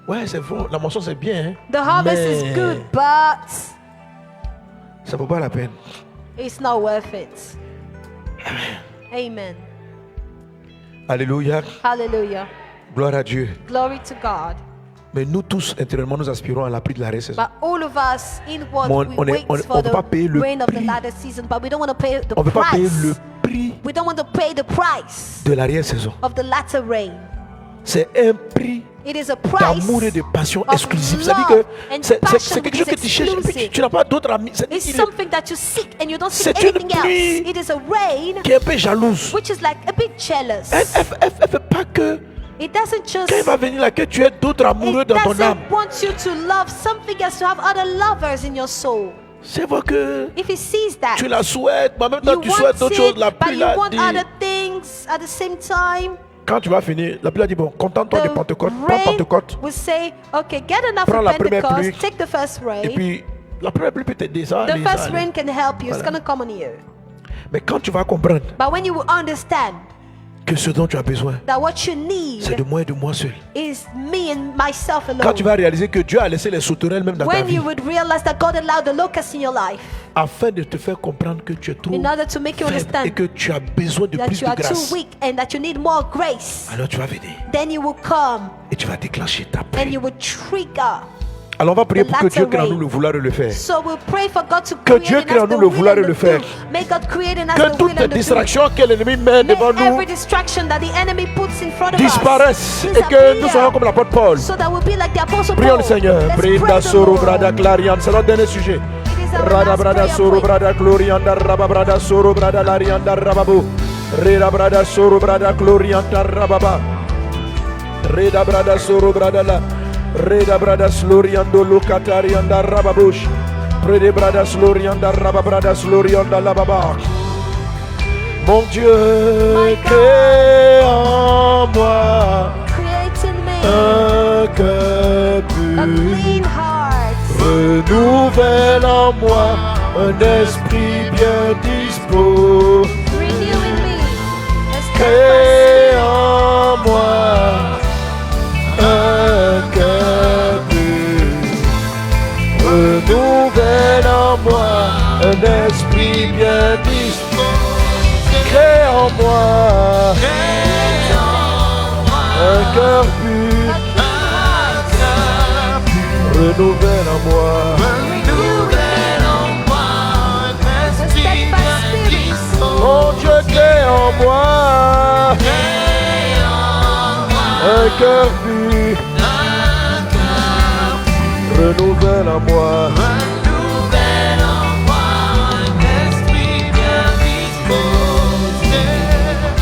Ouais, c'est bon, la moisson c'est bien. Hein.
the harvest
Mais
is good, but
ça vaut pas la peine.
it's not worth it. Amen.
Alléluia.
Hallelujah.
Gloire à Dieu.
Glory to God.
Mais nous tous, intérieurement, nous aspirons à la pluie de la saison.
But all of us inward,
Mon-
we
on est-
wait
on
for
peut pas payer
the
le
rain of the
prix.
latter season, but we don't want to pay the
On ne peut pas payer
price.
le prix
We don't want to pay the price
de l'arrière-saison.
of the latter rain.
c'est un prix
It is a price
d'amour et de passion
of
exclusive.
love
C'est-à-dire que
and
c'est
passion
quelque chose que
which
tu
is
cherches et puis
exclusive.
tu n'as pas d'autres amis.
It's something that you seek and you don't seek
C'est une
anything else.
pluie
It is a rain
qui est un peu jalouse.
which is like a bit jealous.
Elle fait pas que
It doesn't just
quand il va venir là, que tu aies d'autres amoureux
it
dans ton âme.
doesn't want you to love something else, to have other lovers in your soul.
C'est vrai que
If he sees that,
tu la souhaites, mais en même temps
you
tu souhaites
want
d'autres choses.
it,
La
but
pluie
you
l'a
want
dit.
other things at the same time.
Quand tu vas finir, la pluie a dit bon, contente-toi de
The
Pentecôte. Prends
rain
Pentecôte.
will say, okay, get enough
Prends la
of
première pluie.
Pentecost, take the first
Et
rain.
puis la première pluie peut t'aider ça.
The
les
first
années.
rain can help you. It's
Voilà.
going to come on you.
Mais quand tu vas comprendre
But when you will understand
que ce dont tu as besoin,
that what you
c'est de
need
moi et de moi seul.
is me and myself
Quand tu
alone,
vas réaliser que Dieu a laissé les sauterelles même dans ta
when
vie,
you would realize that God allowed the locusts in your life
afin de te faire comprendre que tu es trop
in order to make you
faible et
understand
que tu as besoin de
that
plus
you
de
are too
grâce,
weak and that you need more grace,
alors tu vas venir
then you will come
et tu vas déclencher ta
and
prière.
you will trigger.
Alors on va prier
the
pour que Dieu
latter
crée en
rain.
nous le vouloir et le faire.
So we'll pray for God to
Que
create
Dieu
in
crée en
us
nous
the
le
will
vouloir et
and
le
the
faire.
do. May God create in us
Que
the will
toutes les
and the do.
distractions que l'ennemi met
Let
devant nous
every distraction that the enemy puts in front of
disparaissent
us
et que nous
disappear,
soyons comme l'apôtre Paul.
so that we'll be like the apostle
Prions
Paul.
le Seigneur.
Let's
Brinda
pray the
soro
Lord.
brada clarian. C'est notre dernier sujet.
It is our
Rada
last
brada
prayer
soro
point.
brada glorianda raba brada soro brada larianda rababu. Reda brada soro brada glorianda rababa. Reda brada soro brada la. Reda brada sloriando locatarianda rababush. Reda brada slorianda rababrada slorianda lababa. Mon Dieu,
My
crée en moi
Create in me
un cœur
a
pur.
clean heart.
Renouvelle en moi un esprit bien dispo.
Renew in me a
Crée
steadfast
en moi un cœur pur. Renouvelle en moi un esprit bien dispo. Crée en moi un cœur pur. Renouvelle en moi.
a steadfast spirit.
Mon Dieu, crée en moi un cœur pur. Renouvelle en moi.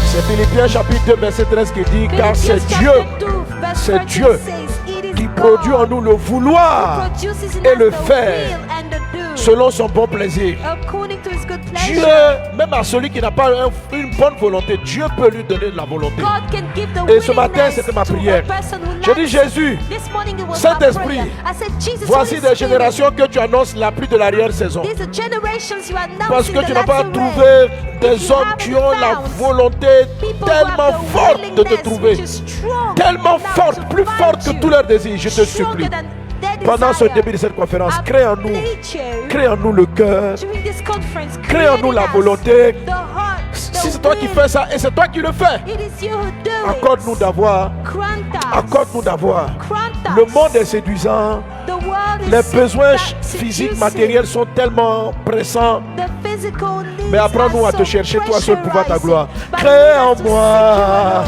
C'est Philippiens chapitre 2 verset 13 qui dit car c'est
Philippians
Dieu
chapter 2, verse
c'est
13
Dieu
says, "It is
qui
God
produit en nous le
who
vouloir
produces in
et
us
le
the
faire
will and the do,
selon son bon plaisir.
according to his good
Dieu,
pleasure."
même à celui qui n'a pas une bonne volonté, Dieu peut lui donner de la volonté.
God can give the
Et ce matin,
willingness
c'était ma
to a
prière.
person who
J'ai dit,
lacks.
Jésus,
This morning it was
Saint-Esprit,
my prayer. I said, Jesus,
voici
Holy
des
Spirit,
générations que tu annonces la pluie de l'arrière-saison.
these are generations you announce
Parce
in
que
the
tu n'as pas
latter
trouvé
rain.
des
If you
hommes qui ont la
haven't
volonté
found people who
tellement
have the
forte de te
willingness
trouver.
which is strong
Tellement
enough
forte,
to
plus
find
forte que
you,
tous leurs désirs. Je te
stronger
supplie.
than their
Pendant ce
desire.
début de cette conférence,
I
crée en nous,
plead you
crée en nous le cœur.
during this conference,
Crée en nous la
create in us
volonté.
the heart,
Si
the
c'est toi qui
will.
fais ça et c'est toi qui le fais,
It is you who do
accorde-nous
it.
d'avoir,
Grant us.
accorde-nous d'avoir.
Grant
Le
us.
monde est séduisant.
The world is
Les besoins
seducing.
physiques, matériels sont tellement pressants.
The physical needs
Mais apprends-nous
are
à te
so
chercher, toi seul, pour voir ta
pressurizing.
gloire.
But
Crée
lead us
en
to
moi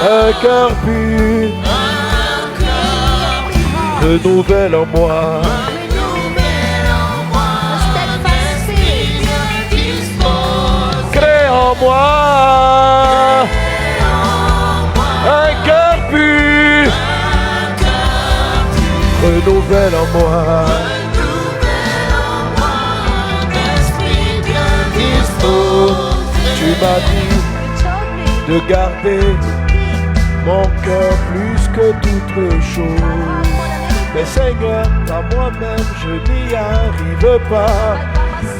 seek
un cœur pur. Renouvelle en moi
you. A steadfast spirit.
crée en moi un cœur pur. Renouvelle en moi. Tu m'as dit
You told me
de garder mon cœur plus que toute chose. Mais Seigneur, par moi-même je n'y arrive pas.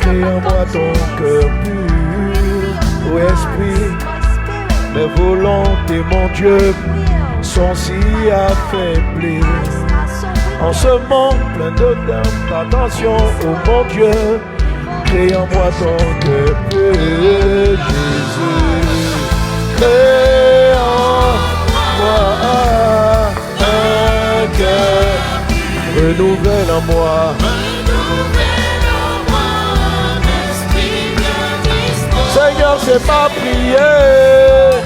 Crée en moi ton cœur pur, ô Esprit. Mes volontés, mon Dieu, sont si affaiblies. En ce monde plein de tentation, oh mon Dieu, crée en moi ton cœur pur, Jésus. Crée en moi un cœur, renouvelle en moi. Seigneur, c'est ma prière.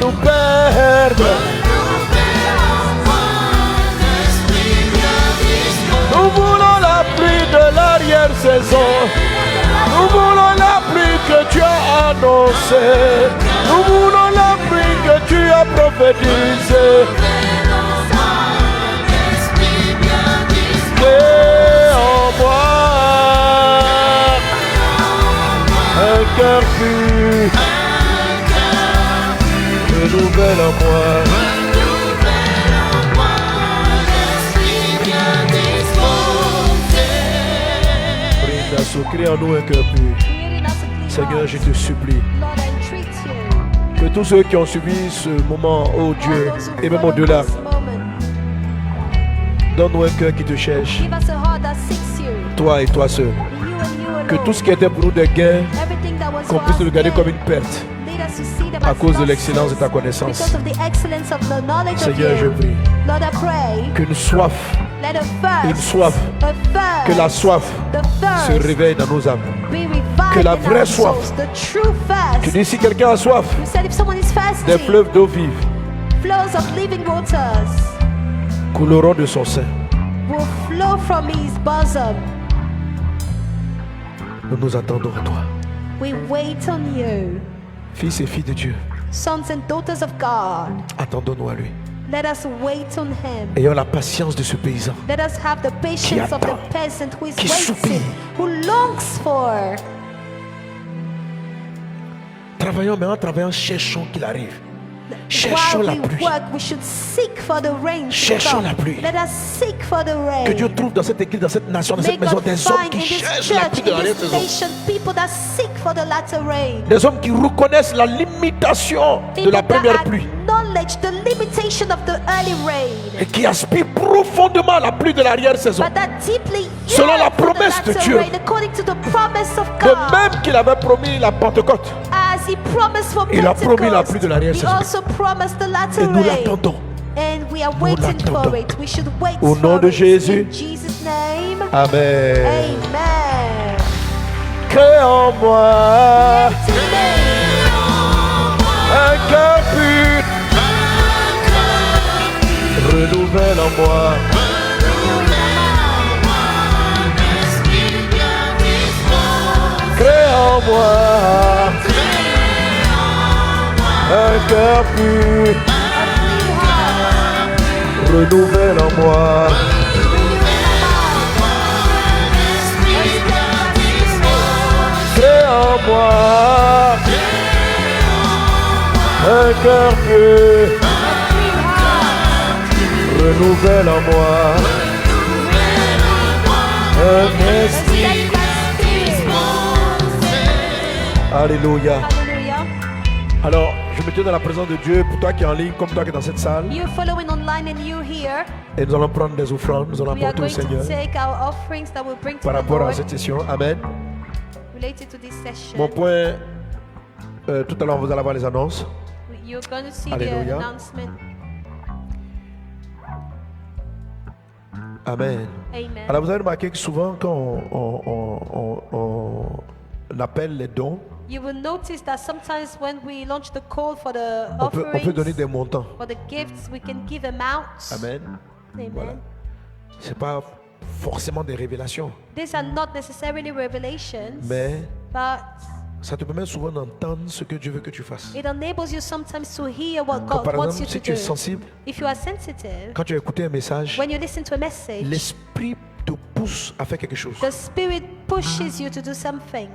nous perdre. Nous voulons la pluie de l'arrière-saison. Nous voulons la pluie que tu as annoncée. Nous voulons la pluie que tu as prophétisée. Crée en moi un cœur pur. Renouvelle en moi. Crée en nous un cœur pur. Seigneur, je te supplie que tous ceux qui ont suivi ce moment, oh Dieu, et même au-delà, donne-nous un cœur qui te cherche, toi et toi seul. Que tout ce qui était pour nous des gains, qu'on puisse le regarder comme une perte à cause de l'excellence de ta connaissance. Seigneur, je prie qu'une soif, que la soif se réveille dans nos âmes. Que la vraie soif, tu dis si quelqu'un a soif, des fleuves d'eau vive couleront de son sein. Nous nous attendons à toi.
We wait on you.
Fils et filles de Dieu,
Sons and daughters of God,
attendons-nous à lui.
let us wait on him.
Ayons la patience de ce paysan.
Let us have the patience of the
attend,
peasant who is
qui
waiting,
soupire.
who longs for.
Travaillons, mais en travaillant, cherchons qu'il arrive. Cherchons
While
la
we
pluie.
work, we should seek for the rain to
Cherchons
come.
la pluie.
Let us seek for the rain.
Que Dieu trouve dans cette église, dans cette nation, dans cette
May
maison,
God
des hommes
find
qui
in this
cherchent la
church,
pluie de
in
l'arrière
this
saison.
nation, people that seek for the latter rain.
Des hommes qui reconnaissent la limitation de
People
la première
that
pluie
acknowledge the limitation of the early rain.
et qui aspirent profondément à la pluie de l'arrière saison.
But that deeply
Selon la
yearn for the
promesse de
latter
Dieu.
rain, according to the promise of
De
God.
même qu'il avait promis la Pentecôte.
As he promised for
Il a promis la
Pentecost,
pluie de l'arrière
he
saison.
also promised the latter
Et nous
rain.
l'attendons.
And we are waiting for
l'attendons.
it. We should wait
Au nom
for
de
it.
Jésus.
In Jesus' name.
Amen.
Amen.
Crée en moi
Today,
un cœur pur. Renouvelle en moi crée en moi un cœur pur. Renouvelle en moi crée en moi un cœur pur. Renouvelle en moi un esprit. Alléluia.
Hallelujah.
Alors, je me tiens dans la présence de Dieu pour toi qui es en ligne, comme toi qui es dans cette salle.
You following online and you here.
Et nous allons prendre des offrandes, nous allons
We are
apporter au
going to
Seigneur
take our offerings that we'll bring to
par
the
rapport à
Lord
cette session. Amen.
related to this session.
Mon point, tout à l'heure vous allez avoir les annonces.
You're going to see
Alléluia.
the announcement.
Amen.
Amen.
Alors vous avez remarqué que souvent quand on appelle les dons,
You will notice that sometimes when we launch the call for the
on peut
offerings,
donner des montants.
for the gifts, we can give amounts.
Amen.
Amen.
Voilà. C'est pas forcément des révélations,
These are not necessarily revelations,
mais
but
ça te permet souvent d'entendre ce que Dieu veut que tu fasses.
it enables you sometimes to hear what
Comme
God
par
wants
exemple,
you
si
to
tu es
do.
sensible,
If you are sensitive,
quand tu as écouté un message,
when you listen to a message,
l'esprit te pousse à faire quelque chose.
the Spirit pushes you to do something.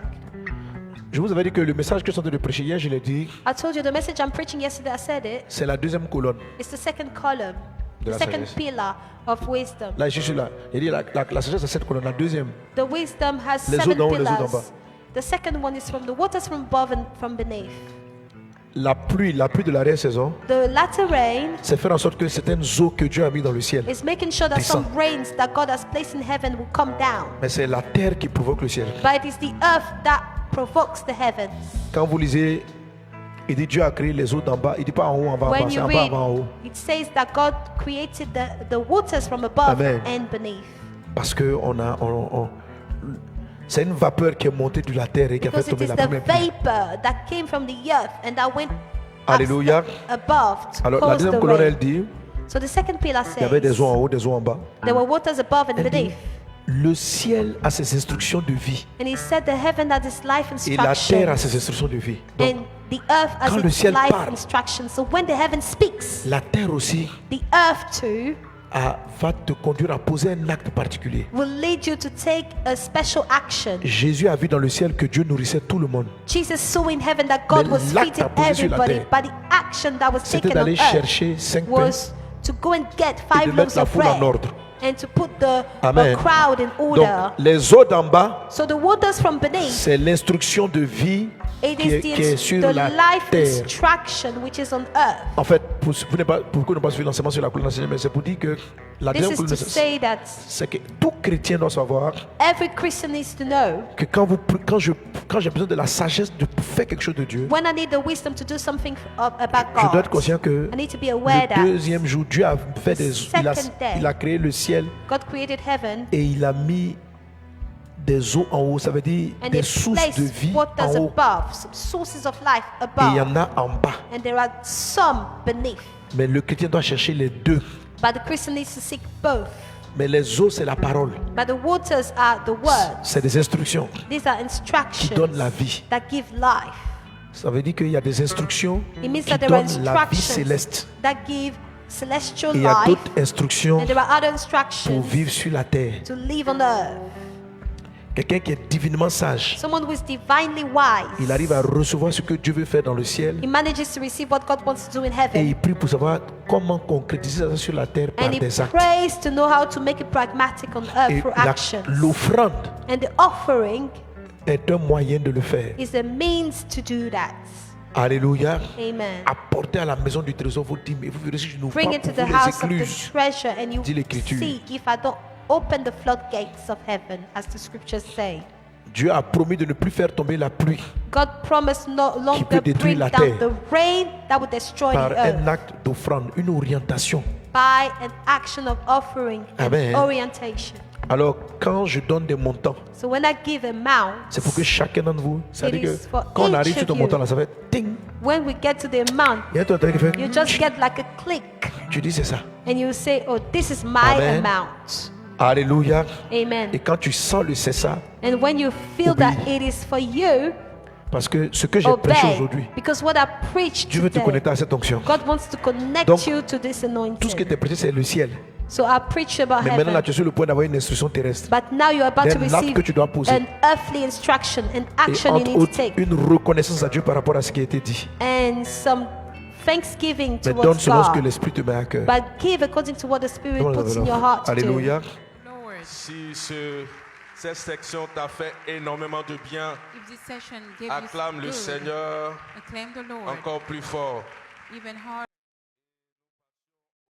Je vous avais dit que le message que je suis en train de prêcher hier, je l'ai dit,
I told you the message I'm preaching yesterday, I said it.
c'est la deuxième colonne.
It's the second column,
De
the
la
second
sagesse.
pillar of wisdom.
Là, je suis là. Il dit la sagesse à cette colonne, la deuxième.
The wisdom has
Les eaux
seven
d'en haut, les eaux d'en
pillars.
bas.
The second one is from the waters from above and from beneath.
La pluie de l'arrière-saison,
The latter rain
c'est faire en sorte que certaines eaux que Dieu a mis dans le ciel,
is making sure that
Descend.
some rains that God has placed in heaven will come down.
mais c'est la terre qui provoque le ciel.
But it is the earth that provokes the heavens.
Quand vous lisez, il dit Dieu a créé les eaux d'en bas. Il dit pas en haut, en bas, en bas,
When
c'est
you
en bas,
read,
en haut.
it says that God created the waters from above
Amen.
and beneath.
Parce que c'est une vapeur qui est montée de la terre et qui a fait
Because it
tomber
is
la
the
première pluie.
vapor that came from the earth and that went
Alléluia.
above to
Alors la
cause
deuxième
the
colonne,
rain.
elle dit,
So the second pillar
il y avait des
says
eaux en haut, des eaux en bas.
there were waters above and
Elle dit,
beneath.
le ciel a ses instructions de vie
And he said the heaven that is life
et la terre a
instructions.
ses instructions de vie. Donc,
And the earth as
quand le
its
ciel
life
parle,
instructions. So when the heaven speaks,
la terre aussi
the earth too
va te conduire à poser un acte particulier.
will lead you to take a special action.
Jésus a vu dans le ciel que Dieu nourrissait tout le monde.
Jesus saw in heaven that God
Mais
was
l'acte
feeding
à poser sur la
everybody,
terre,
but the action that was
C'était
taken on
d'aller
earth
chercher 5 pains
was to go and get
et
5
de mettre
loaves
la
of
foule en
bread
ordre.
and to put the
Amen.
crowd in
Donc,
order.
les eaux d'en bas,
So the waters from beneath,
c'est l'instruction de vie
it
qui
is
est sur
the
la
life
terre.
instruction which is on earth.
En fait, pour que ne pas suivre l'enseignement sur la colonne d'enseignement, mais c'est pour dire que la
This
deuxième
is
colonne
to
d'enseignement,
say that
c'est que tout chrétien doit savoir
every Christian needs to know
que quand j'ai besoin de la sagesse de faire quelque chose de Dieu,
when I need the wisdom to do something about
je dois être
God.
conscient que
I need to be aware
le
that
deuxième jour, Dieu a fait
second day,
il a créé le ciel
God created heaven
et il a mis des eaux en haut, ça veut dire
and
des
He
sources de
placed
vie
waters
en haut
above, some sources of life
et il y
above,
en a en bas.
and there are some beneath.
Mais le chrétien doit chercher les deux.
But the Christian needs to seek both.
Mais les eaux, c'est la parole.
But the waters are the words.
C'est des instructions
These are
qui
instructions
donnent la vie.
that give life.
Ça veut dire qu'il y a des instructions
It means
qui
that there are
donnent la vie
instructions
céleste.
that give celestial
Et il y a
life,
d'autres instructions
and there are other
pour
instructions
vivre sur la terre.
to live on earth.
Quelqu'un qui est divinement sage,
Someone who is divinely wise,
il arrive à recevoir ce que Dieu veut faire dans le ciel
he manages to receive what God wants to do in
et
heaven,
il prie pour savoir comment concrétiser ça sur la terre par
and he
des actes.
prays to know how to make it pragmatic on earth
Et
through
la-
actions.
l'offrande
And the offering
est un moyen de le faire.
is a means to do that.
Alléluia.
Amen.
Apportez à la maison du trésor vos dîmes et vous verrez si je n'ouvre
Bring
pas
it to
pour
the
vous
house
les
of the
écluses.
treasure, and you
Dit l'Écriture.
see if I don't open the floodgates of heaven, as the scriptures say.
Dieu a promis de ne plus faire tomber la pluie
God promised no
peut
longer
détruire
bring
la
down
terre
the rain that would destroy
par
the
un
earth
acte d'offrande, une orientation.
by an action of offering and
Amen.
orientation.
Alors, quand je donne des montants,
So when I give amount,
c'est pour que chacun d'entre vous, ça veut
It
dire
is
que
for
quand on
each
arrive sur
of
ton
you.
montant là, ça fait ting.
when we get to the amount,
Il y a toi qui fait.
you just get like a click,
Tu dis c'est ça.
and you say, "Oh, this is my
Amen.
amount."
Alléluia.
Amen.
Et quand tu sens le c'est ça,
And when you feel that
Obéis.
it is for you,
parce que ce que j'ai prêché
obey.
aujourd'hui,
Because what I preached
Dieu veut te
today,
connecter à cette onction.
God wants to connect
Donc,
you to this
Tout ce qui
anointing.
était prêché, c'est le ciel.
So I preach about
Mais maintenant, là,
heaven.
tu es sur le point d'avoir une instruction terrestre.
But now you're about to
Then l'acte
receive
que tu dois poser.
an earthly instruction, an
Et
action you
entre
need to
autres,
take,
une reconnaissance à Dieu par rapport à ce qui a été dit.
and some thanksgiving
Mais donne
towards
selon ce que
God.
l'Esprit te met à cœur.
But give according to what the Spirit puts in your heart to do.
Alléluia.
Si cette section t'a fait énormément de bien,
If this session gave
acclame
you
le
good,
Seigneur
acclaim the Lord
encore plus fort.
even harder.